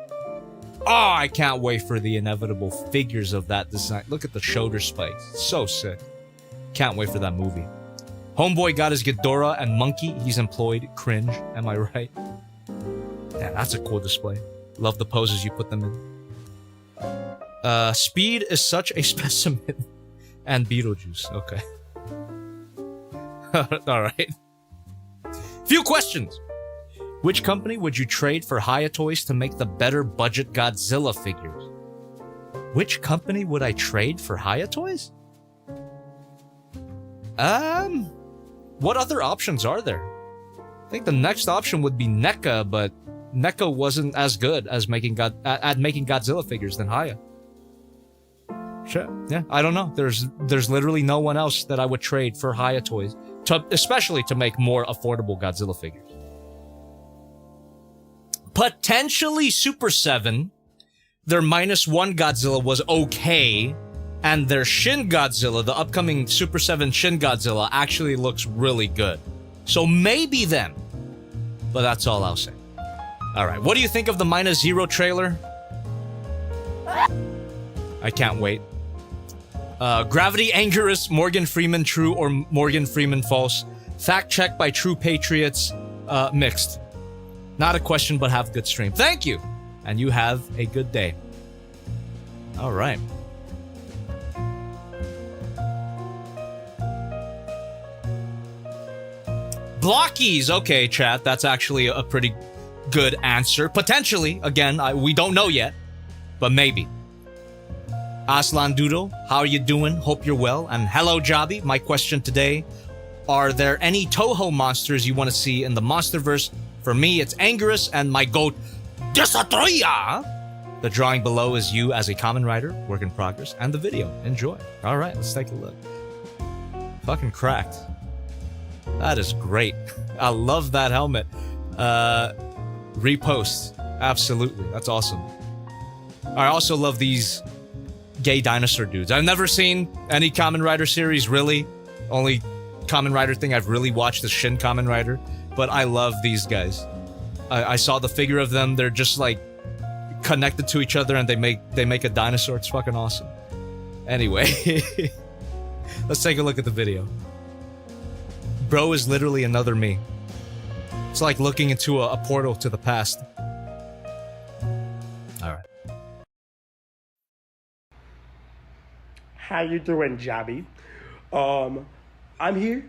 Oh, I can't wait for the inevitable figures of that design. Look at the shoulder spikes. So sick. Can't wait for that movie. Homeboy got his Ghidorah and monkey. He's employed. Cringe. Am I right? Yeah, that's a cool display. Love the poses you put them in. Speed is such a specimen. And Beetlejuice. Okay. Alright. Few questions. Which company would you trade for Youtooz to make the better budget Godzilla figures? Which company would I trade for Youtooz? What other options are there? I think the next option would be NECA, but NECA wasn't as good as making Godzilla figures than Haya. Shit. Yeah, I don't know. There's literally no one else that I would trade for Youtooz, especially to make more affordable Godzilla figures. Potentially Super 7. Their -1 Godzilla was okay, and their Shin Godzilla, the upcoming Super 7 Shin Godzilla, actually looks really good. So maybe them. But that's all I'll say. Alright, what do you think of the -0 trailer? I can't wait. Gravity Anguirus, Morgan Freeman true or Morgan Freeman false? Fact check by True Patriots, mixed. Not a question, but have a good stream. Thank you! And you have a good day. Alright. Blockies! Okay, chat, that's actually a pretty good answer. Potentially, again, we don't know yet, but maybe. Aslan Doodle, how are you doing? Hope you're well. And hello, Jobby. My question today, are there any Toho monsters you want to see in the Monsterverse? For me, it's Anguirus and my goat, Destroya! The drawing below is you as a Kamen Rider, work in progress, and the video. Enjoy. Alright, let's take a look. Fucking cracked. That is great. I love that helmet. Repost. Absolutely. That's awesome. I also love these gay dinosaur dudes. I've never seen any Kamen Rider series, really. Only Kamen Rider thing I've really watched is Shin Kamen Rider. But I love these guys. I saw the figure of them. They're just like connected to each other and they make a dinosaur. It's fucking awesome. Anyway. Let's take a look at the video. Bro is literally another me. It's like looking into a portal to the past. Alright. How you doing, Jobby? I'm here.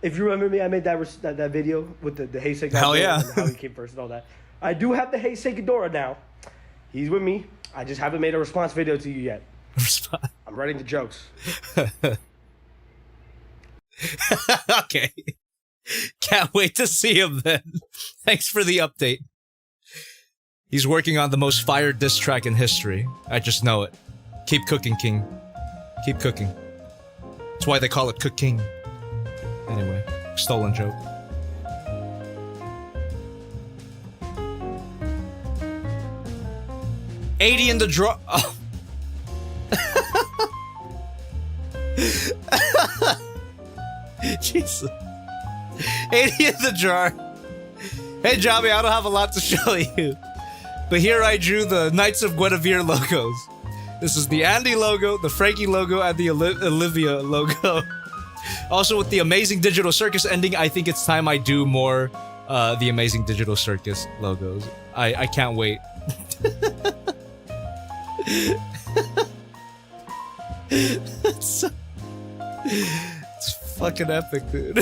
If you remember me, I made that video with the Heisei Ghidorah. Hell yeah. And how he came first and all that. I do have the Heisei Ghidorah now. He's with me. I just haven't made a response video to you yet. I'm writing the jokes. Okay. Can't wait to see him then. Thanks for the update. He's working on the most fire diss track in history. I just know it. Keep cooking, King. Keep cooking. That's why they call it cooking. Anyway, stolen joke. $80 in the draw. Oh. Jesus. 80 in the jar. Hey, Jobby, I don't have a lot to show you. But here I drew the Knights of Guinevere logos. This is the Andy logo, the Frankie logo, and the Olivia logo. Also, with the Amazing Digital Circus ending, I think it's time I do more the Amazing Digital Circus logos. I can't wait. It's fucking epic, dude.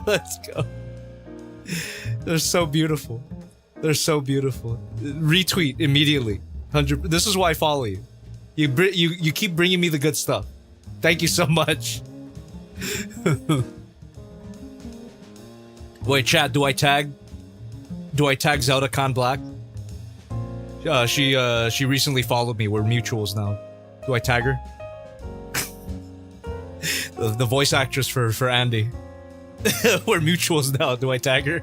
Let's go. They're so beautiful. They're so beautiful. Retweet immediately. 100. This is why I follow you. You keep bringing me the good stuff. Thank you so much. Wait, chat. Do I tag Zelda Khan Black? She recently followed me. We're mutuals now. Do I tag her? the voice actress for Andy. We're mutuals now. Do I tag her?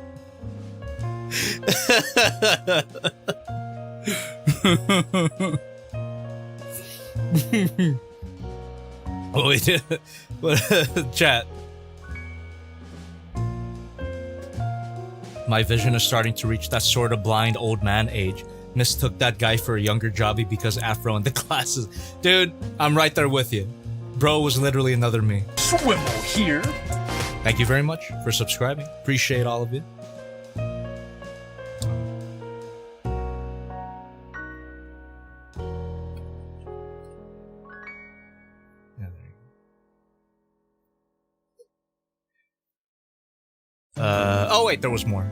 Oh wait, chat. My vision is starting to reach that sort of blind old man age. Mistook that guy for a younger Jobby because afro in the classes. Dude, I'm right there with you. Bro was literally another me. Swivel here. Thank you very much for subscribing. Appreciate all of you. Oh wait, there was more.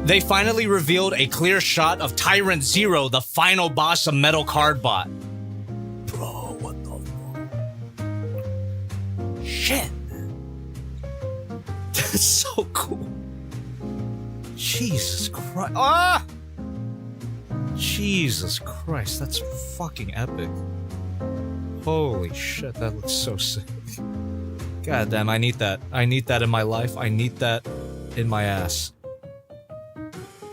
They finally revealed a clear shot of Tyrant Zero, the final boss of Metal Card Bot. Bro, what the fuck? Shit. That's so cool. Jesus Christ. Ah! Jesus Christ, that's fucking epic. Holy shit, that looks so sick. God damn, I need that. I need that in my life. I need that in my ass.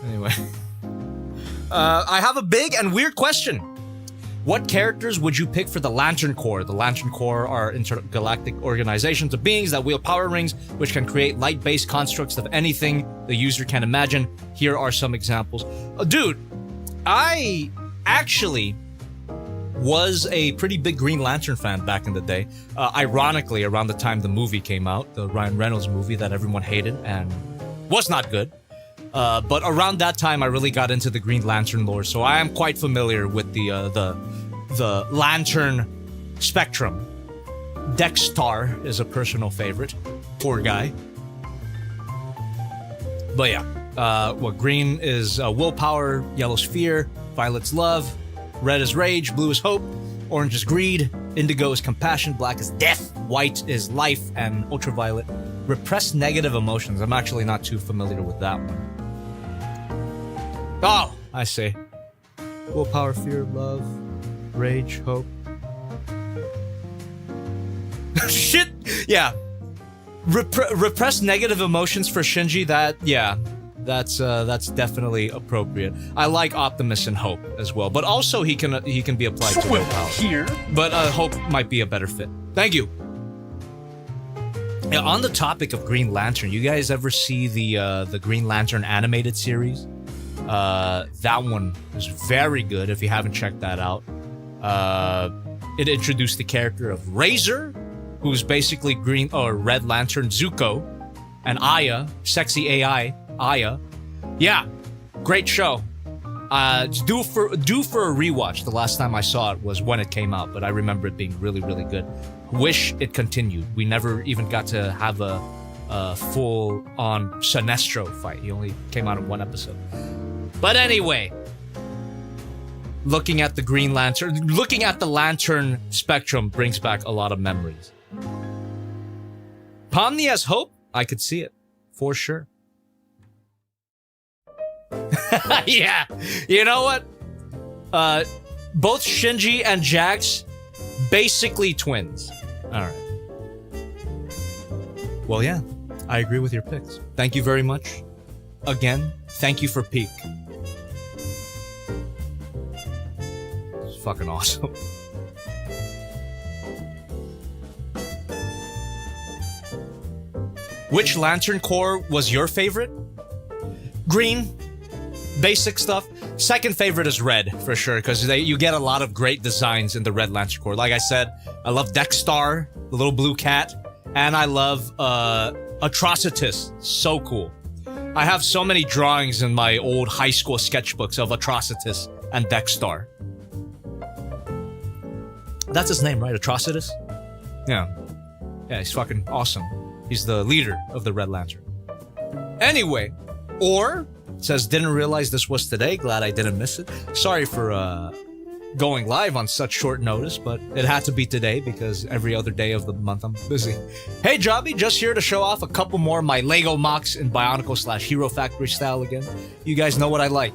Anyway. I have a big and weird question. What characters would you pick for the Lantern Corps? The Lantern Corps are intergalactic organizations of beings that wield power rings, which can create light-based constructs of anything the user can imagine. Here are some examples. Dude, I actually was a pretty big Green Lantern fan back in the day. Ironically, around the time the movie came out, the Ryan Reynolds movie that everyone hated and was not good. But around that time, I really got into the Green Lantern lore, so I am quite familiar with the Lantern spectrum. Dexstar is a personal favorite. Poor guy. But yeah, green is willpower, yellow's fear, violet's love, red is rage, blue is hope, orange is greed, indigo is compassion, black is death, white is life, and ultraviolet, repress negative emotions. I'm actually not too familiar with that one. Oh, I see. Willpower, fear, love, rage, hope. Shit! Yeah. Repress negative emotions for Shinji, that's definitely appropriate. I like Optimus and Hope as well, but also he can be applied to willpower. Here. But Hope might be a better fit. Thank you. Yeah, on the topic of Green Lantern, you guys ever see the Green Lantern animated series? That one is very good if you haven't checked that out. It introduced the character of Razor, who's basically Green or Red Lantern Zuko, and Aya, sexy AI Aya. Yeah, great show. Due for a rewatch. The last time I saw it was when it came out, but I remember it being really, really good. Wish it continued. We never even got to have a full-on Sinestro fight. He only came out in one episode. But anyway, looking at the Green Lantern, looking at the Lantern spectrum brings back a lot of memories. Pomni as Hope? I could see it. For sure. Yeah. You know what? Both Shinji and Jax, basically twins. Alright. Well, yeah. I agree with your picks. Thank you very much. Again, thank you for Peak. It's fucking awesome. Which Lantern Corps was your favorite? Green. Basic stuff. Second favorite is red, for sure, because you get a lot of great designs in the Red Lantern Corps. Like I said, I love Dexstar, the little blue cat, and I love Atrocitus. So cool. I have so many drawings in my old high school sketchbooks of Atrocitus and Dexstar. That's his name, right? Atrocitus? Yeah. Yeah, he's fucking awesome. He's the leader of the Red Lantern. Anyway, or says, didn't realize this was today. Glad I didn't miss it. Sorry for going live on such short notice, but it had to be today because every other day of the month I'm busy. Hey Jobby, just here to show off a couple more of my Lego mocks in Bionicle/Hero Factory style again. You guys know what I like.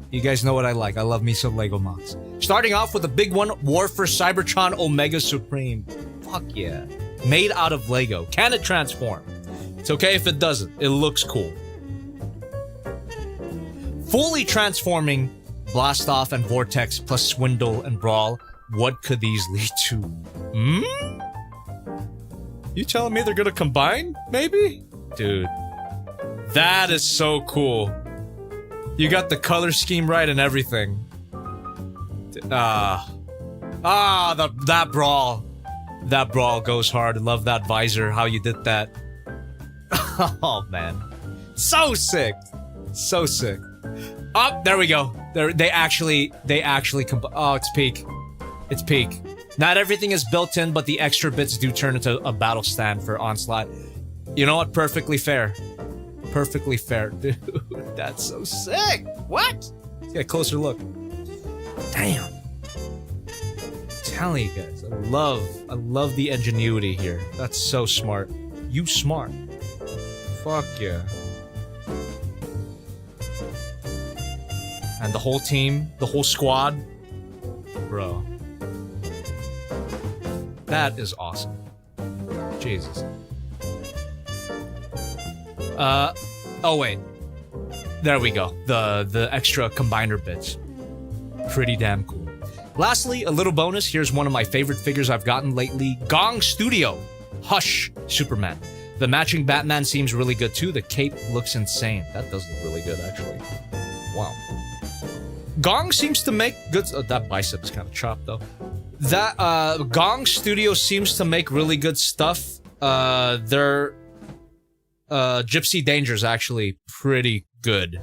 You guys know what I like. I love me some Lego mocks. Starting off with a big one, War for Cybertron Omega Supreme. Fuck yeah. Made out of Lego. Can it transform? It's okay if it doesn't. It looks cool. Fully transforming Blastoff and Vortex plus Swindle and Brawl. What could these lead to? Hmm? You telling me they're gonna combine? Maybe? Dude. That is so cool. You got the color scheme right and everything. That Brawl. That Brawl goes hard. Love that visor, how you did that. Oh, man. So sick. So sick. Oh, there we go. They actually oh, it's peak. It's peak. Not everything is built in, but the extra bits do turn into a battle stand for Onslaught. You know what? Perfectly fair. Perfectly fair. Dude, that's so sick. What? Let's get a closer look. Damn. I'm telling you guys, I love the ingenuity here. That's so smart. You smart. Fuck yeah. And the whole team, the whole squad. Bro. That is awesome. Jesus. Oh wait. There we go. The extra combiner bits. Pretty damn cool. Lastly, a little bonus. Here's one of my favorite figures I've gotten lately. Gong Studio. Hush Superman. The matching Batman seems really good too. The cape looks insane. That does look really good, actually. Wow. Gong seems to make good... Oh, that bicep is kind of chopped, though. That, Gong Studio seems to make really good stuff. Their Gypsy Danger is actually pretty good.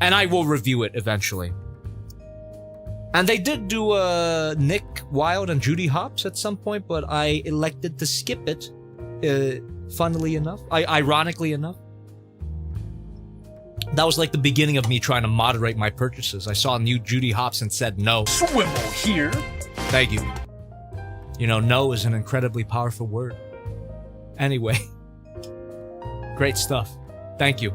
And I will review it eventually. And they did do, Nick Wilde and Judy Hopps at some point, but I elected to skip it. Funnily enough. Ironically enough. That was like the beginning of me trying to moderate my purchases. I saw new Judy Hopps and said no. Swivel here. Thank you. You know, no is an incredibly powerful word. Anyway. Great stuff. Thank you.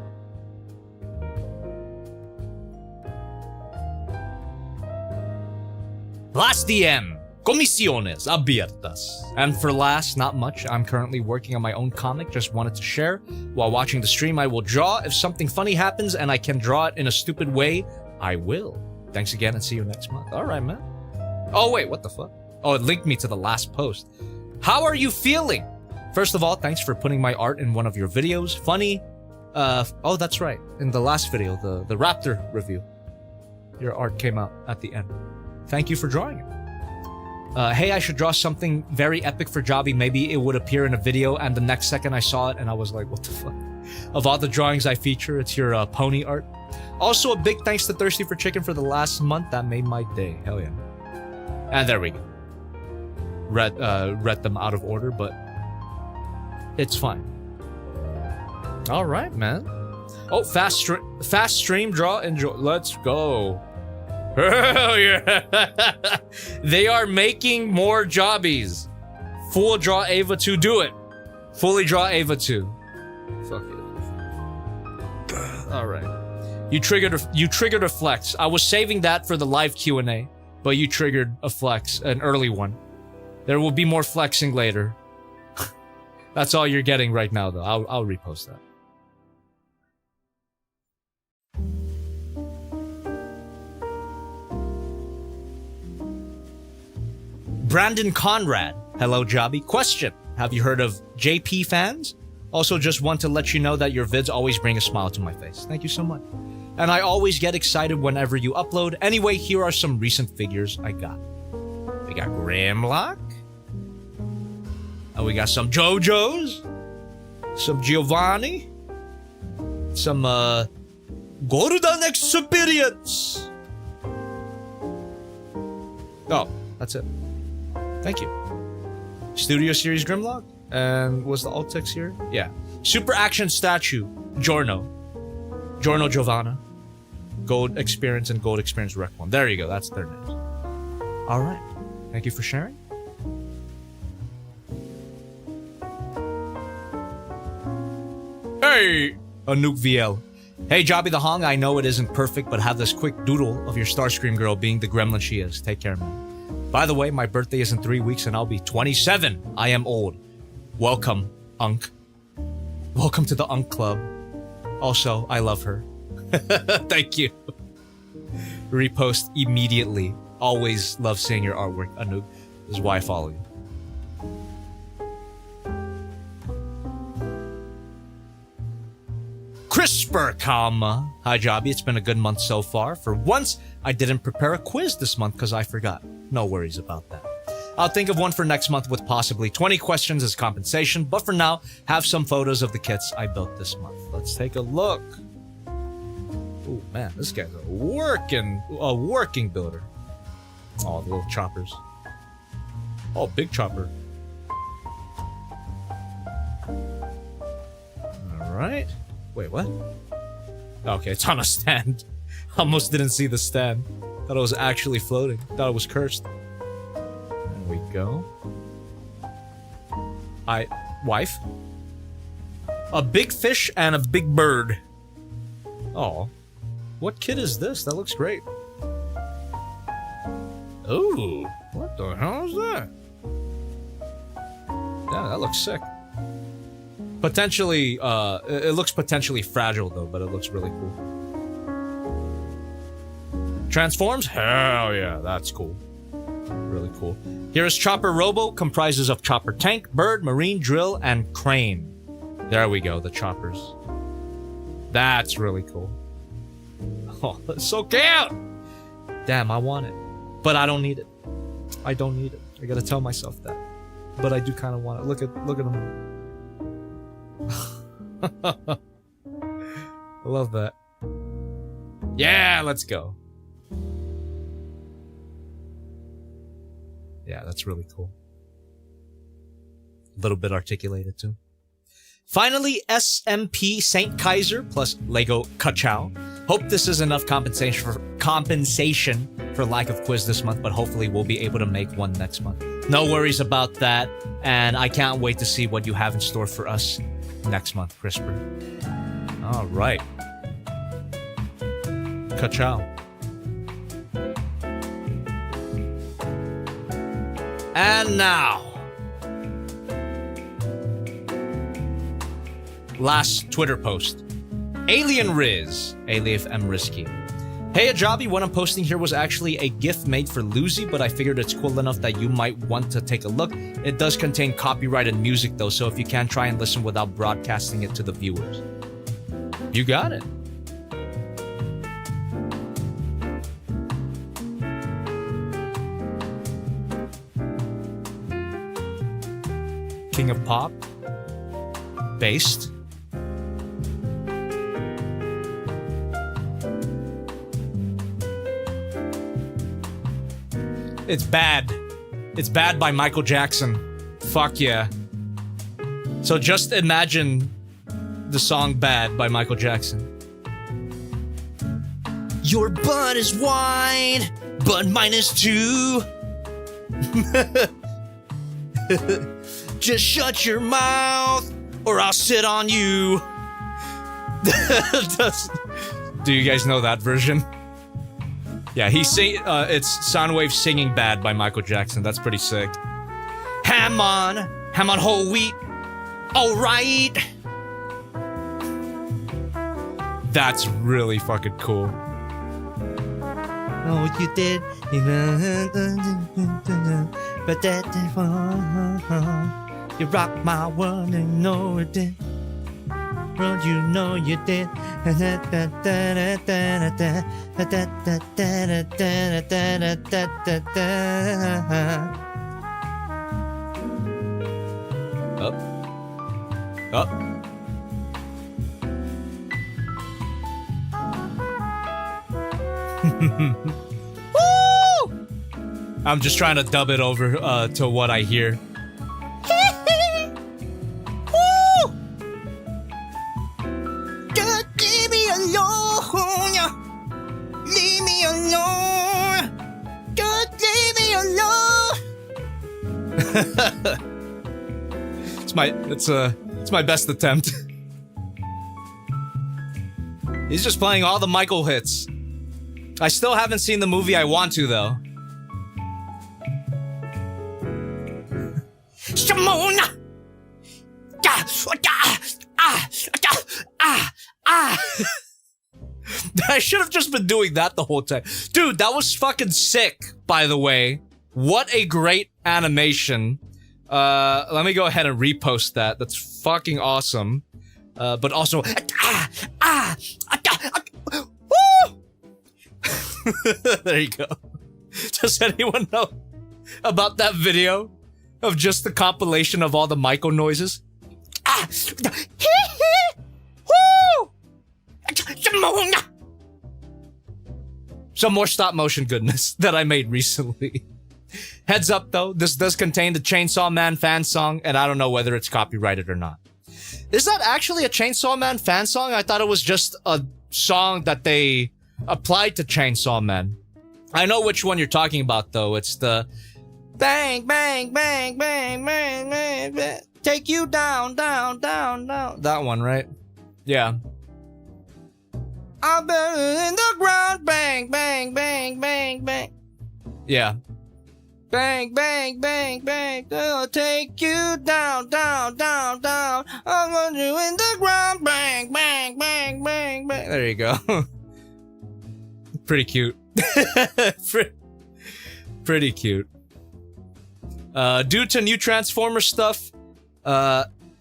Last DM. Comisiones abiertas. And for last, not much. I'm currently working on my own comic. Just wanted to share. While watching the stream, I will draw. If something funny happens and I can draw it in a stupid way, I will. Thanks again and see you next month. Alright, man. Oh, wait, what the fuck? Oh, it linked me to the last post. How are you feeling? First of all, thanks for putting my art in one of your videos. Funny. Oh, that's right. In the last video, the Raptor review. Your art came out at the end. Thank you for drawing it. Hey, I should draw something very epic for Jobby. Maybe it would appear in a video, and the next second I saw it, and I was like, what the fuck? Of all the drawings I feature, it's your pony art. Also, a big thanks to Thirsty for Chicken for the last month. That made my day. Hell yeah. And there we go. Read them out of order, but it's fine. All right, man. Oh, fast stream draw. Enjoy. Let's go. Hell yeah. They are making more Jobbies. Full draw Ava 2. Do it. Fully draw Ava 2. Fuck it. All right. You triggered a flex. I was saving that for the live Q&A, but you triggered a flex, an early one. There will be more flexing later. That's all you're getting right now, though. I'll repost that. Brandon Conrad. Hello, Jobby. Question. Have you heard of JP fans? Also, just want to let you know that your vids always bring a smile to my face. Thank you so much. And I always get excited whenever you upload. Anyway, here are some recent figures I got. We got Grimlock. And we got some JoJo's. Some Giovanni. Some, Golden Experience. Oh, that's it. Thank you. Studio Series Grimlock? And was the alt text here? Yeah. Super Action Statue, Giorno Giovanna, Gold Experience and Gold Experience Rec 1. There you go, that's their names. Alright, thank you for sharing. Hey, Anouk VL. Hey, Jobby the Hong, I know it isn't perfect, but have this quick doodle of your Starscream girl being the gremlin she is. Take care, man. By the way, my birthday is in 3 weeks and I'll be 27. I am old. Welcome, Unk. Welcome to the Unk Club. Also, I love her. Thank you. Repost immediately. Always love seeing your artwork, Anouk. This is why I follow you. CRISPR, comma. Hi, Jobby. It's been a good month so far. For once, I didn't prepare a quiz this month because I forgot. No worries about that. I'll think of one for next month with possibly 20 questions as compensation, but for now, have some photos of the kits I built this month. Let's take a look. Oh man, this guy's a working builder. Oh, the little choppers. Oh, big chopper. Alright. Wait, what? Okay, it's on a stand. Almost didn't see the stand. Thought it was actually floating. Thought it was cursed. There we go. Wife? A big fish and a big bird. Oh. What kit is this? That looks great. Ooh. What the hell is that? Yeah, that looks sick. Potentially, it looks potentially fragile though, but it looks really cool. Transforms? Hell yeah, that's cool. Really cool. Here is Chopper Robo, comprises of Chopper Tank, Bird, Marine, Drill, and Crane. There we go, the choppers. That's really cool. Oh, that's so cute! Damn, I want it. But I don't need it. I don't need it. I gotta tell myself that. But I do kind of want it. Look at them. I love that. Yeah, let's go. Yeah, that's really cool. A little bit articulated too. Finally, SMP Saint Kaiser plus Lego Ka-Chow. Hope this is enough compensation for lack of quiz this month, but hopefully we'll be able to make one next month. No worries about that, and I can't wait to see what you have in store for us next month, CRISPR. All right. Ka-Chow. And now, last Twitter post. Alien Riz, alias M Risky. Hey, Jobby, what I'm posting here was actually a GIF made for Lucy, but I figured it's cool enough that you might want to take a look. It does contain copyrighted music though, so if you can, try and listen without broadcasting it to the viewers. You got it. King of Pop. Based. It's Bad. It's Bad by Michael Jackson. Fuck yeah. So just imagine the song Bad by Michael Jackson. Your butt is wide, but mine is too. Just shut your mouth, or I'll sit on you. Do you guys know that version? Yeah, it's Soundwave singing Bad by Michael Jackson. That's pretty sick. Ham on whole wheat. All right. That's really fucking cool. Oh, you did. But that you rocked my world and know it did. Well, you know you did. Up. Up. Woo! I'm just trying to dub it over to what I hear. It's my best attempt. He's just playing all the Michael hits. I still haven't seen the movie. I want to though. Shimona! I should have just been doing that the whole time. Dude, that was fucking sick, by the way. What a great animation. Let me go ahead and repost that. That's fucking awesome. But also... Woo! There you go. Does anyone know about that video? Of just the compilation of all the Michael noises? Woo! Some more stop motion goodness that I made recently. Heads up though, this does contain the Chainsaw Man fan song, and I don't know whether it's copyrighted or not. Is that actually a Chainsaw Man fan song? I thought it was just a song that they applied to Chainsaw Man. I know which one you're talking about though. It's the bang, bang, bang, bang, bang, bang, bang, take you down, down, down, down. That one, right? Yeah. I'm in the ground, bang, bang, bang, bang, bang. Yeah. Bang, bang, bang, bang, I'll take you down, down, down, down. I'm on you in the ground, bang, bang, bang, bang, bang. There you go. Pretty cute. Pretty cute. Due to new Transformers stuff,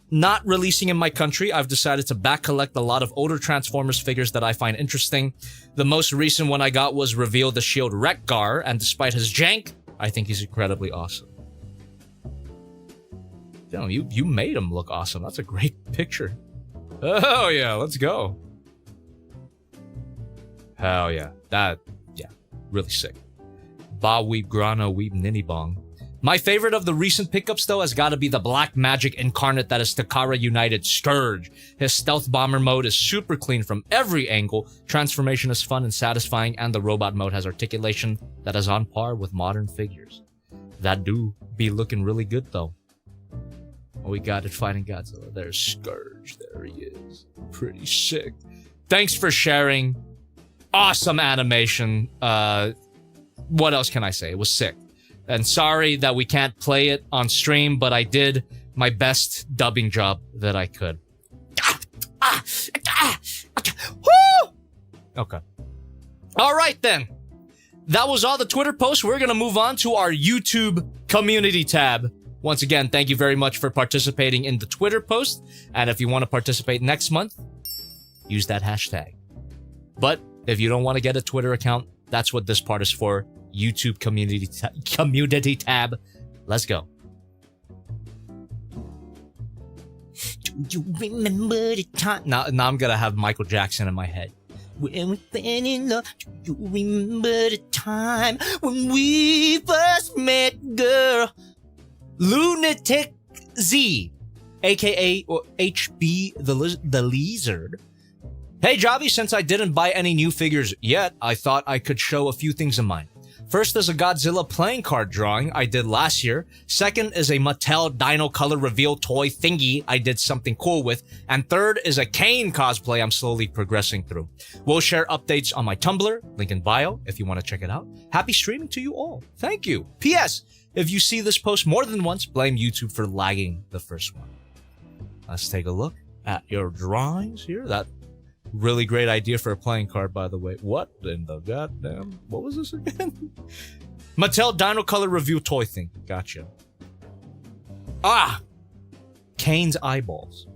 not releasing in my country, I've decided to back collect a lot of older Transformers figures that I find interesting. The most recent one I got was Reveal the Shield Wreck-Gar, and despite his jank, I think he's incredibly awesome. Damn, you made him look awesome. That's a great picture. Oh yeah, let's go. Hell yeah. Really sick. Ba weeb grana weeb ninny bong. My favorite of the recent pickups though has gotta be the Black Magic incarnate that is Takara United Scourge. His stealth bomber mode is super clean from every angle, transformation is fun and satisfying, and the robot mode has articulation that is on par with modern figures. That do be looking really good though. Oh, we got it fighting Godzilla. There's Scourge, there he is. Pretty sick. Thanks for sharing. Awesome animation. What else can I say? It was sick. And sorry that we can't play it on stream, but I did my best dubbing job that I could. Woo! Okay. All right, then. That was all the Twitter posts. We're going to move on to our YouTube community tab. Once again, thank you very much for participating in the Twitter post. And if you want to participate next month, use that hashtag. But if you don't want to get a Twitter account, that's what this part is for. YouTube community tab. Let's go. Do you remember the time? Now I'm gonna have Michael Jackson in my head. When we fell in love, do you remember the time when we first met, girl? Lunatic Z, aka HB the Lizard. Hey Jobby, since I didn't buy any new figures yet, I thought I could show a few things of mine. First is a Godzilla playing card drawing I did last year. Second is a Mattel Dino Color Reveal toy thingy I did something cool with. And third is a Kane cosplay I'm slowly progressing through. We'll share updates on my Tumblr, link in bio if you want to check it out. Happy streaming to you all. Thank you. P.S. If you see this post more than once, blame YouTube for lagging the first one. Let's take a look at your drawings here. That really great idea for a playing card, by the way. What in the goddamn... What was this again? Mattel Dino Color Review toy thing. Gotcha. Ah! Kane's eyeballs.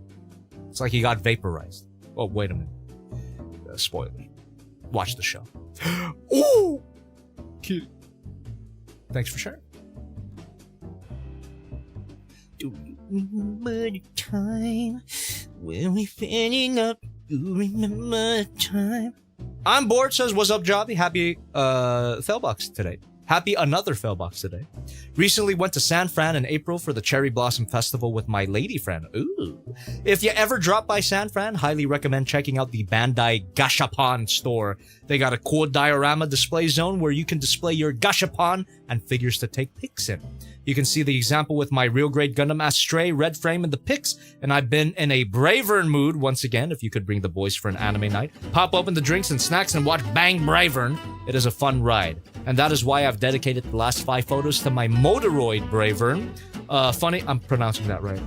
It's like he got vaporized. Oh, wait a minute. Spoiler. Watch the show. Ooh! Cute. Thanks for sharing. Do you remember the time when we finished up? You remember the time? I'm bored says, what's up, Jobby? Happy, fAILbox today. Happy another fAILbox today. Recently went to San Fran in April for the Cherry Blossom Festival with my lady friend. Ooh. If you ever drop by San Fran, highly recommend checking out the Bandai Gashapon store. They got a cool diorama display zone where you can display your gashapon and figures to take pics in. You can see the example with my real grade Gundam Astray red frame in the pics, and I've been in a Bravern mood once again. If you could bring the boys for an anime night, pop open the drinks and snacks and watch Bang Bravern. It is a fun ride, and that is why I've dedicated the last 5 photos to my Motoroid Bravern. Funny, I'm pronouncing that right?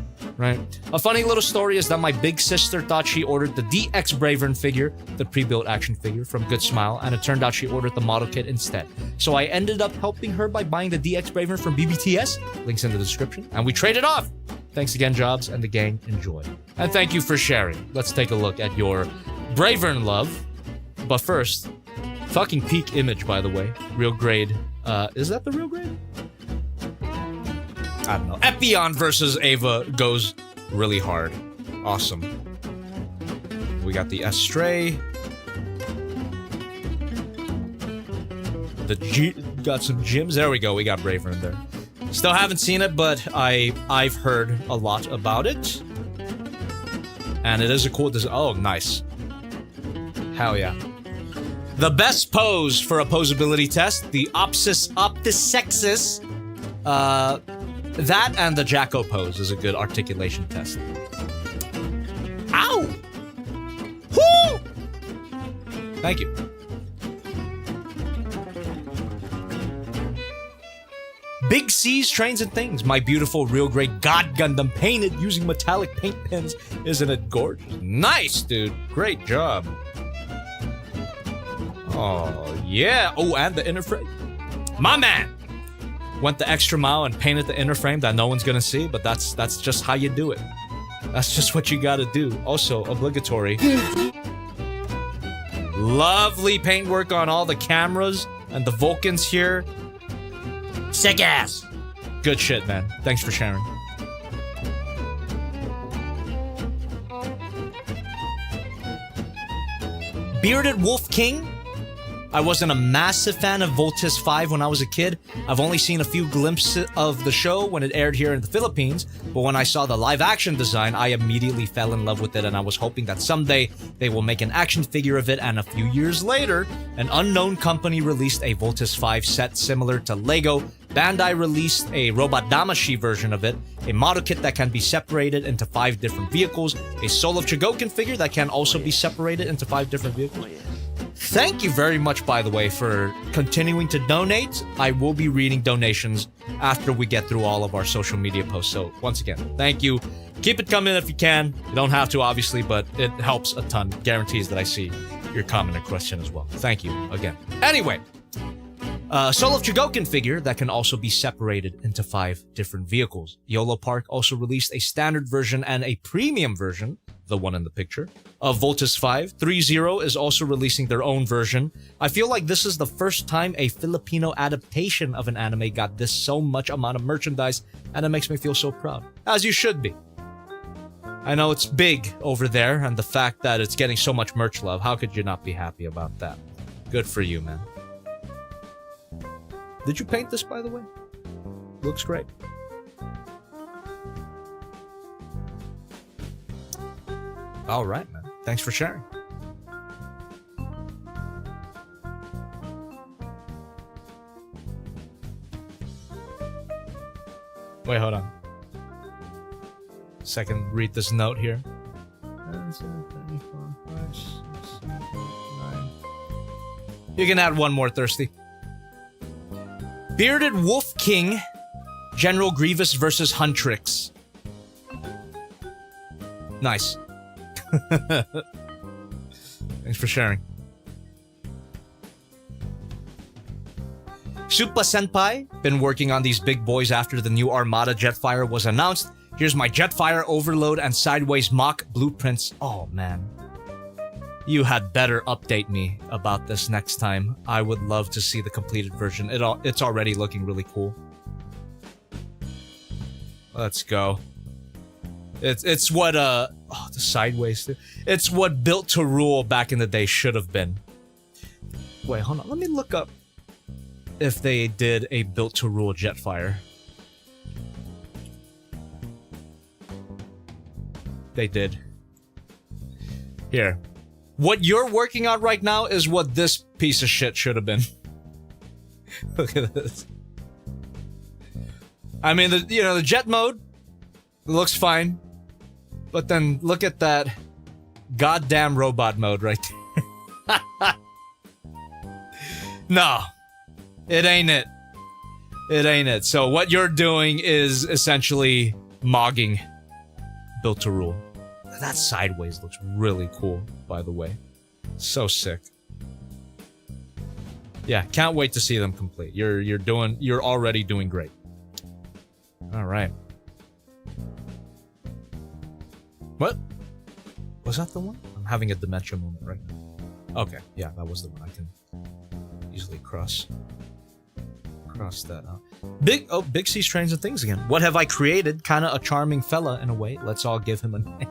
A funny little story is that my big sister thought she ordered the DX Bravern figure, the pre-built action figure from Good Smile, and it turned out she ordered the model kit instead. So I ended up helping her by buying the DX Bravern from BBTS, links in the description, and we traded off. Thanks again, Jobs and the gang, enjoy. And thank you for sharing. Let's take a look at your Bravern love. But first, fucking peak image, by the way. Real grade. Is that the real grade? I don't know. Epion versus Ava goes really hard. Awesome. We got the Astray. Got some gyms. There we go. We got Braver in there. Still haven't seen it, but I've heard a lot about it. And it is a cool design. Oh, nice. Hell yeah. The best pose for a posability test, the Optisexis. That and the Jacko pose is a good articulation test. Ow! Woo! Thank you. Big C's, Trains, and Things. My beautiful real grade God Gundam painted using metallic paint pens. Isn't it gorgeous? Nice, dude. Great job. Oh, yeah. Oh, and the inner frame. My man! Went the extra mile and painted the inner frame that no one's gonna see, but that's just how you do it. That's just what you gotta do. Also, obligatory. Lovely paintwork on all the cameras and the Vulcans here. Sick ass. Good shit, man. Thanks for sharing. Bearded Wolf King. I wasn't a massive fan of Voltes 5 when I was a kid. I've only seen a few glimpses of the show when it aired here in the Philippines, but when I saw the live-action design, I immediately fell in love with it, and I was hoping that someday they will make an action figure of it, and a few years later, an unknown company released a Voltes 5 set similar to Lego. Bandai released a Robot Damashi version of it, a model kit that can be separated into 5 different vehicles, a Soul of Chogokin figure that can also be separated into 5 different vehicles. Thank you very much, by the way, for continuing to donate. I will be reading donations after we get through all of our social media posts. So, once again, thank you. Keep it coming if you can. You don't have to, obviously, but it helps a ton. Guarantees that I see your comment and question as well. Thank you again. Anyway, Soul of Chogokin figure that can also be separated into 5 different vehicles. YOLO Park also released a standard version and a premium version, the one in the picture, of Voltes 5. 3-0 is also releasing their own version. I feel like this is the first time a Filipino adaptation of an anime got this so much amount of merchandise, and it makes me feel so proud. As you should be. I know it's big over there, and the fact that it's getting so much merch love, how could you not be happy about that? Good for you, man. Did you paint this, by the way? Looks great. All right, man. Thanks for sharing. Wait, hold on. Second, read this note here. You can add one more, Thirsty. Bearded Wolf King, General Grievous versus Huntrix. Nice. Thanks for sharing. Supa Senpai, been working on these big boys after the new Armada Jetfire was announced. Here's my Jetfire Overload and Sideways mock blueprints. Oh man. You had better update me about this next time. I would love to see the completed version. It's already looking really cool. Let's go. It's what the Sideways. It's what Built to Rule back in the day should have been. Wait, hold on. Let me look up if they did a Built to Rule Jetfire. They did. Here. What you're working on right now is what this piece of shit should have been. Look at this. I mean, the jet mode looks fine, but then look at that goddamn robot mode right there. No, it ain't it. It ain't it. So what you're doing is essentially mogging built to rule. That sideways looks really cool, by the way. So sick. Yeah, can't wait to see them complete. You're already doing great. All right. What? Was that the one? I'm having a dementia moment right now. Okay, yeah, that was the one. I can easily cross that out. Big C Strains and Things again. What have I created? Kind of a charming fella in a way. Let's all give him a name.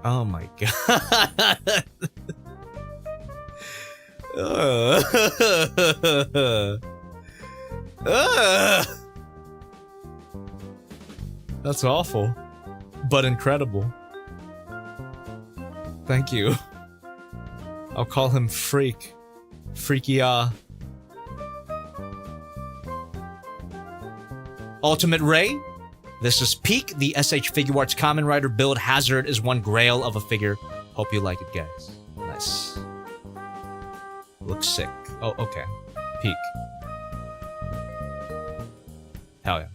Oh my god. That's awful, but incredible. Thank you. I'll call him Freak. Freaky Ultimate Ray. This is Peak. The SH Figuarts Kamen Rider build hazard is one grail of a figure. Hope you like it, guys. Nice. Looks sick. Oh, okay. Peak. Hell yeah.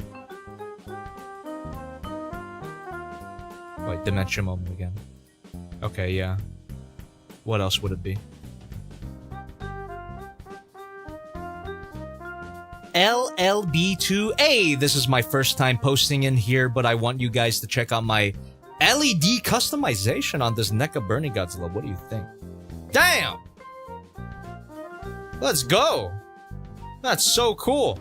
Wait, dementia moment again. Okay, yeah. What else would it be? LLB2A. This is my first time posting in here, but I want you guys to check out my LED customization on this NECA Burning Godzilla. What do you think? Damn! Let's go! That's so cool.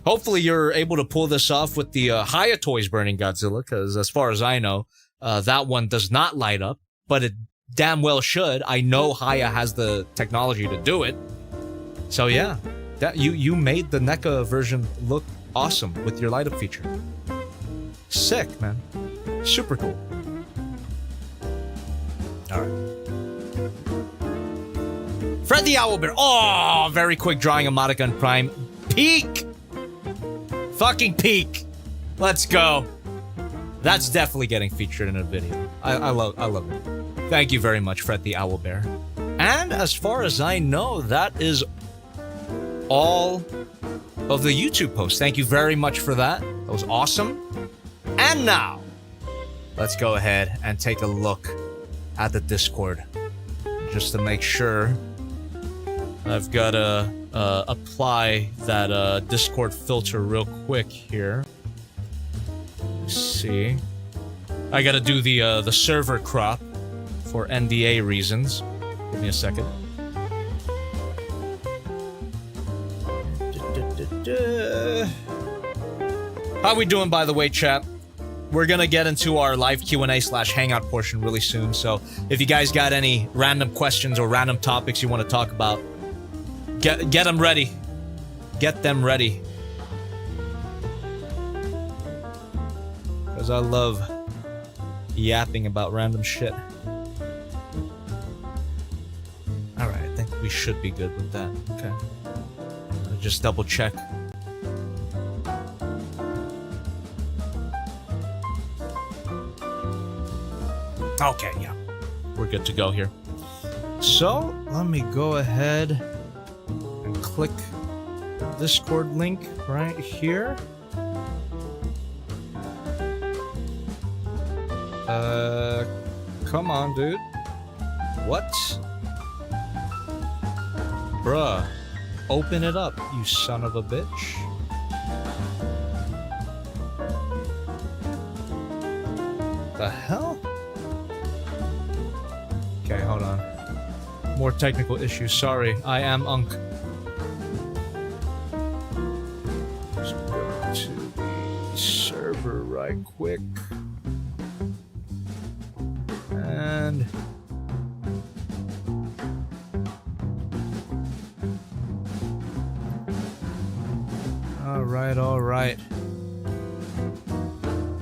Hopefully you're able to pull this off with the Hayatoys Burning Godzilla, because as far as I know, that one does not light up, but it damn well should. I know Haya has the technology to do it. So yeah, that you made the NECA version look awesome with your light up feature. Sick, man. Super cool. Alright. Fred the Owlbear. Oh, very quick drawing of Madagun Prime. Peak! Fucking peak! Let's go. That's definitely getting featured in a video. I love it. Thank you very much, Fred the Owlbear. And as far as I know, that is all of the YouTube posts. Thank you very much for that. That was awesome. And now, let's go ahead and take a look at the Discord. Just to make sure I've got to apply that Discord filter real quick here. Let's see. I gotta do the server crop for NDA reasons. Give me a second. How we doing, by the way, chat? We're gonna get into our live Q&A/Hangout portion really soon, so if you guys got any random questions or random topics you want to talk about, get them ready. Get them ready. Because I love yapping about random shit. Alright, I think we should be good with that. Okay. I'll just double check. Okay, yeah. We're good to go here. So, let me go ahead and click the Discord link right here. Come on, dude. What? Bruh. Open it up, you son of a bitch. The hell? Okay, hold on. More technical issues. Sorry, I am Unk. Let's go to the server right quick. And... Alright, alright.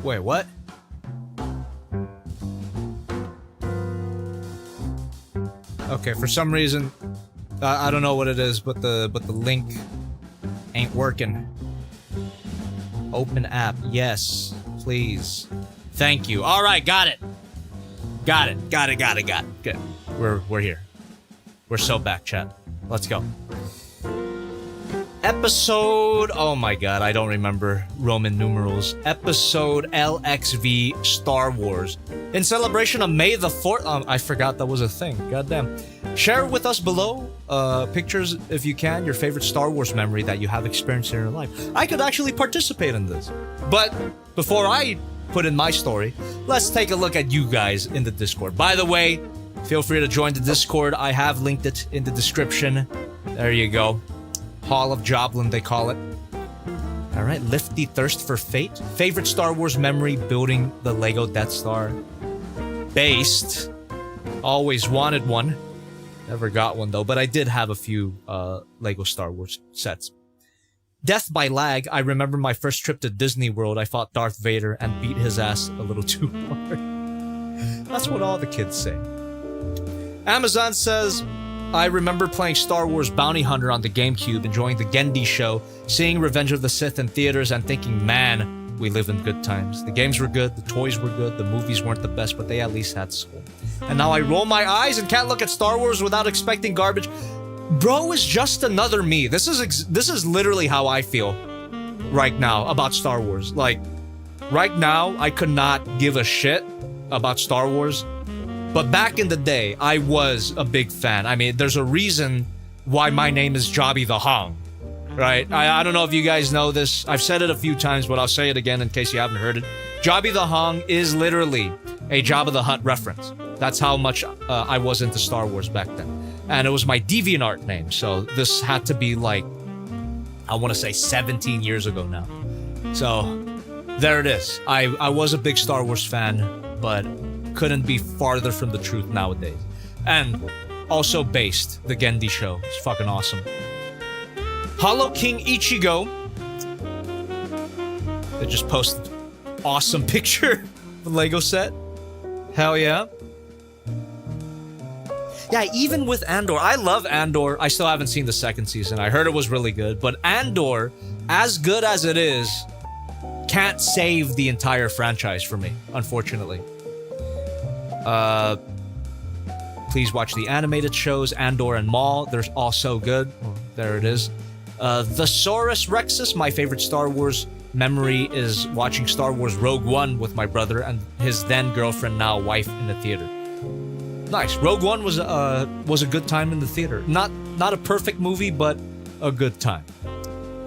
Wait, what? Okay, for some reason, I don't know what it is, but the link ain't working. Open app, yes, please. Thank you. All right, got it. Got it. Good. We're here. We're so back, chat. Let's go. Episode, oh my god, I don't remember Roman numerals. Episode LXV Star Wars. In celebration of May the 4th, I forgot that was a thing, goddamn. Share with us below, pictures if you can, your favorite Star Wars memory that you have experienced in your life. I could actually participate in this. But before I put in my story, let's take a look at you guys in the Discord. By the way, feel free to join the Discord. I have linked it in the description. There you go. Hall of Joblin, they call it. Alright, Lifty Thirst for Fate. Favorite Star Wars memory, building the Lego Death Star. Based. Always wanted one. Never got one though, but I did have a few Lego Star Wars sets. Death by lag. I remember my first trip to Disney World. I fought Darth Vader and beat his ass a little too hard. That's what all the kids say. Amazon says, I remember playing Star Wars Bounty Hunter on the GameCube, enjoying the Gendy show, seeing Revenge of the Sith in theaters, and thinking, man, we live in good times. The games were good, the toys were good, the movies weren't the best, but they at least had soul. And now I roll my eyes and can't look at Star Wars without expecting garbage. Bro is just another me. This is literally how I feel right now about Star Wars. Like, right now, I could not give a shit about Star Wars. But back in the day, I was a big fan. I mean, there's a reason why my name is JobbytheHong, right? I don't know if you guys know this. I've said it a few times, but I'll say it again in case you haven't heard it. JobbytheHong is literally a Jabba the Hutt reference. That's how much I was into Star Wars back then. And it was my DeviantArt name, so this had to be like, I want to say 17 years ago now. So, there it is. I was a big Star Wars fan, but couldn't be farther from the truth nowadays. And also Based, the Gendy show. It's fucking awesome. Hollow King Ichigo. They just posted awesome picture of the Lego set. Hell yeah. Yeah, even with Andor, I love Andor. I still haven't seen the second season. I heard it was really good, but Andor, as good as it is, can't save the entire franchise for me, unfortunately. Please watch the animated shows, Andor and Maul. They're also good. Well, there it is. Thesaurus Rexus, my favorite Star Wars memory is watching Star Wars Rogue One with my brother and his then girlfriend, now wife, in the theater. Nice. Rogue One was a good time in the theater. Not a perfect movie, but a good time.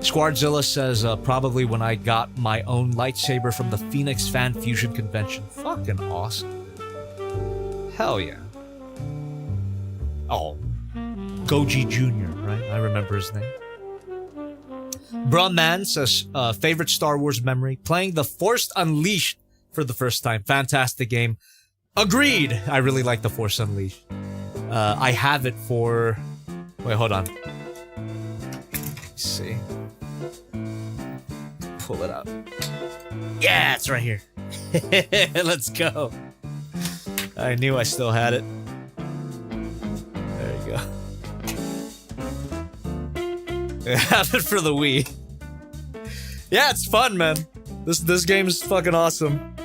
Squardzilla says, probably when I got my own lightsaber from the Phoenix Fan Fusion Convention. Fucking awesome. Hell yeah. Oh. Goji Jr., right? I remember his name. Bruh Man says, favorite Star Wars memory, playing The Force Unleashed for the first time. Fantastic game. Agreed! I really like The Force Unleashed. I have it for... Wait, hold on. Let's see. Pull it up. Yeah, it's right here. Let's go. I knew I still had it. There you go. I have it for the Wii. Yeah, it's fun, man. This game is fucking awesome.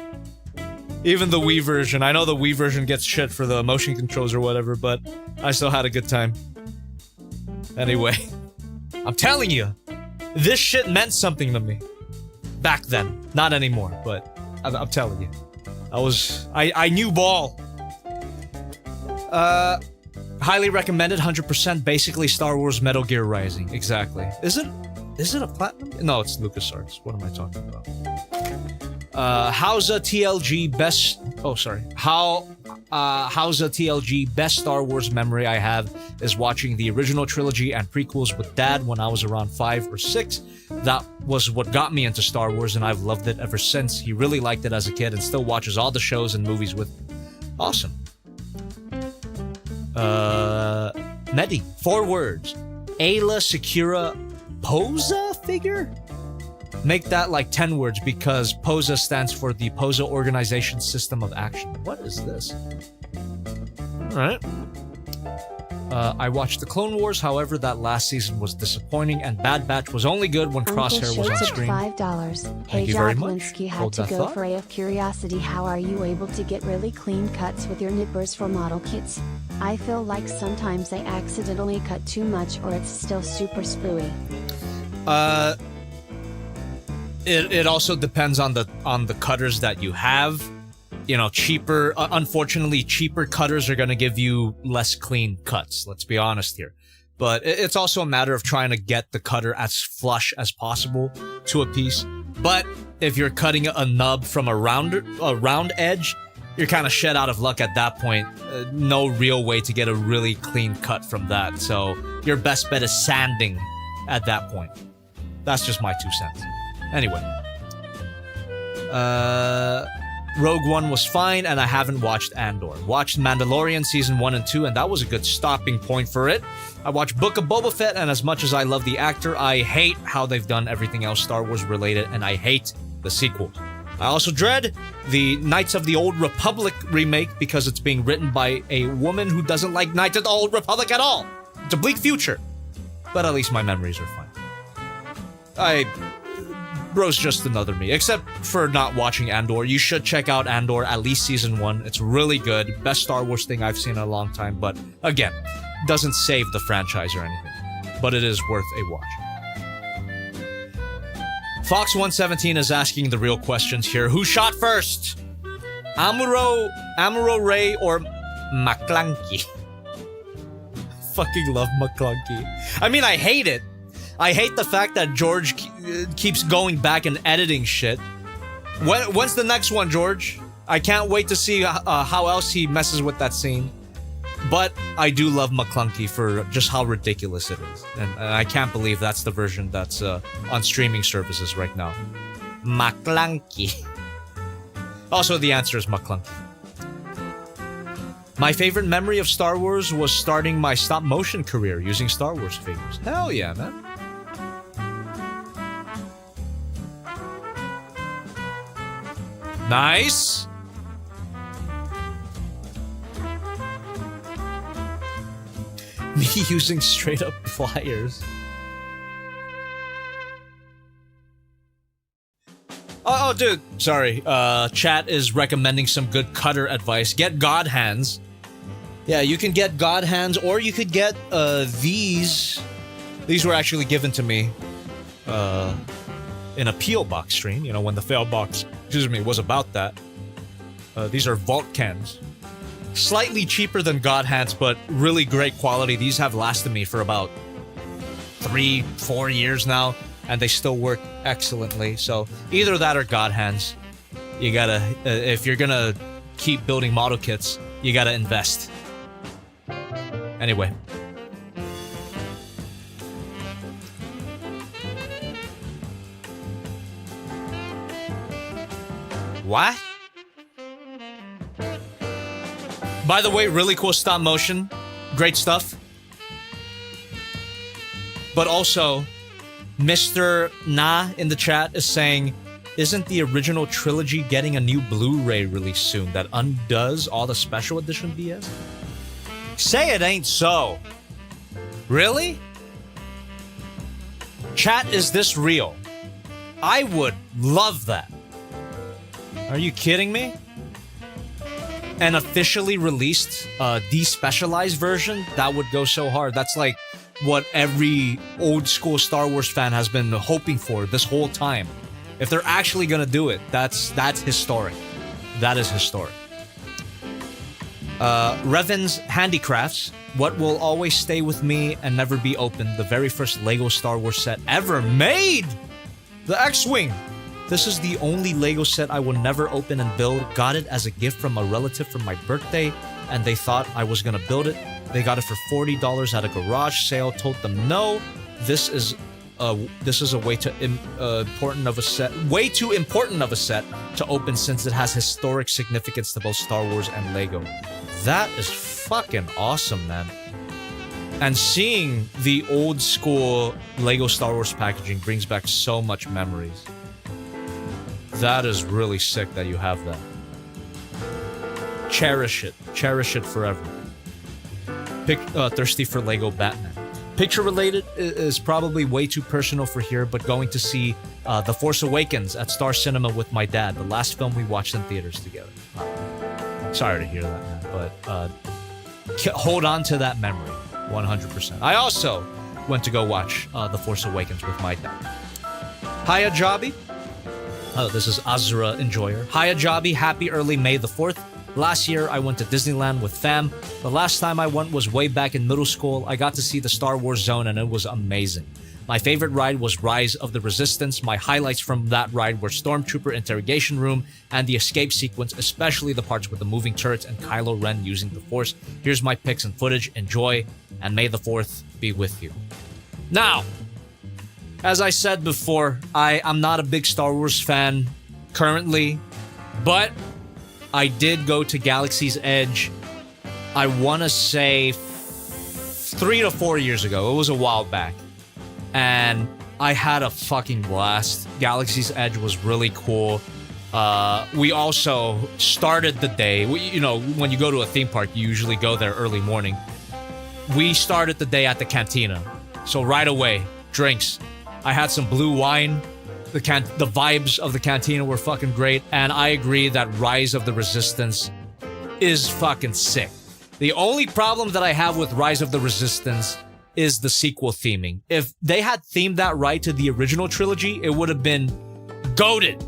Even the Wii version. I know the Wii version gets shit for the motion controls or whatever, but I still had a good time. Anyway, I'm telling you, this shit meant something to me. Back then. Not anymore, but I'm telling you. I knew ball. Highly recommended, 100%. Basically, Star Wars Metal Gear Rising. Exactly. Is it a platinum? No, it's LucasArts. What am I talking about? How's a TLG best... Oh, sorry. How's a TLG best Star Wars memory I have is watching the original trilogy and prequels with Dad when I was around 5 or 6. That was what got me into Star Wars, and I've loved it ever since. He really liked it as a kid and still watches all the shows and movies with me. Awesome. Medi, 4 words. Ayla Secura Posa figure? Make that like 10 words because POSA stands for the POSA Organization System of Action. What is this? Alright. I watched the Clone Wars, however, that last season was disappointing, and Bad Batch was only good when Crosshair was on screen. $5. Hey, you very much. Joklinski had Hold to that go thought. for a of curiosity. How are you able to get really clean cuts with your nippers for model kits? I feel like sometimes they accidentally cut too much or it's still super spooey. It also depends on the cutters that you have. You know, cheaper, unfortunately, cheaper cutters are going to give you less clean cuts. Let's be honest here. But it's also a matter of trying to get the cutter as flush as possible to a piece. But if you're cutting a nub from a round edge, you're kind of shed out of luck at that point. No real way to get a really clean cut from that. So your best bet is sanding at that point. That's just my 2 cents. Anyway. Rogue One was fine, and I haven't watched Andor. Watched Mandalorian Season 1 and 2, and that was a good stopping point for it. I watched Book of Boba Fett, and as much as I love the actor, I hate how they've done everything else Star Wars related, and I hate the sequel. I also dread the Knights of the Old Republic remake because it's being written by a woman who doesn't like Knights of the Old Republic at all. It's a bleak future, but at least my memories are fine. Bro's just another me. Except for not watching Andor. You should check out Andor, at least Season 1. It's really good. Best Star Wars thing I've seen in a long time. But again, doesn't save the franchise or anything. But it is worth a watch. Fox117 is asking the real questions here. Who shot first? Amuro Ray or McClunky? Fucking love McClunky. I mean, I hate it. I hate the fact that George keeps going back and editing shit. When's the next one, George? I can't wait to see how else he messes with that scene. But I do love McClunky for just how ridiculous it is. And I can't believe that's the version that's on streaming services right now. McClunky. Also, the answer is McClunky. My favorite memory of Star Wars was starting my stop-motion career using Star Wars figures. Hell yeah, man. Nice. Me using straight up pliers. Oh, dude. Sorry. Chat is recommending some good cutter advice. Get God hands. Yeah, you can get God hands, or you could get these. These were actually given to me in a P.O. box stream. You know, when the fAIL box, was about that. These are vault cans. Slightly cheaper than God hands, but really great quality. These have lasted me for about 3-4 years now, and they still work excellently. So either that or God hands. You gotta, if you're gonna keep building model kits, you gotta invest. Anyway. What? By the way, really cool stop motion. Great stuff. But also, Mr. Na in the chat is saying, isn't the original trilogy getting a new Blu-ray release soon that undoes all the special edition BS? Say it ain't so. Really? Chat, is this real? I would love that. Are you kidding me? An officially released, despecialized version? That would go so hard. That's like what every old school Star Wars fan has been hoping for this whole time. If they're actually gonna do it, that's historic. That is historic. Revan's Handicrafts. What will always stay with me and never be opened? The very first Lego Star Wars set ever made! The X-Wing! This is the only Lego set I will never open and build. Got it as a gift from a relative for my birthday, and they thought I was gonna build it. They got it for $40 at a garage sale. Told them no. This is a way too important of a set to open since it has historic significance to both Star Wars and Lego. That is fucking awesome, man. And seeing the old school Lego Star Wars packaging brings back so much memories. That is really sick that you have that. Cherish it. Cherish it forever. thirsty for Lego Batman. Picture related is probably way too personal for here, but going to see The Force Awakens at Star Cinema with my dad, the last film we watched in theaters together. Sorry to hear that, man, but hold on to that memory, 100%. I also went to go watch The Force Awakens with my dad. Hiya, Jobby. Oh, this is Azura Enjoyer. Hiya, Jobby. Happy early May the 4th. Last year, I went to Disneyland with fam. The last time I went was way back in middle school. I got to see the Star Wars Zone, and it was amazing. My favorite ride was Rise of the Resistance. My highlights from that ride were Stormtrooper Interrogation Room and the escape sequence, especially the parts with the moving turrets and Kylo Ren using the Force. Here's my pics and footage. Enjoy, and May the 4th be with you. Now, as I said before, I'm not a big Star Wars fan currently, but I did go to Galaxy's Edge, I want to say 3 to 4 years ago. It was a while back. And I had a fucking blast. Galaxy's Edge was really cool. We also started the day, when you go to a theme park, you usually go there early morning. We started the day at the cantina. So right away, drinks. I had some blue wine. The vibes of the cantina were fucking great, and I agree that Rise of the Resistance is fucking sick. The only problem that I have with Rise of the Resistance is the sequel theming. If they had themed that right to the original trilogy, it would have been goated.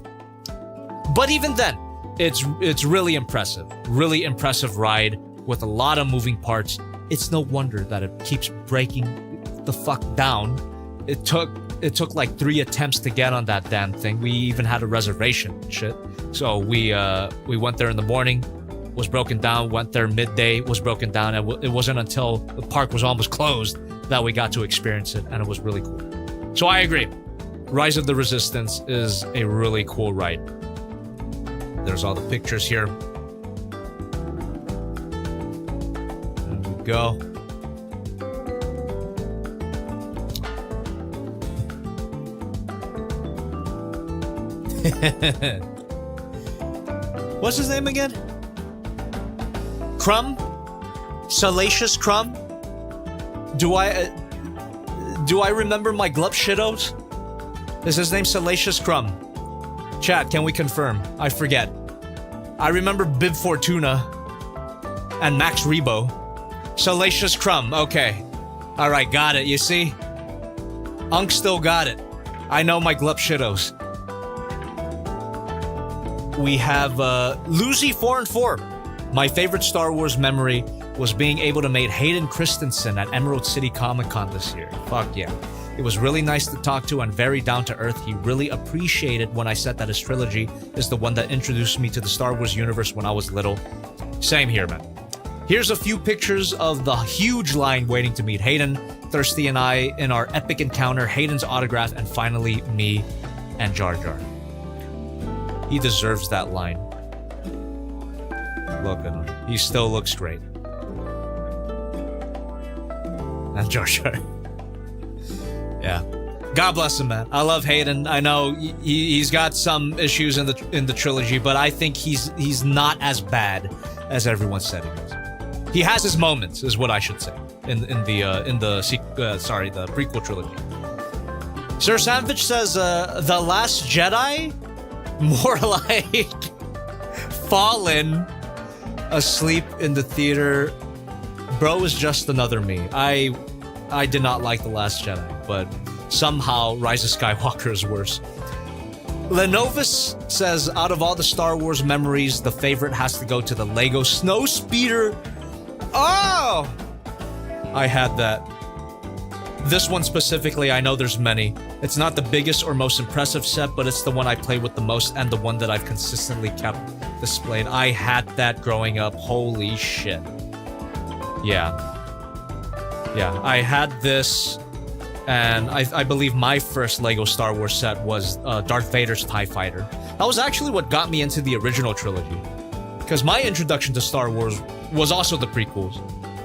But even then, it's really impressive. Really impressive ride with a lot of moving parts. It's no wonder that it keeps breaking the fuck down. It took like 3 attempts to get on that damn thing. We even had a reservation and shit. So we went there in the morning, was broken down, went there midday, was broken down, and it wasn't until the park was almost closed that we got to experience it, and it was really cool. So I agree. Rise of the Resistance is a really cool ride. There's all the pictures here. There we go. What's his name again? Crumb? Salacious Crumb? Do I remember my Glup Shittos? Is his name Salacious Crumb? Chat, can we confirm? I forget. I remember Bib Fortuna and Max Rebo. Salacious Crumb, okay. Alright, got it, you see? Unk still got it. I know my Glup Shittos. We have Lucy4and4. My favorite Star Wars memory was being able to meet Hayden Christensen at Emerald City Comic Con this year. Fuck yeah. It was really nice to talk to and very down to earth. He really appreciated when I said that his trilogy is the one that introduced me to the Star Wars universe when I was little. Same here, man. Here's a few pictures of the huge line waiting to meet Hayden, Thirsty and I in our epic encounter, Hayden's autograph, and finally me and Jar Jar. He deserves that line. Look at him. He still looks great. And Jar Jar. Yeah. God bless him, man. I love Hayden. I know he's got some issues in the trilogy, but I think he's not as bad as everyone said he was. He has his moments, is what I should say, in the prequel trilogy. Sir Savage says, The Last Jedi? More like fallen asleep in the theater. Bro is just another me. I did not like The Last Jedi, but somehow Rise of Skywalker is worse. Lenovis says, out of all the Star Wars memories, the favorite has to go to the Lego Snowspeeder. Oh! I had that. This one specifically, I know there's many. It's not the biggest or most impressive set, but it's the one I play with the most and the one that I've consistently kept displayed. I had that growing up. Holy shit. Yeah. Yeah, I had this, and I believe my first Lego Star Wars set was Darth Vader's TIE Fighter. That was actually what got me into the original trilogy. Because my introduction to Star Wars was also the prequels,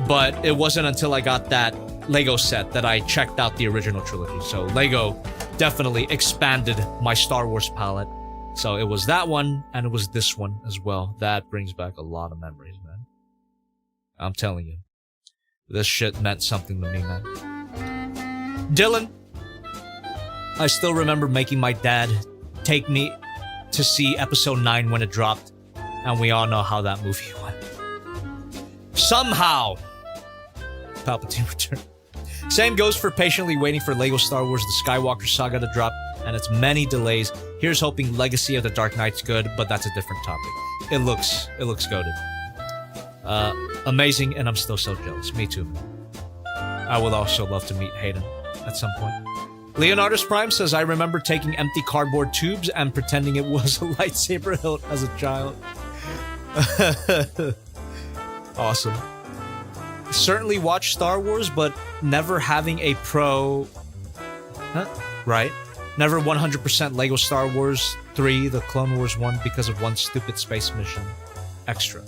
but it wasn't until I got that Lego set that I checked out the original trilogy. So Lego definitely expanded my Star Wars palette. So it was that one, and it was this one as well. That brings back a lot of memories, man. I'm telling you. This shit meant something to me, man. Dylan, I still remember making my dad take me to see episode 9 when it dropped, and we all know how that movie went. Somehow, Palpatine returned. Same goes for patiently waiting for LEGO Star Wars The Skywalker Saga to drop, and its many delays. Here's hoping Legacy of the Dark Knight's good, but that's a different topic. It looks goated. Amazing, and I'm still so jealous. Me too. I would also love to meet Hayden at some point. Leonardus Prime says, I remember taking empty cardboard tubes and pretending it was a lightsaber hilt as a child. Awesome. Certainly watched Star Wars, but never having a pro... Huh? Right. Never 100% LEGO Star Wars 3, the Clone Wars one, because of one stupid space mission extra.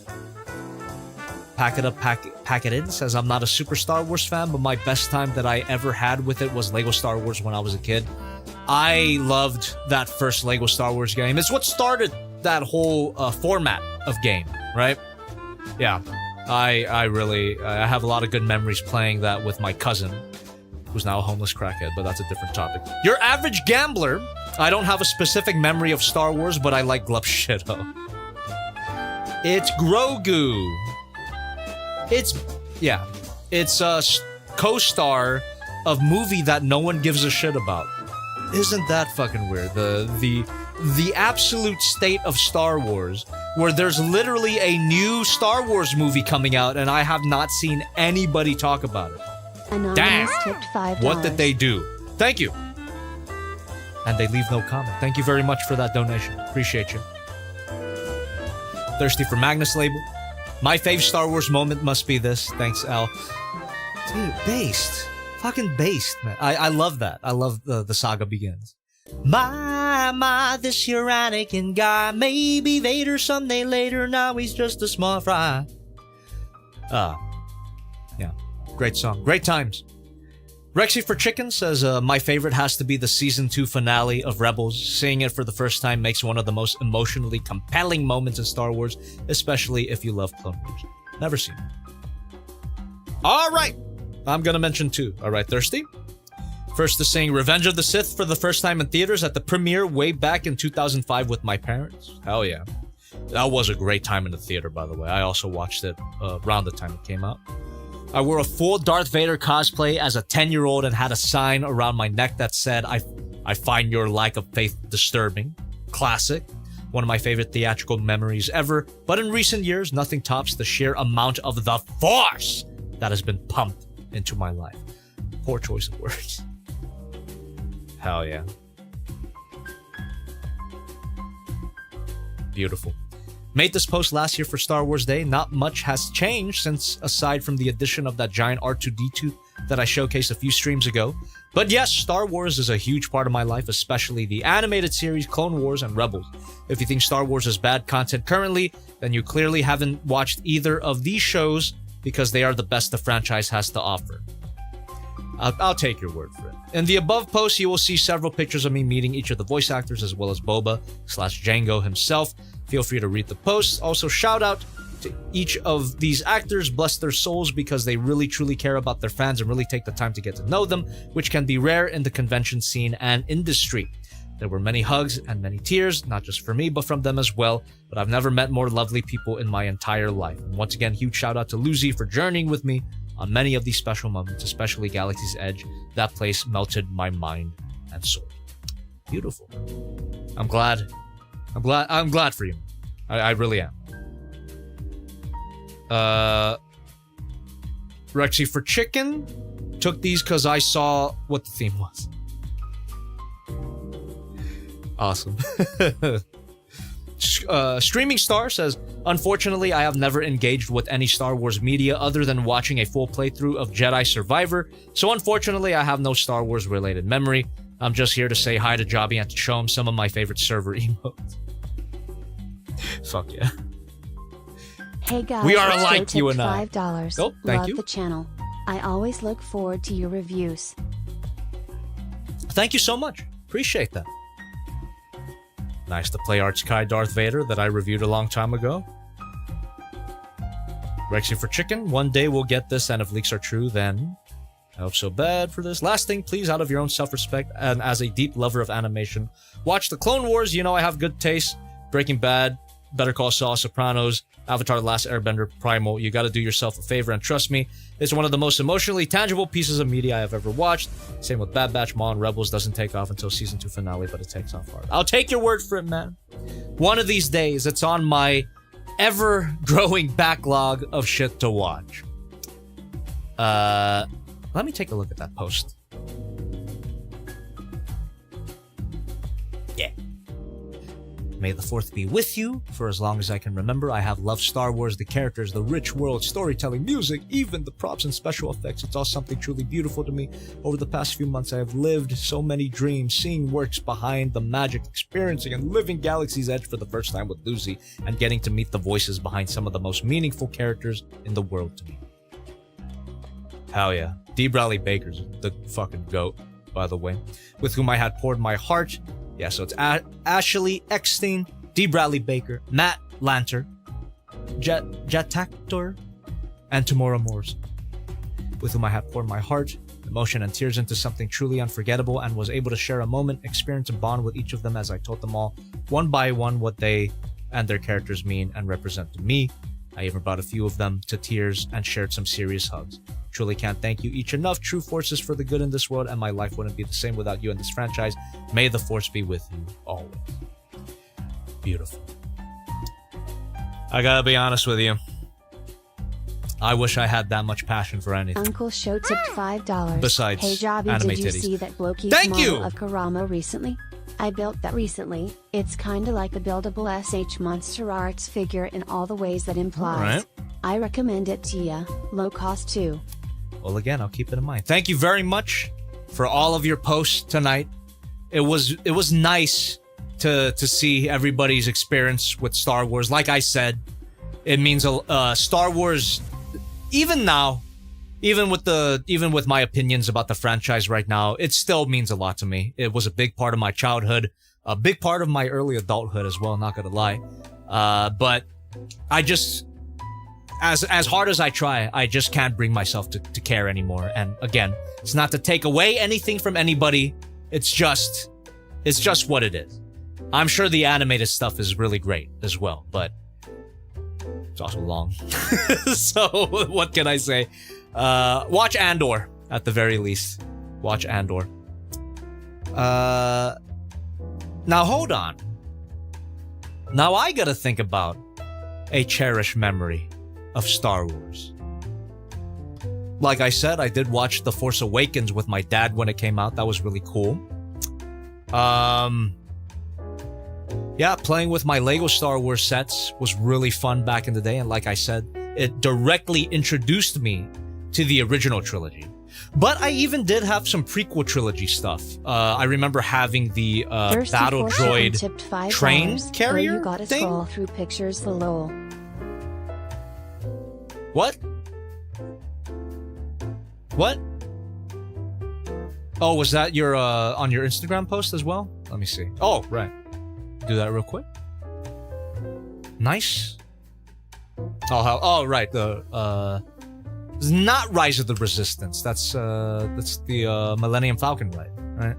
Pack It Up, Pack It In says, I'm not a super Star Wars fan, but my best time that I ever had with it was LEGO Star Wars when I was a kid. I loved that first LEGO Star Wars game. It's what started that whole format of game, right? Yeah, I have a lot of good memories playing that with my cousin, who's now a homeless crackhead, but that's a different topic. Your average gambler. I don't have a specific memory of Star Wars, but I like Glup Shitto. It's Grogu. It's a co-star of movie that no one gives a shit about. Isn't that fucking weird? The absolute state of Star Wars, where there's literally a new Star Wars movie coming out, and I have not seen anybody talk about it. Anonymous Damn! tipped $5. What did they do? Thank you. And they leave no comment. Thank you very much for that donation. Appreciate you. Thirsty for Magnus label. My fave Star Wars moment must be this. Thanks, Al. Dude, based. Fucking based, man. I love that. I love the saga begins. My, this here Anakin guy. Maybe Vader someday later. Now he's just a small fry. Yeah. Great song. Great times. Rexy for Chicken says, my favorite has to be the Season 2 finale of Rebels. Seeing it for the first time makes one of the most emotionally compelling moments in Star Wars, especially if you love Clone Wars. Never seen it. Alright! I'm gonna mention 2. Alright, Thirsty? First to seeing Revenge of the Sith for the first time in theaters at the premiere way back in 2005 with my parents. Hell yeah. That was a great time in the theater, by the way. I also watched it around the time it came out. I wore a full Darth Vader cosplay as a 10-year-old and had a sign around my neck that said, I find your lack of faith disturbing. Classic. One of my favorite theatrical memories ever. But in recent years, nothing tops the sheer amount of the Force that has been pumped into my life. Poor choice of words. Hell yeah. Beautiful. Made this post last year for Star Wars Day. Not much has changed since, aside from the addition of that giant R2-D2 that I showcased a few streams ago. But yes, Star Wars is a huge part of my life, especially the animated series Clone Wars and Rebels. If you think Star Wars is bad content currently, then you clearly haven't watched either of these shows because they are the best the franchise has to offer. I'll take your word for it. In the above post, you will see several pictures of me meeting each of the voice actors as well as Boba/Jango himself. Feel free to read the posts. Also, shout out to each of these actors. Bless their souls because they really truly care about their fans and really take the time to get to know them, which can be rare in the convention scene and industry. There were many hugs and many tears, not just for me, but from them as well. But I've never met more lovely people in my entire life. And once again, huge shout out to Lucy for journeying with me on many of these special moments, especially Galaxy's Edge. That place melted my mind and soul. Beautiful. I'm glad for you. I really am. Rexy for Chicken took these because I saw what the theme was. Awesome. Streaming Star says, unfortunately, I have never engaged with any Star Wars media other than watching a full playthrough of Jedi Survivor, so unfortunately, I have no Star Wars related memory. I'm just here to say hi to Jobby and to show him some of my favorite server emotes. Fuck yeah. Hey guys, we are Joe alike, you and I. $5. Oh, thank Love you. the channel. I always look forward to your reviews. Thank you so much. Appreciate that. Nice to play Arch Kai Darth Vader that I reviewed a long time ago. Rexy for chicken. One day we'll get this, and if leaks are true, then I hope so bad for this. Last thing, please, out of your own self-respect, and as a deep lover of animation, watch the Clone Wars. You know I have good taste. Breaking Bad, Better Call Saul, Sopranos, Avatar: The Last Airbender, Primal. You gotta do yourself a favor and trust me, it's one of the most emotionally tangible pieces of media I have ever watched. Same with Bad Batch, Maul, and Rebels. Doesn't take off until season 2 finale, but it takes off hard. I'll take your word for it, man. One of these days, it's on my ever-growing backlog of shit to watch. Let me take a look at that post. Yeah. May the 4th be with you. For as long as I can remember, I have loved Star Wars, the characters, the rich world, storytelling, music, even the props and special effects. It's all something truly beautiful to me. Over the past few months, I have lived so many dreams, seeing works behind the magic, experiencing and living Galaxy's Edge for the first time with Lucy, and getting to meet the voices behind some of the most meaningful characters in the world to me. Hell yeah. D. Bradley Baker's the fucking GOAT, by the way, with whom I had poured my heart. Yeah, so it's Ashley Eckstein, D. Bradley Baker, Matt Lanter, Jataktor, and Tamora Morrison, with whom I had poured my heart, emotion, and tears into something truly unforgettable, and was able to share a moment, experience, and bond with each of them as I told them all, one by one, what they and their characters mean and represent to me. I even brought a few of them to tears and shared some serious hugs. Truly can't thank you each enough. True forces for the good in this world, and my life wouldn't be the same without you and this franchise. May the force be with you always. Beautiful. I gotta be honest with you. I wish I had that much passion for anything. Uncle Show tipped $5. Besides hey Jobby, anime did you titties. see that Blokey's Thank model you! of Karama recently? I built that recently. It's kinda like the buildable SH Monster Arts figure in all the ways that implies. Alright. I recommend it to ya. Low cost too. Well, again, I'll keep it in mind. Thank you very much for all of your posts tonight. It was nice to see everybody's experience with Star Wars. Like I said, it means Star Wars. Even now, even with my opinions about the franchise right now, it still means a lot to me. It was a big part of my childhood, a big part of my early adulthood as well. Not gonna lie, but I just. As hard as I try, I just can't bring myself to care anymore. And again, it's not to take away anything from anybody. It's just what it is. I'm sure the animated stuff is really great as well, but it's also long. So what can I say? Watch Andor at the very least. Watch Andor. Now hold on. Now I gotta think about a cherished memory of Star Wars. Like I said, I did watch The Force Awakens with my dad when it came out. That was really cool. Yeah, playing with my Lego Star Wars sets was really fun back in the day, and like I said, it directly introduced me to the original trilogy. But I even did have some prequel trilogy stuff. I remember having the battle droid train carrier you gotta thing. Scroll through pictures, the lol. What? What? Oh, was that your on your Instagram post as well? Let me see. Oh, right. Do that real quick. Nice. Oh, right. The it's not Rise of the Resistance. That's the Millennium Falcon, right?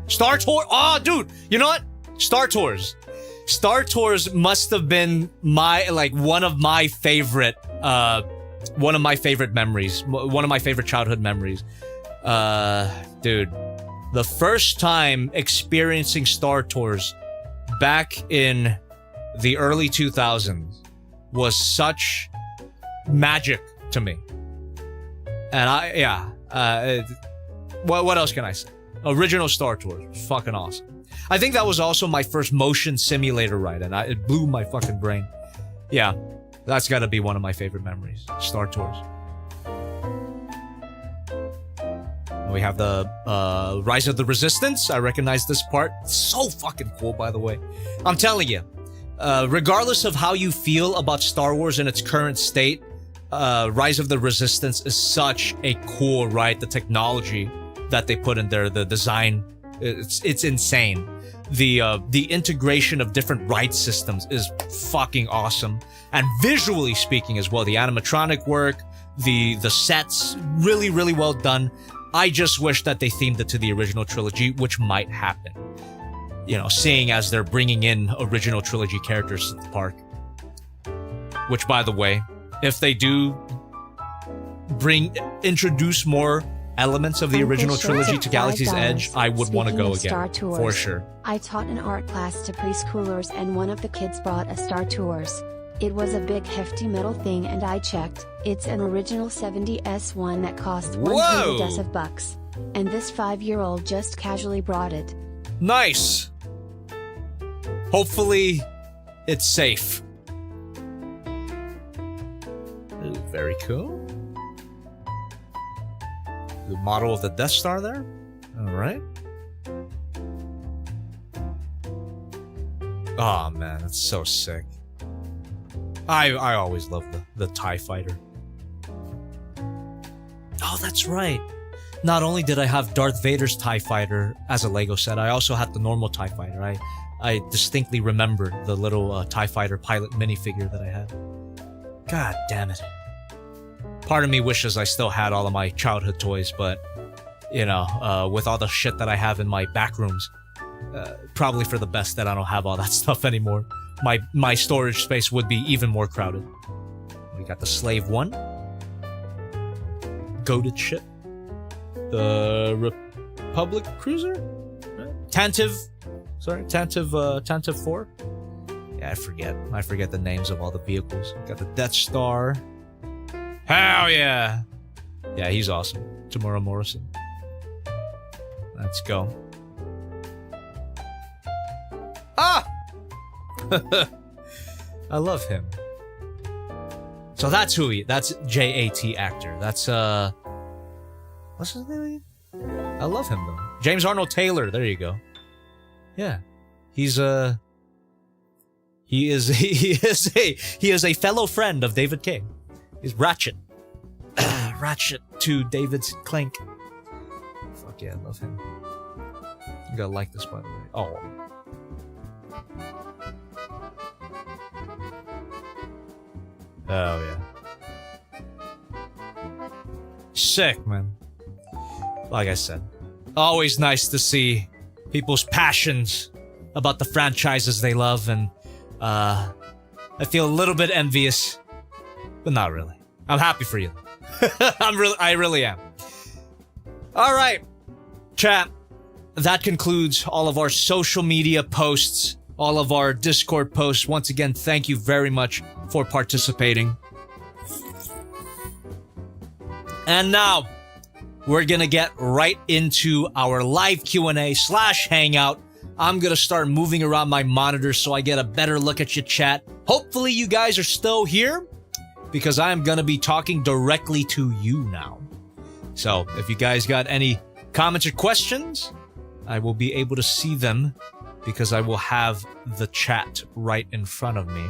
Star Tours. Oh, dude. You know what? Star Tours. Star Tours must have been one of my favorite memories, one of my favorite childhood memories. Dude, the first time experiencing Star Tours back in the early 2000s was such magic to me. And what else can I say? Original Star Tours was fucking awesome. I think that was also my first motion simulator ride, and it blew my fucking brain. Yeah, that's got to be one of my favorite memories, Star Tours. We have the Rise of the Resistance. I recognize this part. So fucking cool, by the way. I'm telling you, regardless of how you feel about Star Wars in its current state, Rise of the Resistance is such a cool ride. The technology that they put in there, the design It's insane. The integration of different ride systems is fucking awesome, and visually speaking as well, the animatronic work, the sets, really well done. I just wish that they themed it to the original trilogy, which might happen. You know, seeing as they're bringing in original trilogy characters to the park. Which, by the way, if they do introduce more elements of the original trilogy to Galaxy's Edge, I would want to go again, for sure. I taught an art class to preschoolers and one of the kids brought a Star Tours. It was a big hefty metal thing and I checked, it's an original 70s one that cost $100 and this 5-year-old just casually brought it. Nice! Hopefully, it's safe. Ooh, very cool. The model of the Death Star there. Alright. Oh man, that's so sick. I always love the TIE Fighter. Oh, that's right. Not only did I have Darth Vader's TIE Fighter as a Lego set, I also had the normal TIE Fighter. I distinctly remember the little TIE Fighter pilot minifigure that I had. God damn it. Part of me wishes I still had all of my childhood toys, but, you know, with all the shit that I have in my back rooms, probably for the best that I don't have all that stuff anymore. My storage space would be even more crowded. We got the Slave 1. Goated ship. The Republic Cruiser? Tantive 4? Yeah, I forget the names of all the vehicles. Got the Death Star. Hell yeah! Yeah, he's awesome. Tamura Morrison. Let's go. Ah! I love him. So that's that's J.A.T. actor. That's, what's his name? I love him, though. James Arnold Taylor, there you go. Yeah. He is a fellow friend of David King. He's Ratchet. Ratchet to David's Clank. Fuck yeah, I love him. You gotta like this, by the way. Oh. Oh, yeah. Sick, man. Like I said, always nice to see people's passions about the franchises they love, and I feel a little bit envious, but not really. I'm happy for you. I really am. All right, chat. That concludes all of our social media posts, all of our Discord posts. Once again, thank you very much for participating. And now, we're gonna get right into our live Q&A / Hangout. I'm gonna start moving around my monitor so I get a better look at your chat. Hopefully you guys are still here, because I am gonna be talking directly to you now. So, if you guys got any comments or questions, I will be able to see them because I will have the chat right in front of me.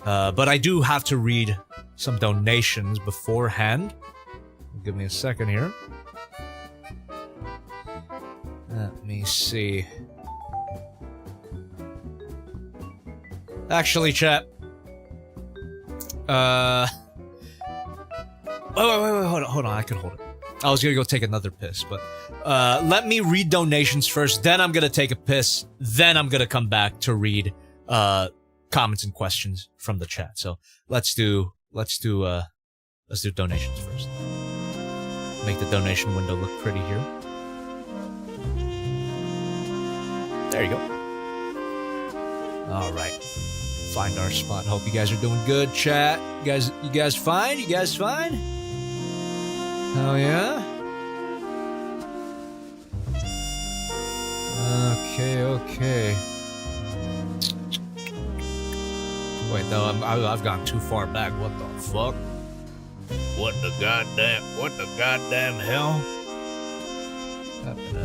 But I do have to read some donations beforehand. Give me a second here. Let me see. Actually, chat. Wait, hold on, I can hold it. I was gonna go take another piss, but let me read donations first, then I'm gonna take a piss, then I'm gonna come back to read comments and questions from the chat. So let's do donations first. Make the donation window look pretty here. There you go. All right. Find our spot. Hope you guys are doing good, chat. You guys fine? You guys fine? Oh yeah? Okay. Wait, no, I've gone too far back. What the fuck? What the goddamn hell?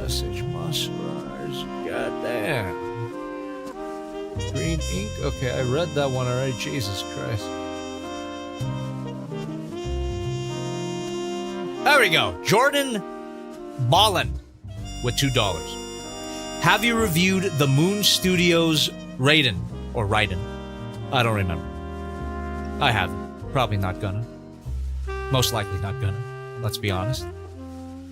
SH Moisturize. Goddamn. Green ink? Okay, I read that one already. Jesus Christ. There we go. Jordan Ballin. with $2. Have you reviewed the Moon Studios Raiden or Raiden? I don't remember. I haven't. Probably not gonna. Most likely not gonna. Let's be honest.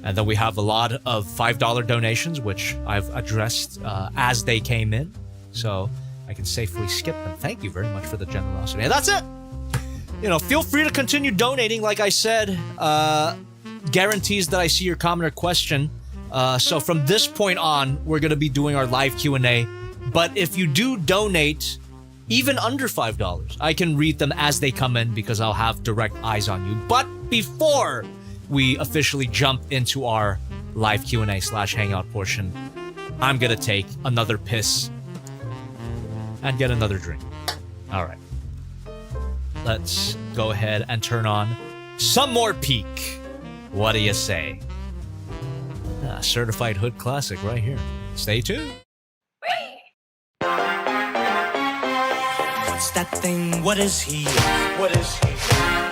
And then we have a lot of $5 donations, which I've addressed as they came in. So I can safely skip them. Thank you very much for the generosity. And that's it. You know, feel free to continue donating. Like I said, guarantees that I see your comment or question. So from this point on, we're going to be doing our live Q&A. But if you do donate even under $5, I can read them as they come in because I'll have direct eyes on you. But before we officially jump into our live Q&A/Hangout portion, I'm going to take another piss and get another drink. All right. Let's go ahead and turn on some more Peak. What do you say? Certified Hood Classic right here. Stay tuned. What's that thing? What is he? What is he?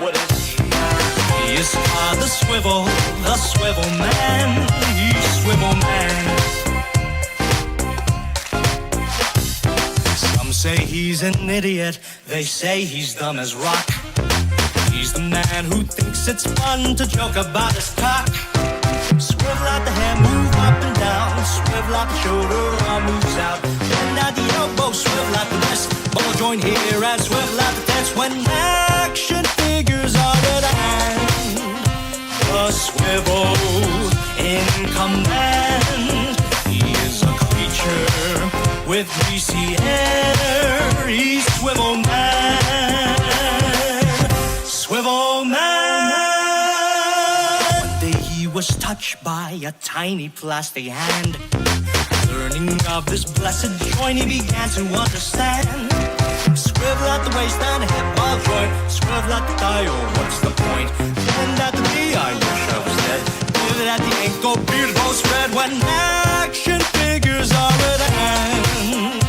What is he? He is the swivel man. He's swivel man. Some say he's an idiot. They say he's dumb as rock. He's the man who thinks it's fun to joke about his cock. Swivel out the hair, move up and down. Swivel out the shoulder, arm moves out. Bend out the elbow, swivel out the wrist. Ball joint here and swivel out the test. When action figures are at hand, a swivel in command. He is a creature with greasy hair. He's swivel man. Swivel man. Was touched by a tiny plastic hand. Learning of this blessed joint, he began to understand. Swivel out the waist and hip ball joint. Swivel out the thigh, oh, what's the point? Bend out the knee, I wish I was dead. Give it at the ankle, beard both spread. When action figures are at hand,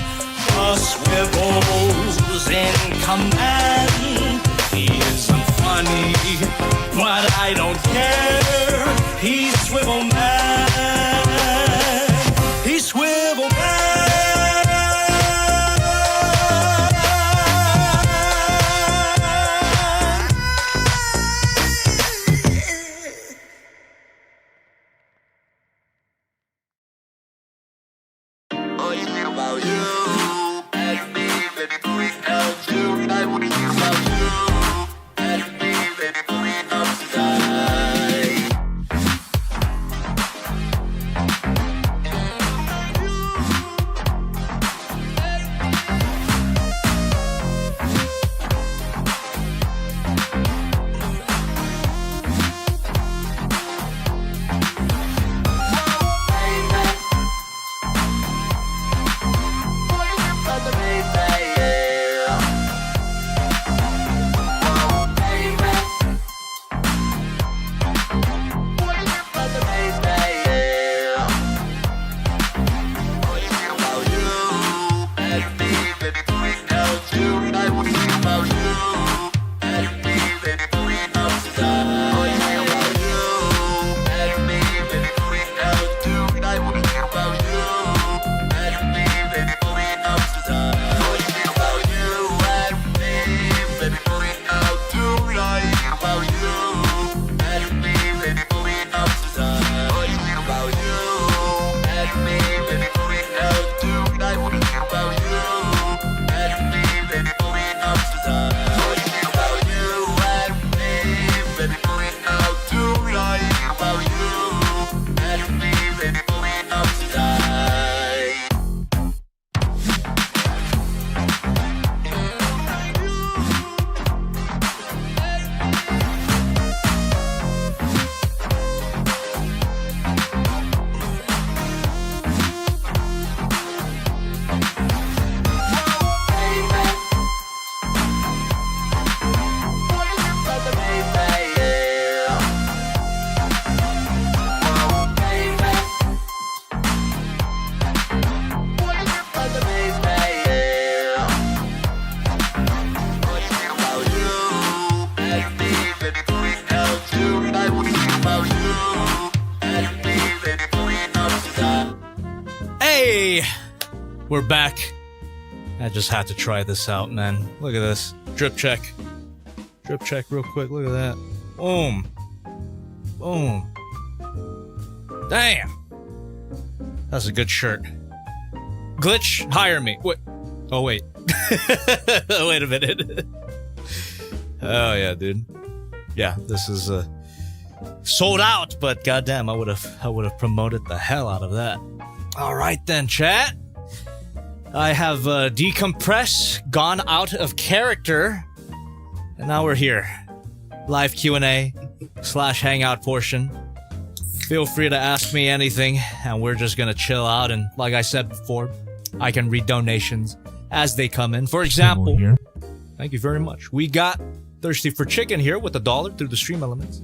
a swivel's in command. He isn't funny, but I don't care. He's swivel man. He's swivel man. Oh, you think about you. Ask me, baby, please help you. I would think about you. Ask me, baby, please upside. We're back. I just had to try this out, man. Look at this. Drip check. Drip check real quick. Look at that. Boom. Boom. Damn. That's a good shirt. Glitch, hire me. Wait. Oh, wait. Wait a minute. Oh, yeah, dude. Yeah, this is sold out, but goddamn, I would have promoted the hell out of that. All right then, chat. I have decompressed, gone out of character, and now we're here. Live Q&A / Hangout portion. Feel free to ask me anything, and we're just gonna chill out. And like I said before, I can read donations as they come in. For example, thank you very much. We got Thirsty for Chicken here with $1 through the stream elements.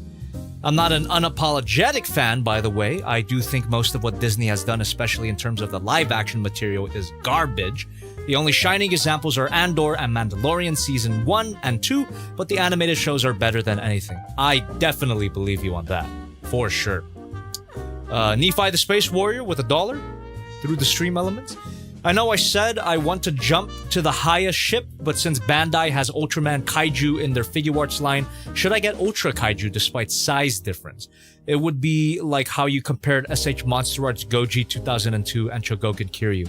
I'm not an unapologetic fan, by the way. I do think most of what Disney has done, especially in terms of the live-action material, is garbage. The only shining examples are Andor and Mandalorian Season 1 and 2, but the animated shows are better than anything. I definitely believe you on that. For sure. Nephi the Space Warrior with $1 through the stream elements. I know I said I want to jump to the highest ship, but since Bandai has Ultraman Kaiju in their figure arts line, should I get Ultra Kaiju despite size difference? It would be like how you compared SH Monster Arts Goji 2002 and Chogokin Kiryu.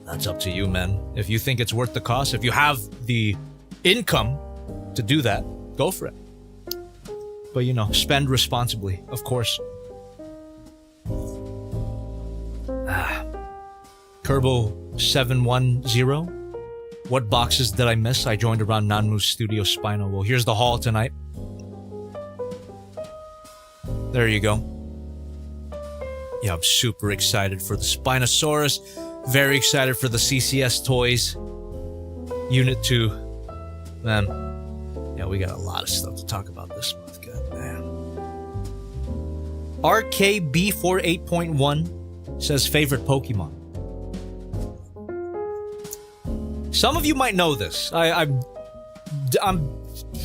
That's up to you, man. If you think it's worth the cost, if you have the income to do that, go for it. But you know, spend responsibly, of course. Kerbo710. What boxes did I miss? I joined around Nanmu's Studio Spino. Well, here's the haul tonight. There you go. Yeah, I'm super excited for the Spinosaurus. Very excited for the CCS toys. Unit 2. Man. Yeah, we got a lot of stuff to talk about this month. God damn. RKB48.1 says favorite Pokemon. Some of you might know this. I'm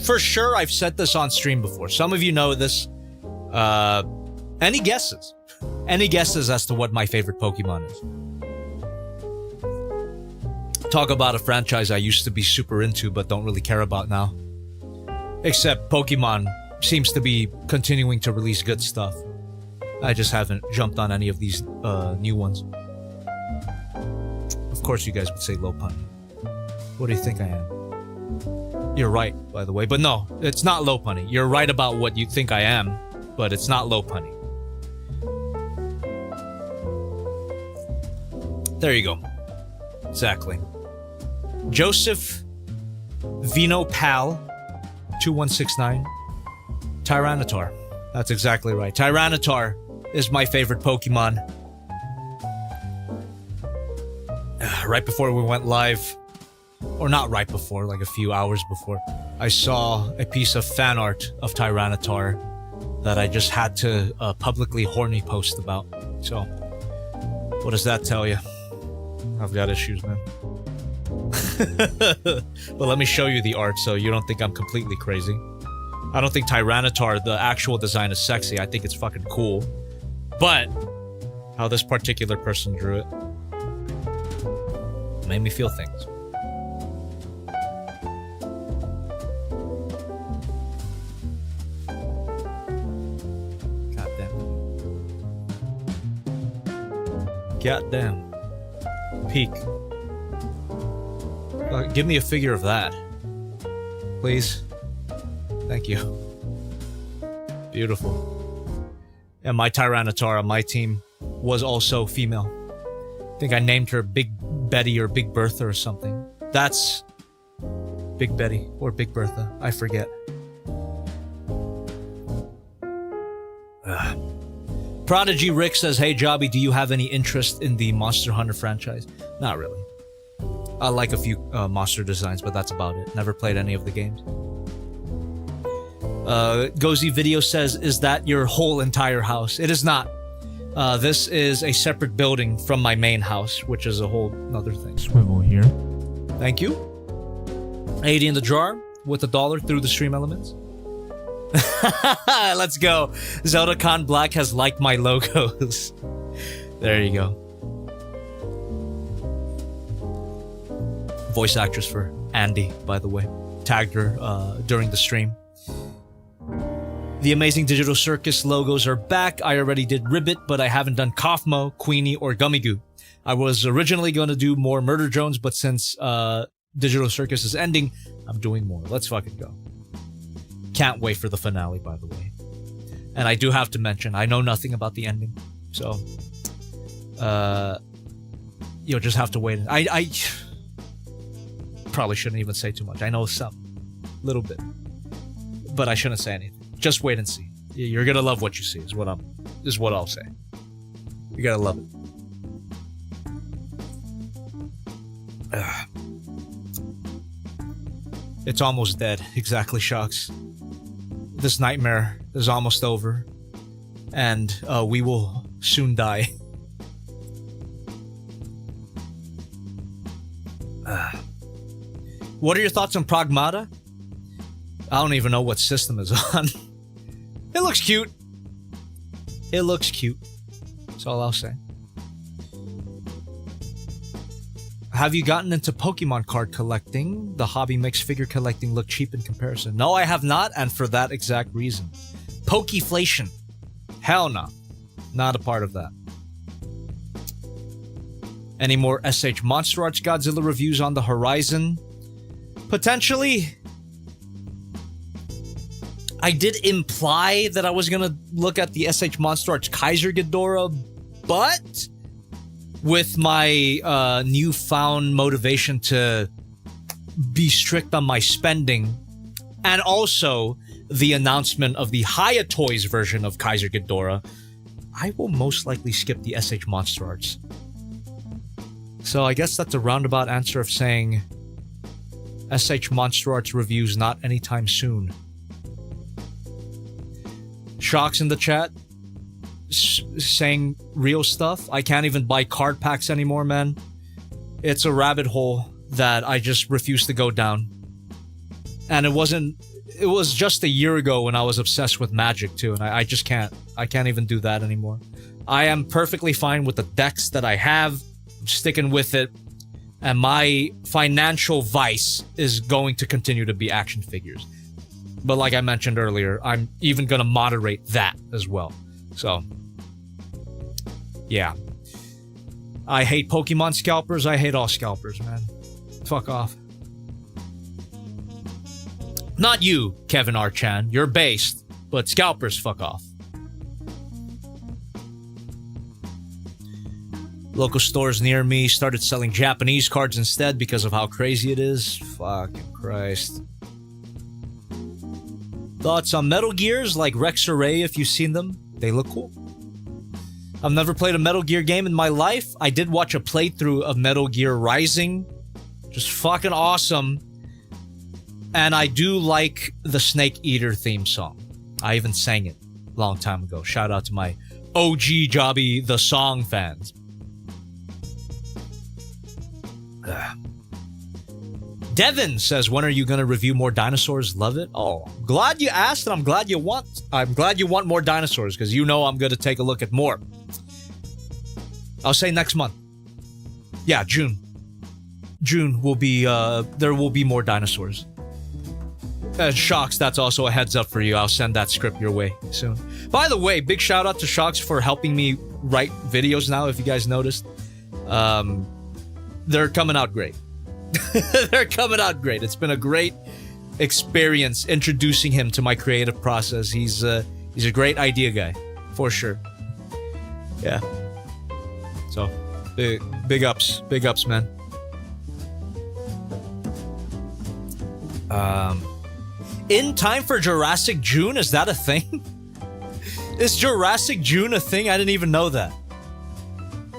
for sure I've said this on stream before. Some of you know this. Any guesses? Any guesses as to what my favorite Pokemon is? Talk about a franchise I used to be super into but don't really care about now. Except Pokemon seems to be continuing to release good stuff. I just haven't jumped on any of these new ones. Of course you guys would say Lopunny. What do you think I am? You're right, by the way. But no, it's not Lopunny. You're right about what you think I am, but it's not Lopunny. There you go. Exactly. Joseph Vino Pal 2169. Tyranitar. That's exactly right. Tyranitar is my favorite Pokemon. Right before we went live, or not right before, like a few hours before, I saw a piece of fan art of Tyranitar that I just had to publicly horny post about. So, what does that tell you? I've got issues, man. But let me show you the art so you don't think I'm completely crazy. I don't think Tyranitar, the actual design, is sexy. I think it's fucking cool. But how this particular person drew it made me feel things. Goddamn. Peak. Give me a figure of that. Please. Thank you. Beautiful. And my Tyranitar on my team was also female. I think I named her Big Betty or Big Bertha or something. That's Big Betty or Big Bertha. I forget. Prodigy Rick says, hey Jobby, do you have any interest in the Monster Hunter franchise? Not really. I like a few monster designs, but that's about it. Never played any of the games. Gozy Video says, is that your whole entire house? It is not. This is a separate building from my main house, which is a whole other thing. Swivel here. Thank you. 80 in the jar with $1 through the stream elements. Let's go. ZeldaCon Black has liked my logos. There you go. Voice actress for Andy, by the way. Tagged her during the stream. The Amazing Digital Circus logos are back. I already did Ribbit, but I haven't done Kaufmo, Queenie, or Gummy Goo. I was originally going to do more Murder Drones, but since Digital Circus is ending, I'm doing more. Let's fucking go. Can't wait for the finale, by the way. And I do have to mention, I know nothing about the ending, so you'll just have to wait. I probably shouldn't even say too much. I know some, little bit, but I shouldn't say anything. Just wait and see. You're gonna love what you see. Is what I'll say. You gotta love it. It's almost dead. Exactly, Shocks. This nightmare is almost over, and we will soon die. What are your thoughts on Pragmata? I don't even know what system is on. It looks cute. It looks cute. That's all I'll say. Have you gotten into Pokemon card collecting? The hobby makes figure collecting look cheap in comparison. No, I have not, and for that exact reason. Pokeflation. Hell no. Not a part of that. Any more SH Monster Arts Godzilla reviews on the horizon? Potentially. I did imply that I was gonna look at the SH Monster Arts Kaiser Ghidorah, but with my newfound motivation to be strict on my spending, and also the announcement of the Hayatoys version of Kaiser Ghidorah, I will most likely skip the SH Monster Arts. So I guess that's a roundabout answer of saying SH Monster Arts reviews not anytime soon. Shocks in the chat saying real stuff. I can't even buy card packs anymore, man. It's a rabbit hole that I just refuse to go down. And it was just a year ago when I was obsessed with Magic too, and I just can't. I can't even do that anymore. I am perfectly fine with the decks that I have. I'm sticking with it. And my financial vice is going to continue to be action figures. But like I mentioned earlier, I'm even going to moderate that as well. So, yeah. I hate Pokemon scalpers. I hate all scalpers, man. Fuck off. Not you, Kevin R. You're based, but scalpers, fuck off. Local stores near me started selling Japanese cards instead because of how crazy it is. Fucking Christ. Thoughts on Metal Gears like Rex Array if you've seen them? They look cool. I've never played a Metal Gear game in my life. I did watch a playthrough of Metal Gear Rising. Just fucking awesome. And I do like the Snake Eater theme song. I even sang it a long time ago. Shout out to my OG Jobby the Song fans. Devin says, when are you going to review more dinosaurs? Love it. Oh, glad you asked, and I'm glad you want more dinosaurs, because you know I'm going to take a look at more. I'll say next month. Yeah, June. June will be, there will be more dinosaurs. Shocks, that's also a heads up for you. I'll send that script your way soon. By the way, big shout out to Shocks for helping me write videos now, if you guys noticed. They're coming out great. They're coming out great. It's been a great experience introducing him to my creative process. He's a great idea guy, for sure. Yeah. So, big ups, man. In time for Jurassic June? Is that a thing? Is Jurassic June a thing? I didn't even know that.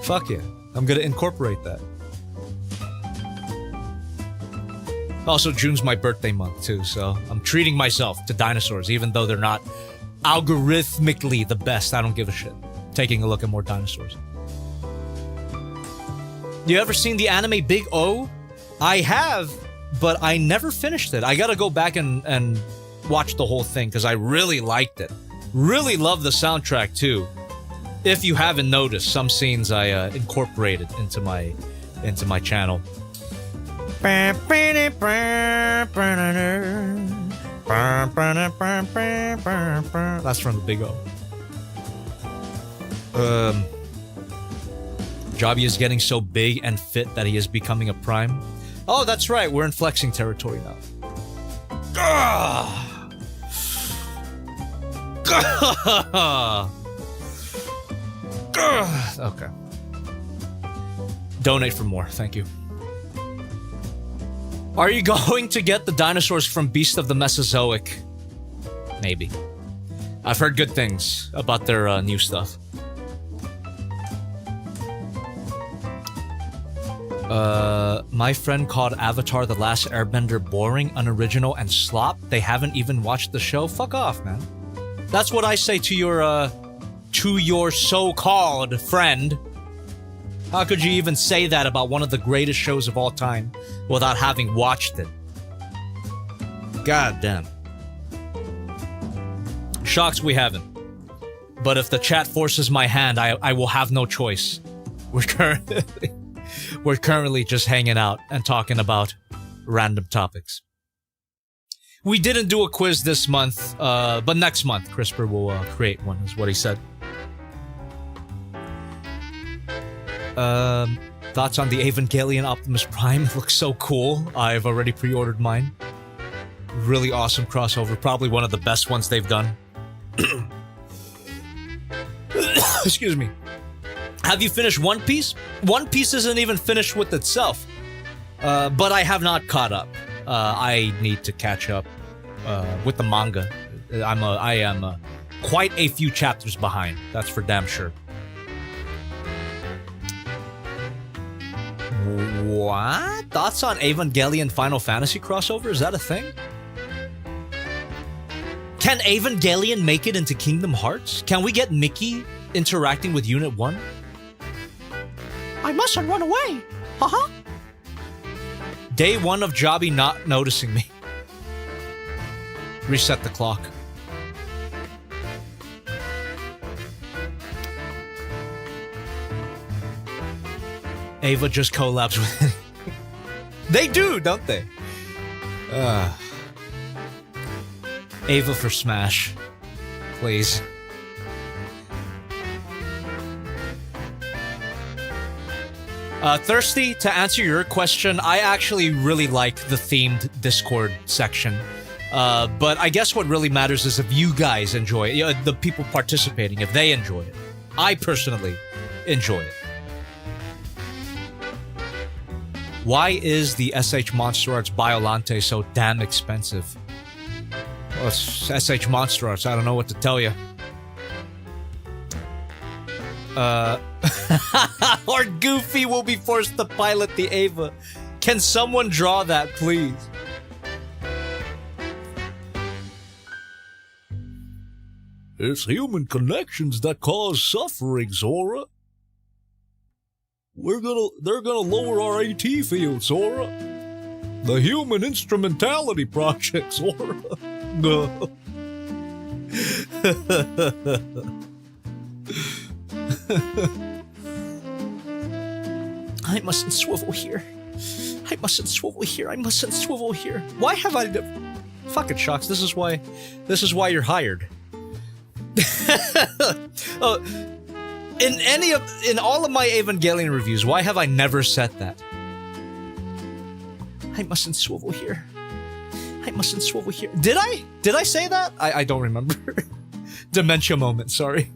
Fuck yeah. I'm gonna incorporate that. Also, June's my birthday month, too, so I'm treating myself to dinosaurs, even though they're not algorithmically the best. I don't give a shit. Taking a look at more dinosaurs. You ever seen the anime Big O? I have, but I never finished it. I gotta go back and watch the whole thing, because I really liked it. Really love the soundtrack, too. If you haven't noticed, some scenes I incorporated into my channel. That's from the Big O. Jobby is getting so big and fit that he is becoming a prime. Oh, that's right. We're in flexing territory now. Okay. Donate for more. Thank you. Are you going to get the dinosaurs from Beast of the Mesozoic? Maybe. I've heard good things about their new stuff. My friend called Avatar The Last Airbender boring, unoriginal, and slop. They haven't even watched the show. Fuck off, man. That's what I say to your so-called friend. How could you even say that about one of the greatest shows of all time without having watched it? God damn. Shocks we haven't. But if the chat forces my hand, I will have no choice. We're currently just hanging out and talking about random topics. We didn't do a quiz this month, but next month CRISPR will create one, is what he said. Thoughts on the Evangelion Optimus Prime? It looks so cool. I've already pre-ordered mine. Really awesome crossover. Probably one of the best ones they've done. Excuse me. Have you finished One Piece? One Piece isn't even finished with itself. But I have not caught up. I need to catch up with the manga. I am quite a few chapters behind. That's for damn sure. What? Thoughts on Evangelion Final Fantasy crossover? Is that a thing? Can Evangelion make it into Kingdom Hearts? Can we get Mickey interacting with Unit 1? I mustn't run away! Haha! Day 1 of Jobby not noticing me. Reset the clock. Ava just collabs with it. They do, don't they? Ava for Smash. Please. Thirsty, to answer your question, I actually really like the themed Discord section. But I guess what really matters is if you guys enjoy it, the people participating, if they enjoy it. I personally enjoy it. Why is the SH Monster Arts Biolante so damn expensive? Well, it's SH Monster Arts, I don't know what to tell you. Or Goofy will be forced to pilot the Ava. Can someone draw that, please? It's human connections that cause suffering, Zora. They're gonna lower our AT field, Zora. The Human Instrumentality Project, Zora. No. I mustn't swivel here. I mustn't swivel here. I mustn't swivel here. Why have I... Fuck it, Shocks. This is why you're hired. In all of my Evangelion reviews, why have I never said that? I mustn't swivel here. I mustn't swivel here. Did I? Did I say that? I don't remember. Dementia moment, sorry.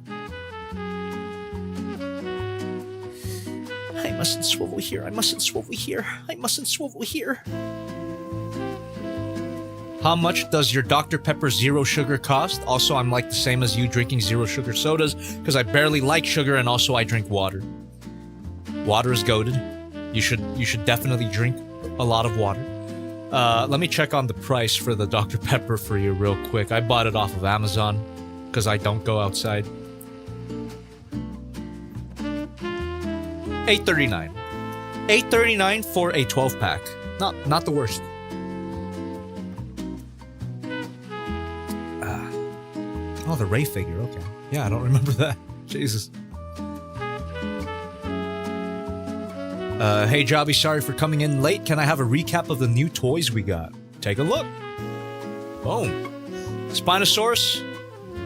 I mustn't swivel here. I mustn't swivel here. I mustn't swivel here. How much does your Dr. Pepper Zero Sugar cost? Also, I'm like the same as you drinking zero sugar sodas because I barely like sugar and also I drink water. Water is goated. You should definitely drink a lot of water. Let me check on the price for the Dr. Pepper for you real quick. I bought it off of Amazon because I don't go outside. $8.39. $8.39 for a 12-pack. Not the worst. Oh, the Ray figure. Okay. Yeah, I don't remember that. Jesus. Hey Jobby, sorry for coming in late. Can I have a recap of the new toys we got? Take a look. Boom. Spinosaurus,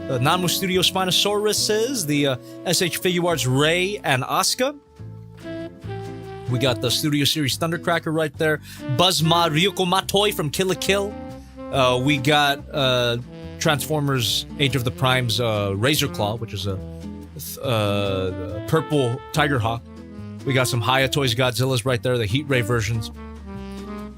the Nanmu Studio Spinosauruses, the SH Figuarts Ray and Asuka. We got the Studio Series Thundercracker right there. Buzzma Ryukoma toy from Kill la Kill. We got Transformers Age of the Prime's Razor Claw, which is a purple Tiger Hawk. We got some Haya Toys Godzillas right there, the Heat Ray versions.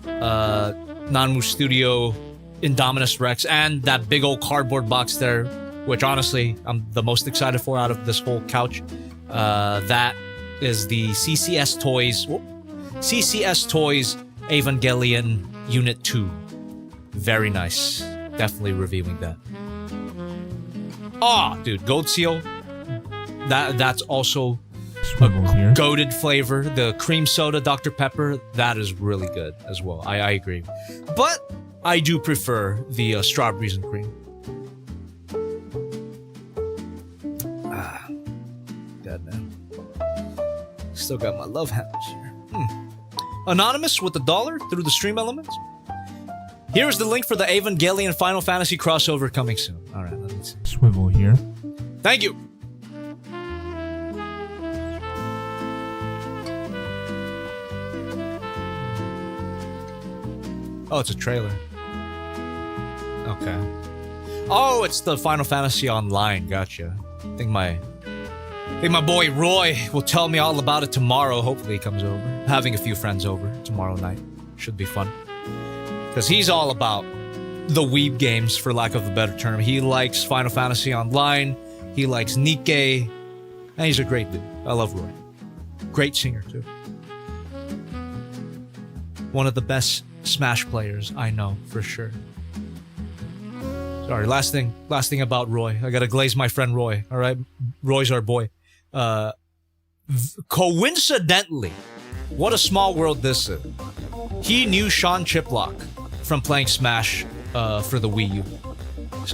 Nanmu Studio Indominus Rex, and that big old cardboard box there, which honestly I'm the most excited for out of this whole couch. That is the CCS Toys Evangelion Unit 2. Very nice. Definitely reviewing that. Oh, dude, Gold Seal. That's also a goated flavor. The cream soda Dr. Pepper, that is really good as well. I agree. But I do prefer the strawberries and cream. Goddamn. Still got my love handles here. Anonymous with $1 through the stream elements. Here's the link for the Evangelion Final Fantasy crossover coming soon. Alright, let me see. Swivel here. Thank you. Oh, it's a trailer. Okay. Oh, it's the Final Fantasy Online. Gotcha. I think my boy Roy will tell me all about it tomorrow. Hopefully he comes over. Having a few friends over tomorrow night. Should be fun. Because he's all about the weeb games, for lack of a better term. He likes Final Fantasy Online. He likes Nikkei. And he's a great dude. I love Roy. Great singer, too. One of the best Smash players I know, for sure. Sorry, last thing about Roy. I gotta glaze my friend Roy, alright? Roy's our boy. Coincidentally, what a small world this is. He knew Sean Chiplock from playing Smash for the Wii U.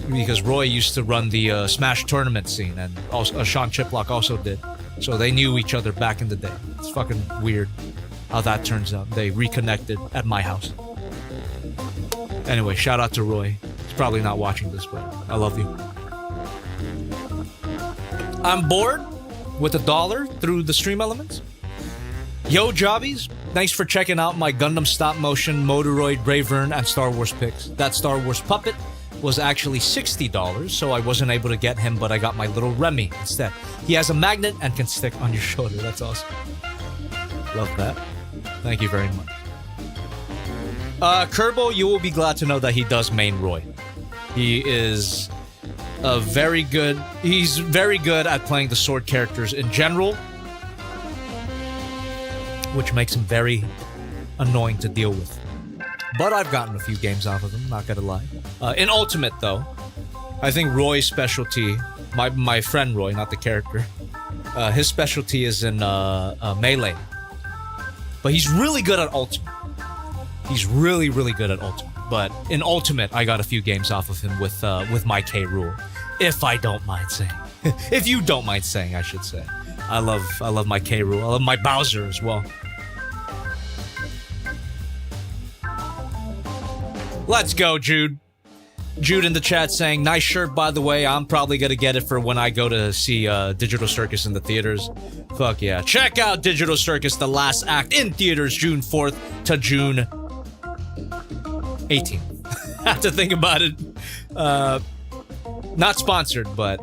Because Roy used to run the Smash tournament scene, and also, Sean Chiplock also did. So they knew each other back in the day. It's fucking weird how that turns out. They reconnected at my house. Anyway, shout out to Roy. He's probably not watching this, but I love you. I'm bored with $1 through the stream elements. Yo, Jobbies, thanks for checking out my Gundam stop motion, Motoroid, Bravern, and Star Wars picks. That Star Wars puppet was actually $60, so I wasn't able to get him, but I got my little Remy instead. He has a magnet and can stick on your shoulder. That's awesome. Love that. Thank you very much. Kerbo, you will be glad to know that he does main Roy. He is he's very good at playing the sword characters in general, which makes him very annoying to deal with. But I've gotten a few games out of him, not gonna lie. In Ultimate, though, I think Roy's specialty, my friend Roy, not the character, his specialty is in Melee. But he's really good at Ultimate. He's really, really good at Ultimate. But in Ultimate, I got a few games off of him with my K rule. If I don't mind saying. If you don't mind saying, I should say. I love my K rule. I love my Bowser as well. Let's go, Jude. Jude in the chat saying, nice shirt, by the way. I'm probably gonna get it for when I go to see Digital Circus in the theaters. Fuck yeah. Check out Digital Circus, The Last Act, in theaters June 4th to June 18th. Have to think about it. Not sponsored, but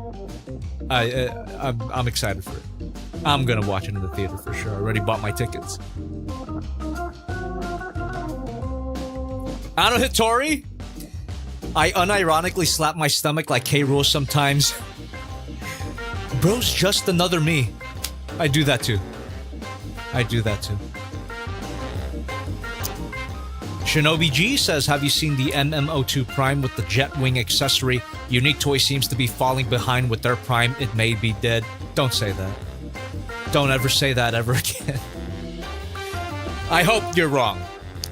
I'm excited for it. I'm gonna watch it in the theater for sure. I already bought my tickets. Ano Hitori, I unironically slap my stomach like K-Rool sometimes. Bro's just another me. I do that too. Shinobi G says, have you seen the MMO2 Prime with the Jetwing accessory? Unique Toy seems to be falling behind with their Prime. It may be dead. Don't say that. Don't ever say that ever again. I hope you're wrong.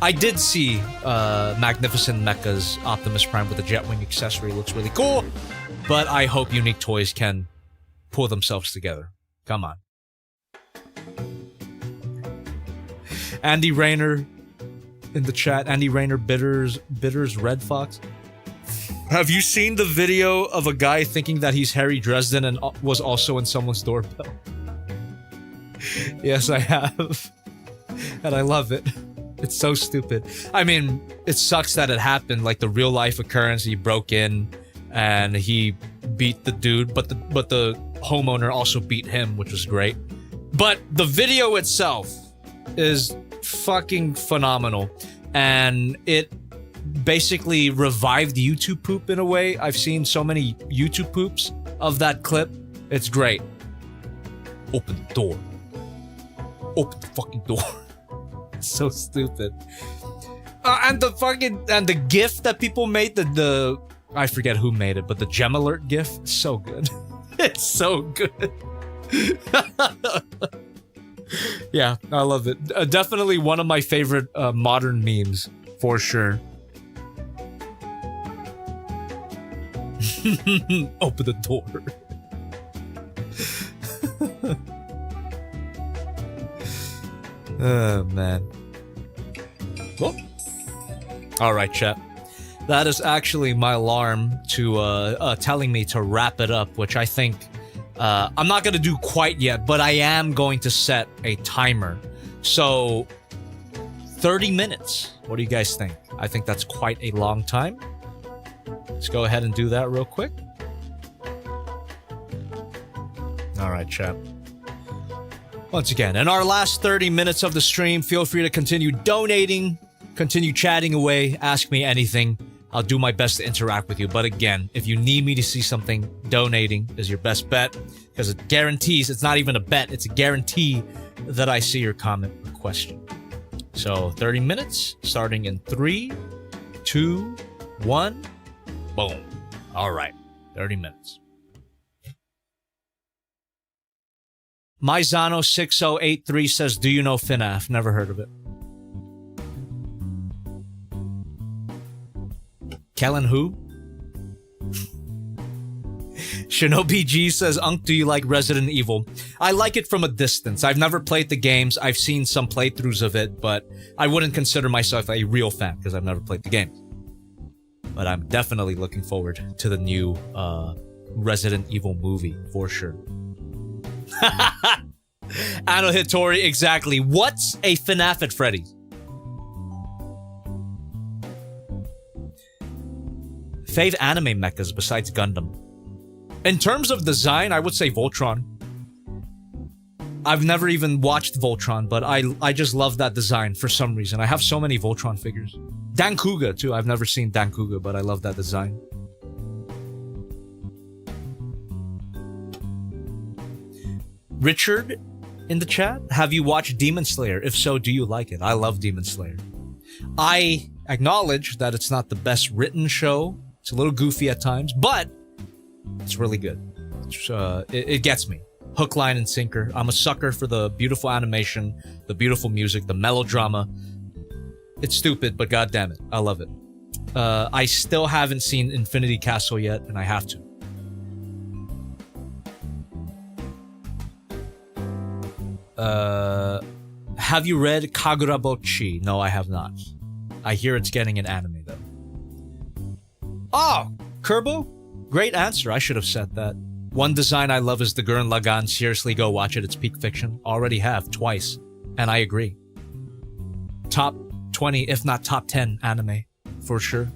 I did see Magnificent Mecha's Optimus Prime with the Jetwing accessory. Looks really cool. But I hope Unique Toys can pull themselves together. Come on. Andy Rayner in the chat. Andy Rayner bitters Red Fox. Have you seen the video of a guy thinking that he's Harry Dresden and was also in someone's doorbell? Yes, I have. And I love it. It's so stupid. I mean, it sucks that it happened, like the real life occurrence. He broke in and he beat the dude, but the homeowner also beat him, which was great. But the video itself is fucking phenomenal, and it basically revived YouTube poop in a way. I've seen so many YouTube poops of that clip. It's great. Open the door. Open the fucking door. It's so stupid. And the GIF that people made, the I forget who made it, but the gem alert GIF, is so good. It's so good. Yeah, I love it. Definitely one of my favorite modern memes, for sure. Open the door. Oh, man. Well, all right, chat. That is actually my alarm to telling me to wrap it up, which I think I'm not going to do quite yet, but I am going to set a timer. So 30 minutes. What do you guys think? I think that's quite a long time. Let's go ahead and do that real quick. All right, chat. Once again, in our last 30 minutes of the stream, feel free to continue donating, continue chatting away, ask me anything. I'll do my best to interact with you. But again, if you need me to see something, donating is your best bet, because it guarantees, it's not even a bet, it's a guarantee that I see your comment or question. So 30 minutes, starting in 3, 2, 1, boom. All right, 30 minutes. Myzano6083 says, do you know FNAF? Never heard of it. Kellen who? Shinobi G says, Unk, do you like Resident Evil? I like it from a distance. I've never played the games. I've seen some playthroughs of it, but I wouldn't consider myself a real fan because I've never played the games. But I'm definitely looking forward to the new Resident Evil movie, for sure. Ano Hitori, exactly. What's a FNAF at Freddy's? Fave anime mechas besides Gundam. In terms of design, I would say Voltron. I've never even watched Voltron, but I just love that design for some reason. I have so many Voltron figures. Dankuga, too. I've never seen Dankuga, but I love that design. Richard in the chat, have you watched Demon Slayer? If so, do you like it? I love Demon Slayer. I acknowledge that it's not the best written show. It's a little goofy at times, but it's really good. It gets me. Hook, line, and sinker. I'm a sucker for the beautiful animation, the beautiful music, the melodrama. It's stupid, but goddammit, I love it. I still haven't seen Infinity Castle yet, and I have to. Have you read Kagurabochi? No, I have not. I hear it's getting an anime, though. Oh! Kerbo? Great answer. I should have said that. One design I love is the Gurren Lagann. Seriously, go watch it. It's peak fiction. Already have, twice. And I agree. Top 20, if not top 10 anime. For sure.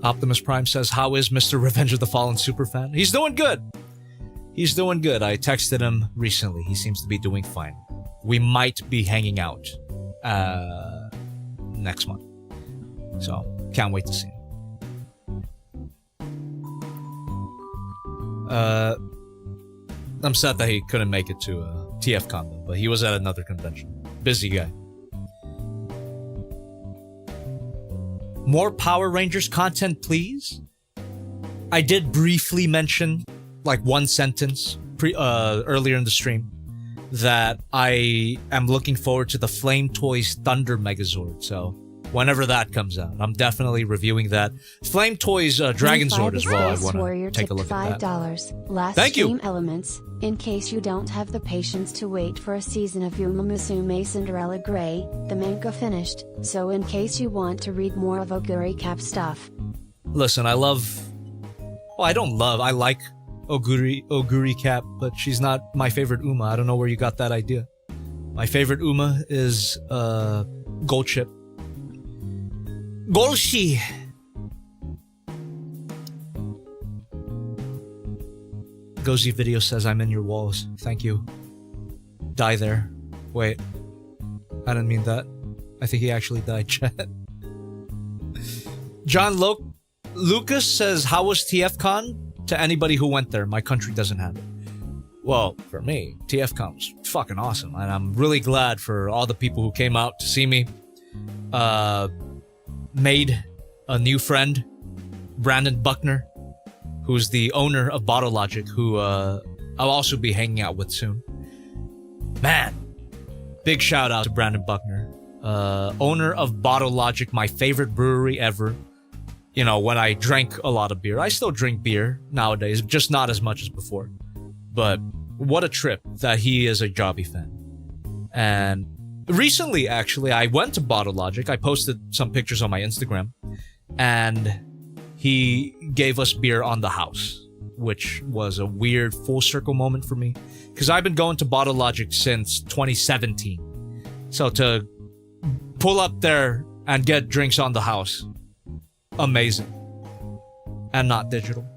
Optimus Prime says, how is Mr. Revenge of the Fallen superfan? He's doing good. He's doing good. I texted him recently. He seems to be doing fine. We might be hanging out next month. So, can't wait to see him. I'm sad that he couldn't make it to TFCon, though, but he was at another convention. Busy guy. More Power Rangers content, please? I did briefly mention, like one sentence earlier in the stream, that I am looking forward to the Flame Toys Thunder Megazord, so Whenever that comes out, I'm definitely reviewing that. Flame Toys Dragon Sword as well. I Space want Warrior to take a tipped look at that. $5. Last Thank you. stream elements. In case you don't have the patience to wait for a season of Yuma Musume Cinderella Grey, the manga finished, so in case you want to read more of Oguri Cap stuff. Listen, I love... Well, I don't love... I like Oguri Cap, but she's not my favorite Uma. I don't know where you got that idea. My favorite Uma is Gold Chip. Golshi! Gozy Video says I'm in your walls. Thank you. Die there. Wait. I didn't mean that. I think he actually died, chat. John Lucas says, how was TFCon? To anybody who went there, my country doesn't have it. Well, for me, TFCon was fucking awesome. And I'm really glad for all the people who came out to see me. Made a new friend, Brandon Buckner, who's the owner of Bottle Logic, who I'll also be hanging out with soon. Man, big shout out to Brandon Buckner, owner of Bottle Logic, my favorite brewery ever. You know, when I drank a lot of beer, I still drink beer nowadays, just not as much as before. But what a trip that he is a Jobby fan. And recently, actually, I went to Bottle Logic. I posted some pictures on my Instagram, and he gave us beer on the house, which was a weird full circle moment for me, because I've been going to Bottle Logic since 2017. So to pull up there and get drinks on the house, amazing. And not digital.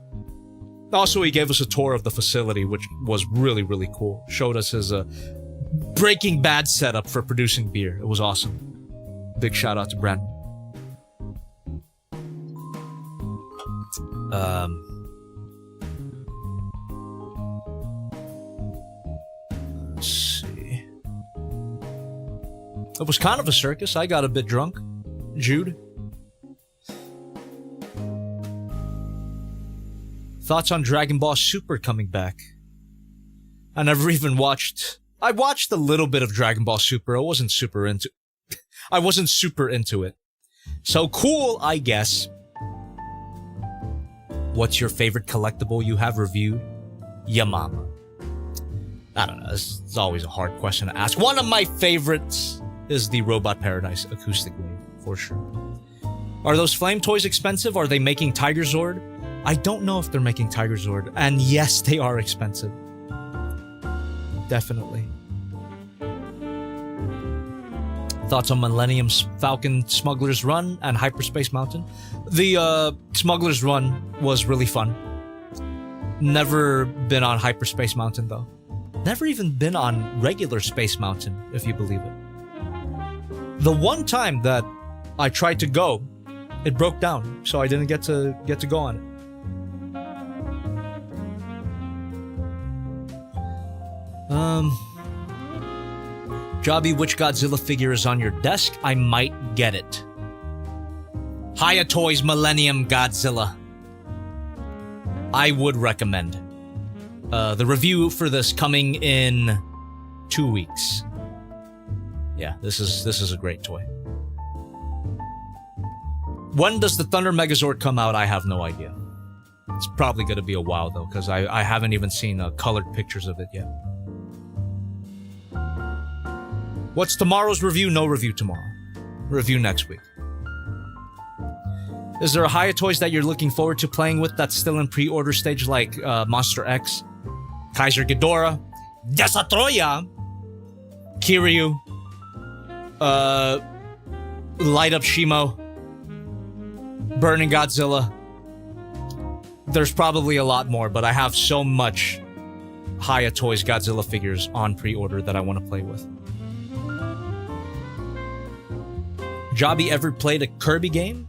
Also, he gave us a tour of the facility, which was really, really cool. Showed us his Breaking Bad setup for producing beer. It was awesome. Big shout out to Brandon. Let's see. It was kind of a circus. I got a bit drunk. Jude. Thoughts on Dragon Ball Super coming back? I never even watched... I watched a little bit of Dragon Ball Super. I wasn't super into it. So cool, I guess. What's your favorite collectible you have reviewed? Yamama. I don't know. It's always a hard question to ask. One of my favorites is the Robot Paradise Acoustic Wave, for sure. Are those flame toys expensive? Are they making Tiger Zord? I don't know if they're making Tiger Zord. And yes, they are expensive. Definitely. Thoughts on Millennium Falcon Smuggler's Run and Hyperspace Mountain? The Smuggler's Run was really fun. Never been on Hyperspace Mountain, though. Never even been on regular Space Mountain, if you believe it. The one time that I tried to go, it broke down, so I didn't get to go on it. Jobby, which Godzilla figure is on your desk? I might get it. Hayatoy's Millennium Godzilla. I would recommend. The review for this coming in 2 weeks. Yeah, this is a great toy. When does the Thunder Megazord come out? I have no idea. It's probably going to be a while, though, because I haven't even seen colored pictures of it yet. What's tomorrow's review? No review tomorrow. Review next week. Is there a Hayatoys that you're looking forward to playing with that's still in pre-order stage, like Monster X, Kaiser Ghidorah, Desatroya, Kiryu, Light Up Shimo, Burning Godzilla? There's probably a lot more, but I have so much Hayatoys Godzilla figures on pre-order that I want to play with. Jobby ever played a Kirby game?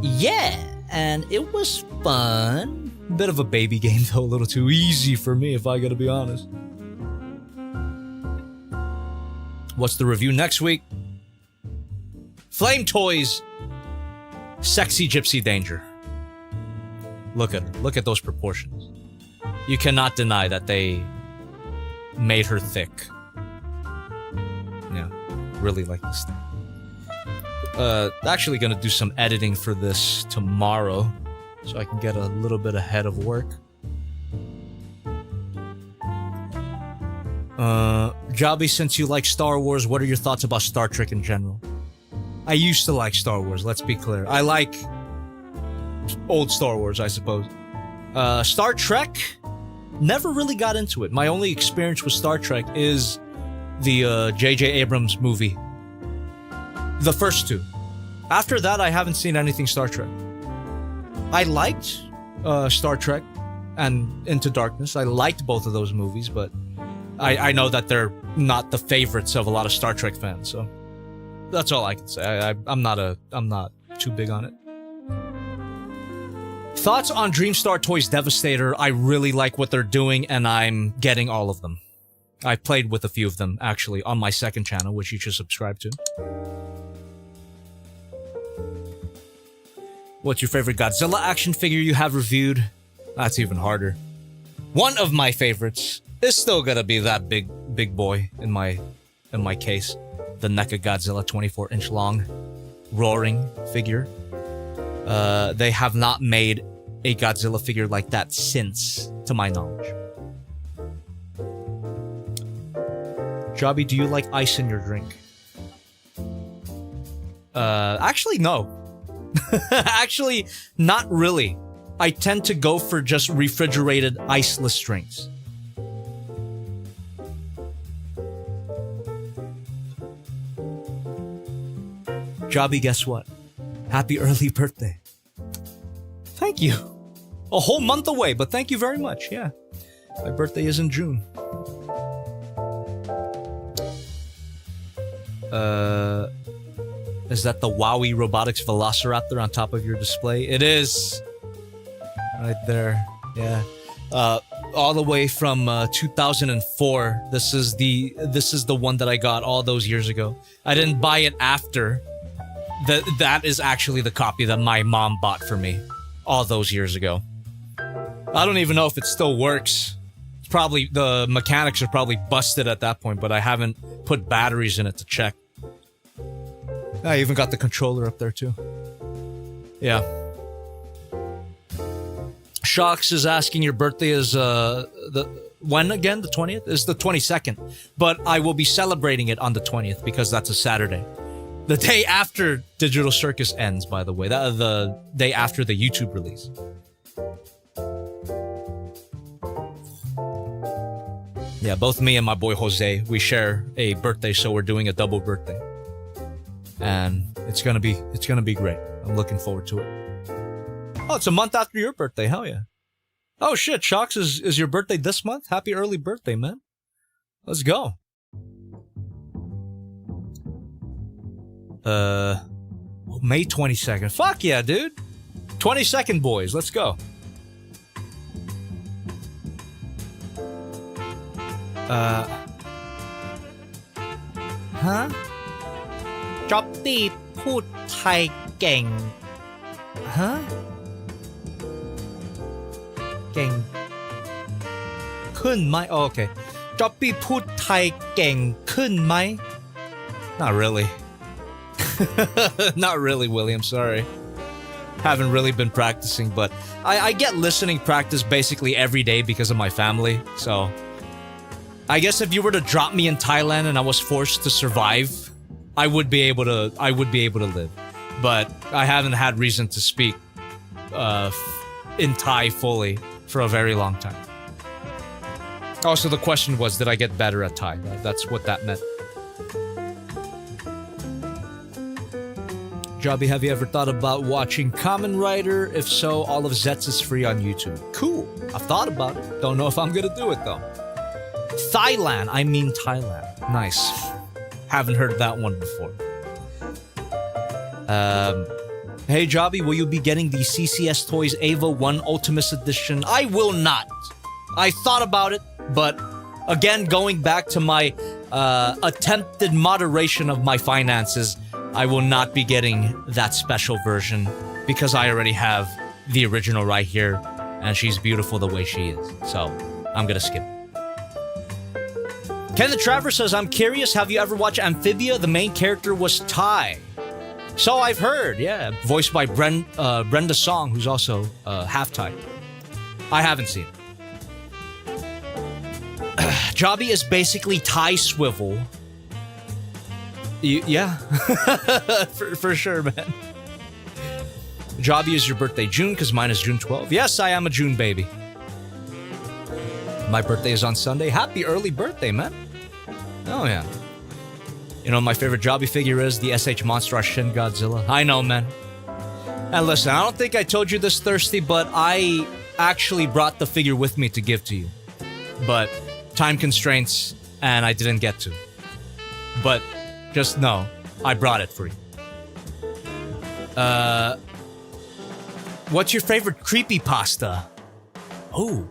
Yeah, and it was fun. Bit of a baby game, though, a little too easy for me, if I gotta be honest. What's the review next week? Flame Toys, Sexy Gypsy Danger. Look at her. Look at those proportions. You cannot deny that they made her thick. Yeah, really like this thing. Actually gonna do some editing for this tomorrow, so I can get a little bit ahead of work. Jobby, since you like Star Wars, what are your thoughts about Star Trek in general? I used to like Star Wars, let's be clear. I like old Star Wars, I suppose. Star Trek, never really got into it. My only experience with Star Trek is the J.J. Abrams movie. The first two. After that, I haven't seen anything Star Trek. I liked Star Trek and Into Darkness. I liked both of those movies, but I know that they're not the favorites of a lot of Star Trek fans, so that's all I can say. I'm not too big on it. Thoughts on Dreamstar Toys Devastator? I really like what they're doing, and I'm getting all of them. I've played with a few of them, actually, on my second channel, which you should subscribe to. What's your favorite Godzilla action figure you have reviewed? That's even harder. One of my favorites is still gonna be that big boy in my case. The NECA Godzilla 24-inch long roaring figure. They have not made a Godzilla figure like that since, to my knowledge. Jobby, do you like ice in your drink? Actually, no. Actually, not really. I tend to go for just refrigerated, iceless drinks. Jobby, guess what? Happy early birthday. Thank you. A whole month away, but thank you very much, yeah. My birthday is in June. Is that the Wowie Robotics Velociraptor on top of your display? It is. Right there, yeah. All the way from 2004. This is the one that I got all those years ago. I didn't buy it after. That is actually the copy that my mom bought for me all those years ago. I don't even know if it still works. It's probably, the mechanics are probably busted at that point, but I haven't put batteries in it to check. I even got the controller up there too. Yeah. Shocks is asking, your birthday is when again? The 20th? Is the 22nd. But I will be celebrating it on the 20th because that's a Saturday. The day after Digital Circus ends, by the way. The day after the YouTube release. Yeah, both me and my boy Jose, we share a birthday, so we're doing a double birthday. And it's gonna be great. I'm looking forward to it. Oh, it's a month after your birthday, hell yeah. Oh shit, Shocks, is your birthday this month? Happy early birthday, man. Let's go. May 22nd. Fuck yeah, dude. 22nd, boys. Let's go. Huh? Jobby พูดไทยเก่ง Huh? เก่ง ขึ้นไหม oh, okay. Jobby พูดไทยเก่ง ขึ้นไหม Not really. Not really, William, sorry. Haven't really been practicing, but I get listening practice basically every day because of my family, so I guess if you were to drop me in Thailand and I was forced to survive, I would be able to live. But I haven't had reason to speak in Thai fully for a very long time. Also, the question was, did I get better at Thai? That's what that meant. Jobby, have you ever thought about watching Kamen Rider? If so, all of Zets is free on YouTube. Cool. I've thought about it. Don't know if I'm gonna do it though. Thailand. I mean Thailand. Nice. Haven't heard that one before. Hey Jobby, will you be getting the CCS Toys Ava 1 Ultimus Edition? I will not. I thought about it, but again, going back to my attempted moderation of my finances, I will not be getting that special version because I already have the original right here, and she's beautiful the way she is. So, I'm gonna skip. Ken the Traveler says, I'm curious, have you ever watched Amphibia? The main character was Thai. So I've heard, yeah. Voiced by Brenda Song, who's also half-Thai. I haven't seen it. Jobby is basically Thai Swivel. Yeah. for sure, man. Jobby, is your birthday June? Because mine is June 12th. Yes, I am a June baby. My birthday is on Sunday. Happy early birthday, man. Oh, yeah. You know, my favorite Jobby figure is the SH Monster Shin Godzilla. I know, man. And listen, I don't think I told you this, Thirsty, but I actually brought the figure with me to give to you. But time constraints, and I didn't get to. But just know, I brought it for you. What's your favorite creepypasta? Oh,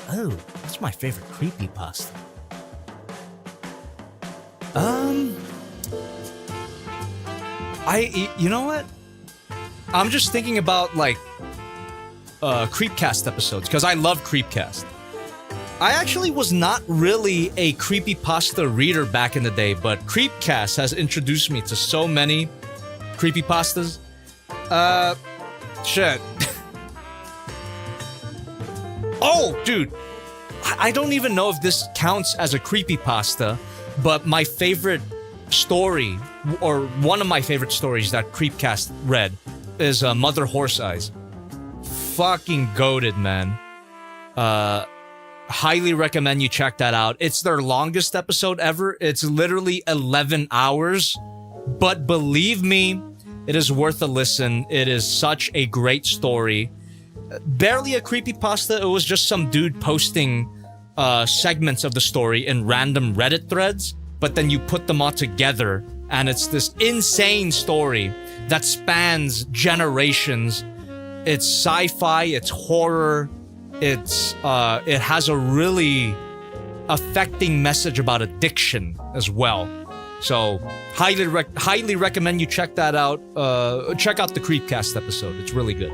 what's my favorite creepypasta? You know what? I'm just thinking about, like, Creepcast episodes, because I love Creepcast. I actually was not really a creepypasta reader back in the day, but Creepcast has introduced me to so many creepypastas. Shit. Oh, dude. I don't even know if this counts as a creepypasta, but my favorite story, or one of my favorite stories that Creepcast read, is Mother Horse Eyes. Fucking goated, man. Highly recommend you check that out. It's their longest episode ever. It's literally 11 hours. But believe me, it is worth a listen. It is such a great story. Barely a creepypasta. It was just some dude posting segments of the story in random Reddit threads, but then you put them all together, and it's this insane story that spans generations. It's sci-fi, it's horror, it has a really affecting message about addiction as well. So highly recommend you check that out. Check out the Creepcast episode. It's really good.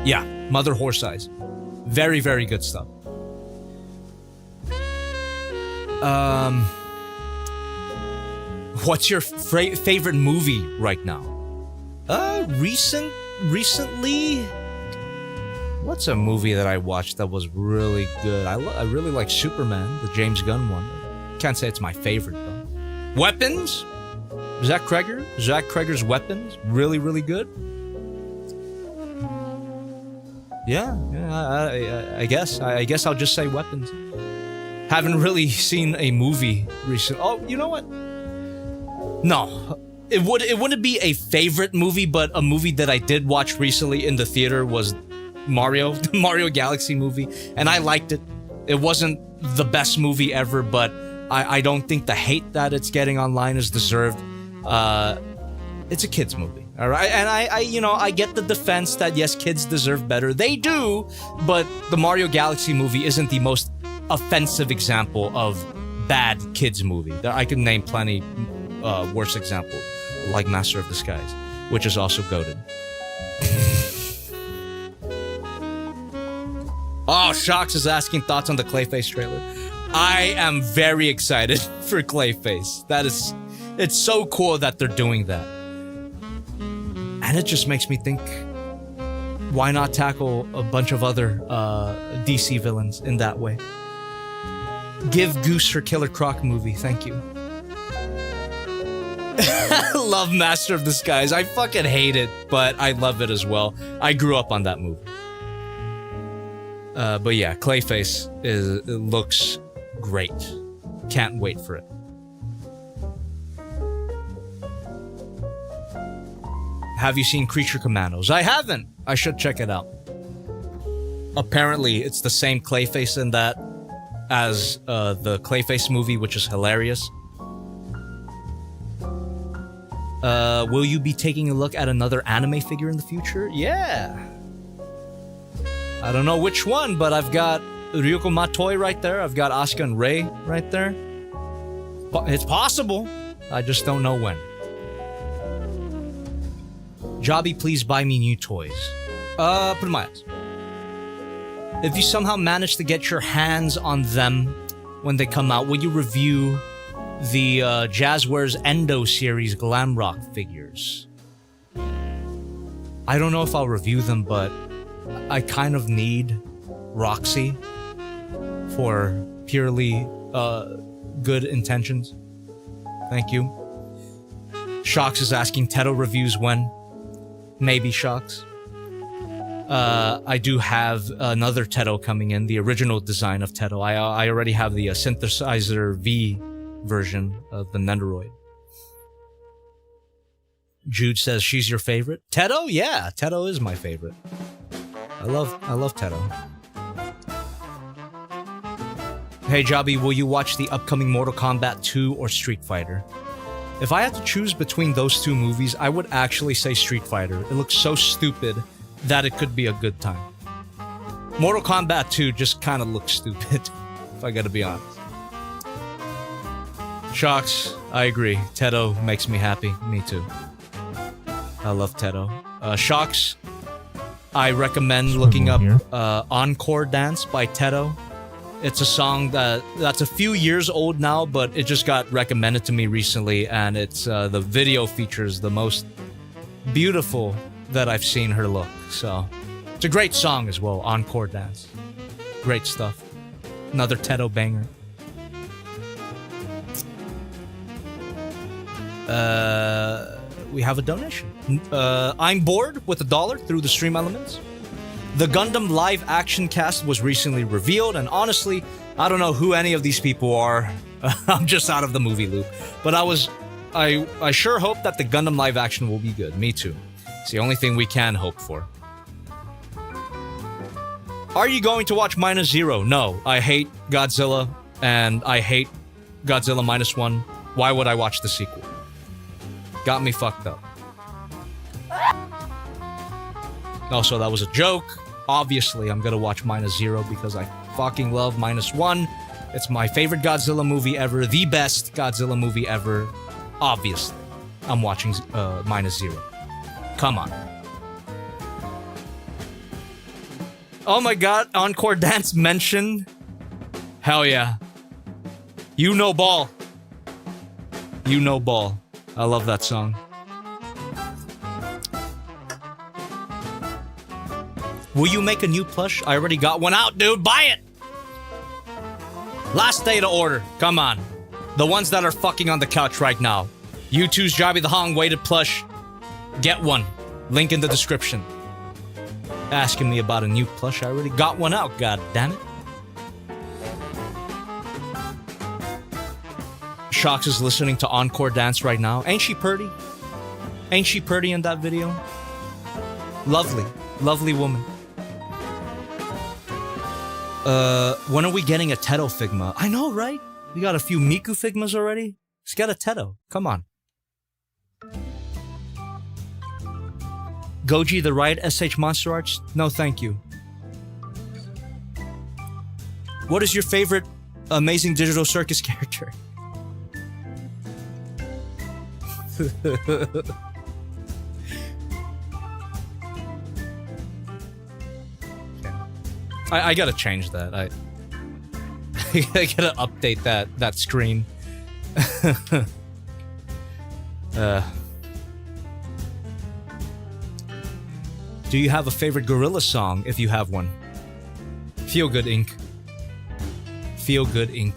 Yeah, Mother Horse Eyes. Very, very good stuff. What's your favorite movie right now? Recently, what's a movie that I watched that was really good? I really like Superman, the James Gunn one. Can't say it's my favorite though. Weapons? Zach Kreger's Weapons, really, really good. Yeah, I guess I'll just say Weapons. Haven't really seen a movie recently. Oh, you know what? No, it wouldn't be a favorite movie, but a movie that I did watch recently in the theater was Mario, the Mario Galaxy movie, and I liked it. It wasn't the best movie ever, but I don't think the hate that it's getting online is deserved. It's a kids movie, all right? And I get the defense that yes, kids deserve better. They do, but the Mario Galaxy movie isn't the most offensive example of bad kids movie. I can name plenty worse examples, like Master of Disguise, which is also goated. Oh, Shocks is asking thoughts on the Clayface trailer. I am very excited for Clayface. It's so cool that they're doing that. And it just makes me think, why not tackle a bunch of other DC villains in that way? Give Goose her Killer Croc movie, thank you. Love Master of Disguise. I fucking hate it, but I love it as well. I grew up on that movie. But yeah, Clayface it looks great. Can't wait for it. Have you seen Creature Commandos? I haven't. I should check it out. Apparently, it's the same Clayface in that as the Clayface movie, which is hilarious. Will you be taking a look at another anime figure in the future? Yeah. I don't know which one, but I've got Ryuko Matoi right there. I've got Asuka and Rei right there. It's possible. I just don't know when. Jobby, please buy me new toys. Put my eyes. If you somehow manage to get your hands on them when they come out, will you review the Jazzwares Endo series glam rock figures. I don't know if I'll review them, but I kind of need Roxy for purely good intentions. Thank you. Shox is asking Teto reviews when? Maybe, Shox. I do have another Teto coming in, the original design of Teto. I already have the Synthesizer V version of the Nendoroid. Jude says she's your favorite. Teto? Yeah, Teto is my favorite. I love Teto. Hey Jobby, will you watch the upcoming Mortal Kombat 2 or Street Fighter? If I had to choose between those two movies, I would actually say Street Fighter. It looks so stupid that it could be a good time. Mortal Kombat 2 just kind of looks stupid, if I gotta be honest. Shox, I agree. Teto makes me happy. Me too. I love Teto. Shox, I recommend looking up Encore Dance by Teto. It's a song that's a few years old now, but it just got recommended to me recently, and it's the video features the most beautiful that I've seen her look. So it's a great song as well, Encore Dance. Great stuff. Another Teto banger. We have a donation. I'm bored with $1 through the stream elements. The Gundam live action cast was recently revealed, and honestly, I don't know who any of these people are. I'm just out of the movie loop. But I sure hope that the Gundam live action will be good. Me too. It's the only thing we can hope for. Are you going to watch Minus Zero? No, I hate Godzilla, and I hate Godzilla Minus One. Why would I watch the sequel? Got me fucked up. Also, that was a joke. Obviously, I'm gonna watch Minus Zero because I fucking love Minus One. It's my favorite Godzilla movie ever. The best Godzilla movie ever. Obviously, I'm watching Minus Zero. Come on. Oh my god, Encore Dance mentioned. Hell yeah. You know ball. You know ball. I love that song. Will you make a new plush? I already got one out, dude. Buy it! Last day to order. Come on. The ones that are fucking on the couch right now. Youtooz JobbytheHong weighted plush. Get one. Link in the description. Asking me about a new plush. I already got one out. God damn it. Shox is listening to Encore Dance right now. Ain't she pretty? Ain't she pretty in that video? Lovely. Lovely woman. When are we getting a Teto Figma? I know, right? We got a few Miku Figmas already. Let's get a Teto. Come on. Goji, the Riot SH Monster Arts? No, thank you. What is your favorite Amazing Digital Circus character? I gotta change that. I gotta update that screen. Do you have a favorite Gorilla song if you have one? Feel Good Inc. Feel Good Inc.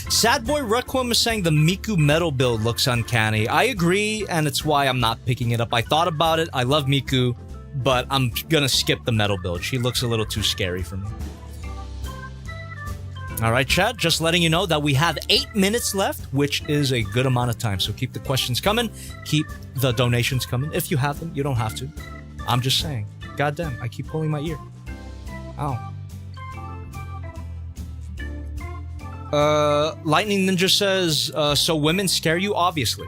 Sad Boy Requiem is saying the Miku metal build looks uncanny. I agree, and it's why I'm not picking it up. I thought about it. I love Miku, but I'm gonna skip the metal build. She looks a little too scary for me. Alright, chat, just letting you know that we have 8 minutes left, which is a good amount of time. So keep the questions coming. Keep the donations coming. If you have them, you don't have to. I'm just saying. Goddamn, I keep pulling my ear. Ow. Lightning Ninja says, so women scare you? Obviously.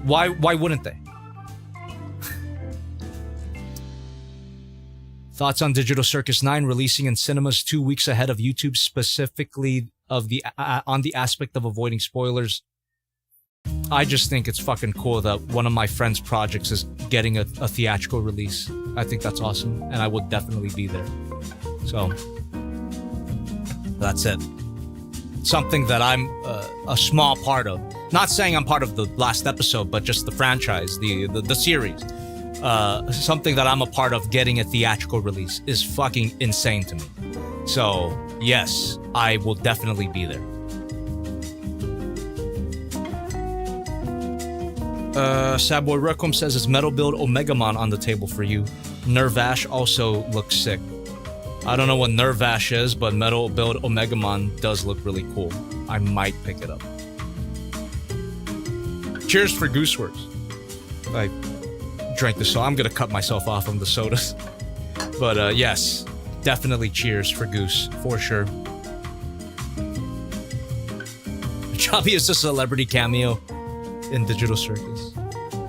Why wouldn't they? Thoughts on Digital Circus 9 releasing in cinemas 2 weeks ahead of YouTube, specifically of on the aspect of avoiding spoilers. I just think it's fucking cool that one of my friend's projects is getting a theatrical release. I think that's awesome, and I would definitely be there. So, that's it. something that I'm a small part of. Not saying I'm part of the last episode, but just the franchise, the series. Something that I'm a part of getting a theatrical release is fucking insane to me. So, yes, I will definitely be there. Sadboy Requiem says it's Metal Build Omegamon on the table for you. Nervash also looks sick. I don't know what Nervash is, but Metal Build Omegamon does look really cool. I might pick it up. Cheers for Gooseworks. I drank the soda. I'm gonna cut myself off from the sodas. But yes, definitely cheers for Goose, for sure. Jobby is a celebrity cameo in Digital Circus.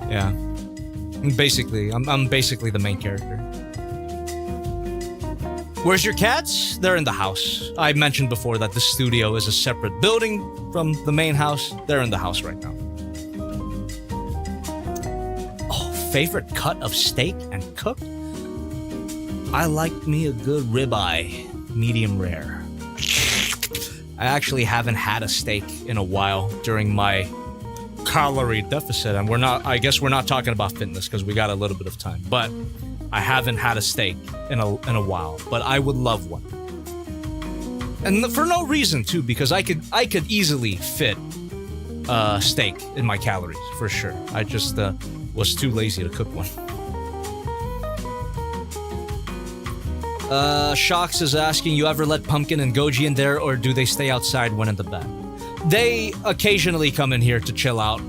Yeah. Basically, I'm basically the main character. Where's your cats? They're in the house. I mentioned before that the studio is a separate building from the main house. They're in the house right now. Oh, favorite cut of steak and cooked? I like me a good ribeye, medium rare. I actually haven't had a steak in a while during my calorie deficit, and I guess we're not talking about fitness because we got a little bit of time, but I haven't had a steak in a while, but I would love one. And for no reason too, because I could easily fit steak in my calories for sure. I just was too lazy to cook one. Shocks is asking, you ever let Pumpkin and Goji in there, or do they stay outside when in the back? They occasionally come in here to chill out.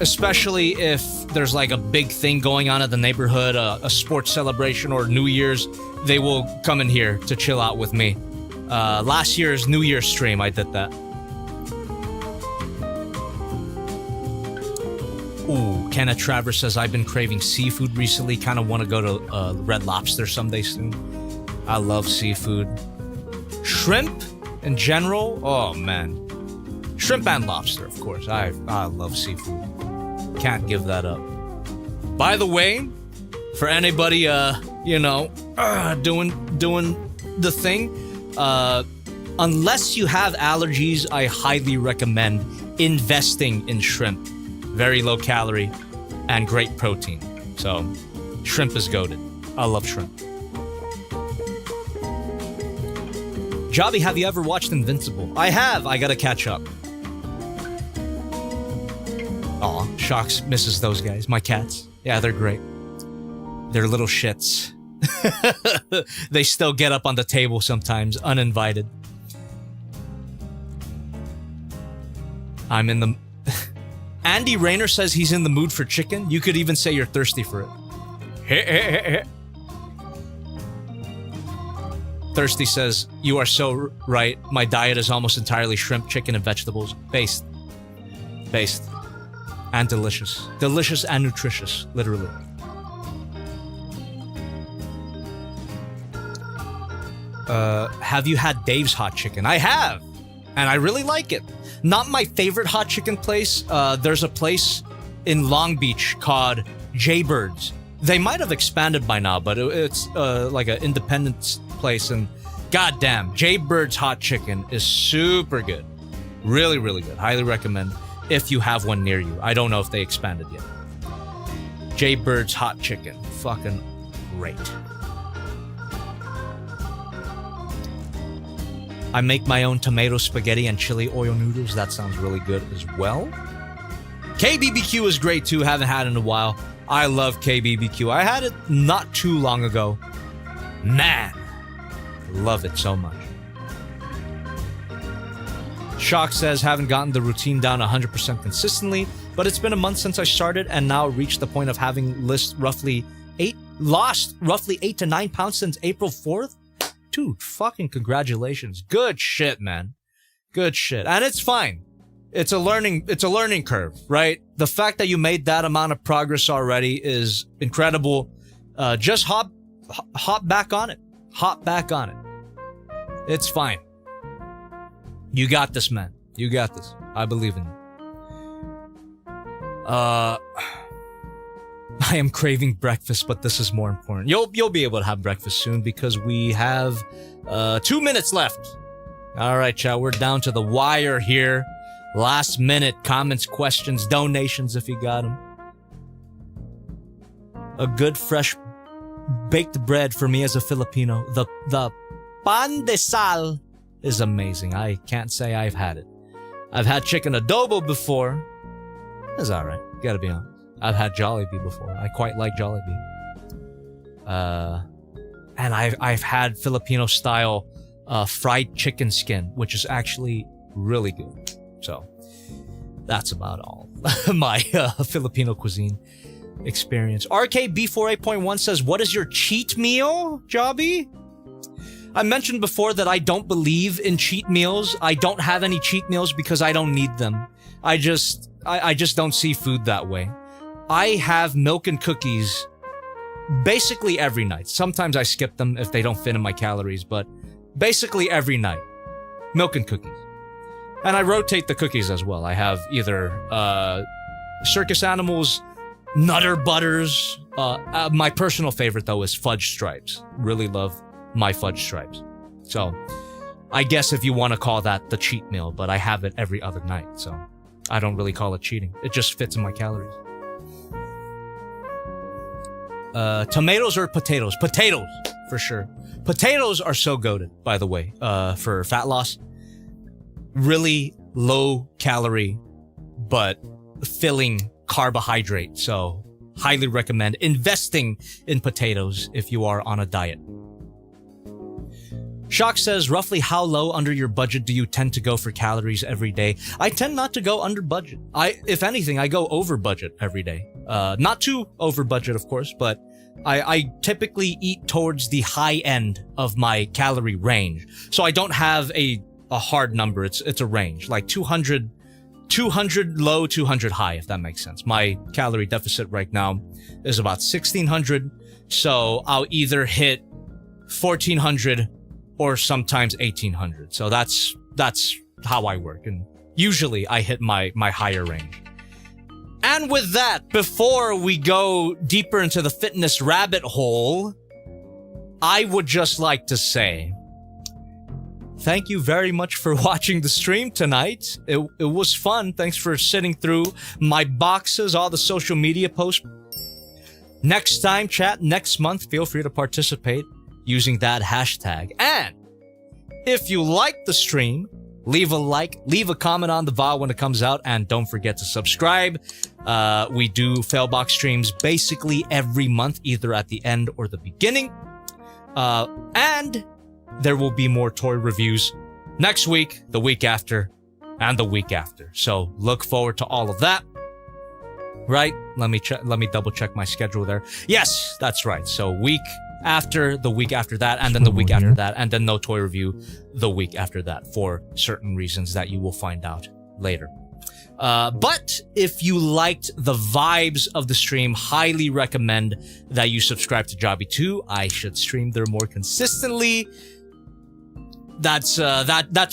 Especially if there's like a big thing going on in the neighborhood, a sports celebration or New Year's, they will come in here to chill out with me. Last year's New Year's stream, I did that. Ooh, Kenneth Travers says, I've been craving seafood recently. Kind of want to go to Red Lobster someday soon. I love seafood. Shrimp in general? Oh, man. Shrimp and lobster, of course. I love seafood. Can't give that up. By the way, for anybody, doing the thing, unless you have allergies, I highly recommend investing in shrimp. Very low calorie and great protein. So, shrimp is goated. I love shrimp. Jobby, have you ever watched Invincible? I have. I gotta catch up. Aw, Shocks misses those guys. My cats. Yeah, they're great. They're little shits. They still get up on the table sometimes, uninvited. I'm in the... Andy Rayner says he's in the mood for chicken. You could even say you're thirsty for it. Thirsty says, you are so right. My diet is almost entirely shrimp, chicken, and vegetables. Based. And delicious. Delicious and nutritious, literally. Have you had Dave's Hot Chicken? I have! And I really like it. Not my favorite hot chicken place. There's a place in Long Beach called Jaybirds. They might have expanded by now, but it's like an independent place, and goddamn, Jaybirds Hot Chicken is super good. Really, really good. Highly recommend if you have one near you. I don't know if they expanded yet. Jaybirds Hot Chicken. Fucking great. I make my own tomato spaghetti and chili oil noodles. That sounds really good as well. KBBQ is great too. Haven't had it in a while. I love KBBQ. I had it not too long ago. Man, love it so much. Shock says, haven't gotten the routine down 100% consistently, but it's been a month since I started and now reached the point of having lost roughly 8 to 9 pounds since April 4th. Dude, fucking congratulations. Good shit, man. Good shit. And it's fine. It's a learning curve, right? The fact that you made that amount of progress already is incredible. Just hop back on it. Hop back on it. It's fine. You got this, man. You got this. I believe in you. I am craving breakfast, but this is more important. You'll be able to have breakfast soon because we have 2 minutes left All right, chat. We're down to the wire here. Last minute comments, questions, donations if you got them. A good fresh baked bread for me as a Filipino. The pan de sal is amazing. I can't say I've had it. I've had chicken adobo before. It's alright. Gotta be honest. I've had Jollibee before. I quite like Jollibee. And I've had Filipino style fried chicken skin, which is actually really good. So that's about all my Filipino cuisine experience. RKB48.1 says, what is your cheat meal, Jobby? I mentioned before that I don't believe in cheat meals. I don't have any cheat meals because I don't need them. I just don't see food that way. I have milk and cookies basically every night. Sometimes I skip them if they don't fit in my calories, but basically every night, milk and cookies. And I rotate the cookies as well. I have either Circus Animals, Nutter Butters. My personal favorite, though, is Fudge Stripes. Really love my Fudge Stripes. So I guess if you want to call that the cheat meal, but I have it every other night, so I don't really call it cheating. It just fits in my calories. Tomatoes or potatoes? Potatoes, for sure. Potatoes are so goated, by the way, for fat loss. Really low calorie, but filling carbohydrate. So highly recommend investing in potatoes if you are on a diet. Shock says, roughly how low under your budget do you tend to go for calories every day? I tend not to go under budget. If anything, I go over budget every day. Not too over budget, of course, but I typically eat towards the high end of my calorie range. So I don't have a hard number. It's a range, like 200 low, 200 high, if that makes sense. My calorie deficit right now is about 1600. So I'll either hit 1400 or sometimes 1800. So that's how I work. And usually I hit my higher range. And with that, before we go deeper into the fitness rabbit hole, I would just like to say, thank you very much for watching the stream tonight. It was fun. Thanks for sitting through my boxes, all the social media posts. Next time, chat, next month, feel free to participate using that hashtag. And if you like the stream, leave a like, leave a comment on the VOD when it comes out, and don't forget to subscribe. We do fAILbox streams basically every month, either at the end or the beginning. And there will be more toy reviews next week, the week after, and the week after. So look forward to all of that. Right? Let me double check my schedule there. Yes, that's right. So week after, the week after that, and then the week after that, and then no toy review the week after that for certain reasons that you will find out later. But if you liked the vibes of the stream, highly recommend that you subscribe to Jobby too. I should stream there more consistently. That's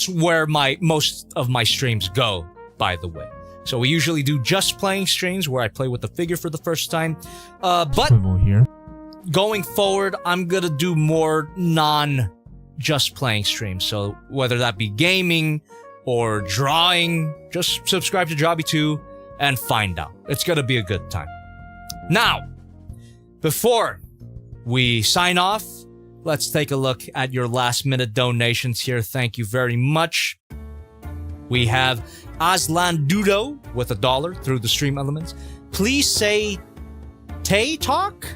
where most of my streams go, by the way. So we usually do just playing streams where I play with the figure for the first time. But going forward, I'm gonna do more just playing streams. So whether that be gaming or drawing, just subscribe to Jobby too and find out. It's gonna be a good time. Now, before we sign off, let's take a look at your last minute donations here. Thank you very much. We have Aslan Dudo with $1 through the stream elements. Please say Tay Talk.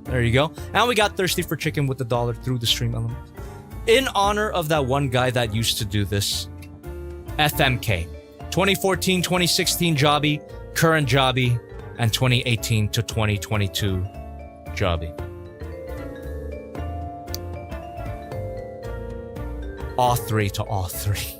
There you go. And we got Thirsty for Chicken with $1 through the stream elements. In honor of that one guy that used to do this, FMK. 2014, 2016 Jobby, current Jobby, and 2018 to 2022 Jobby. All three to all three.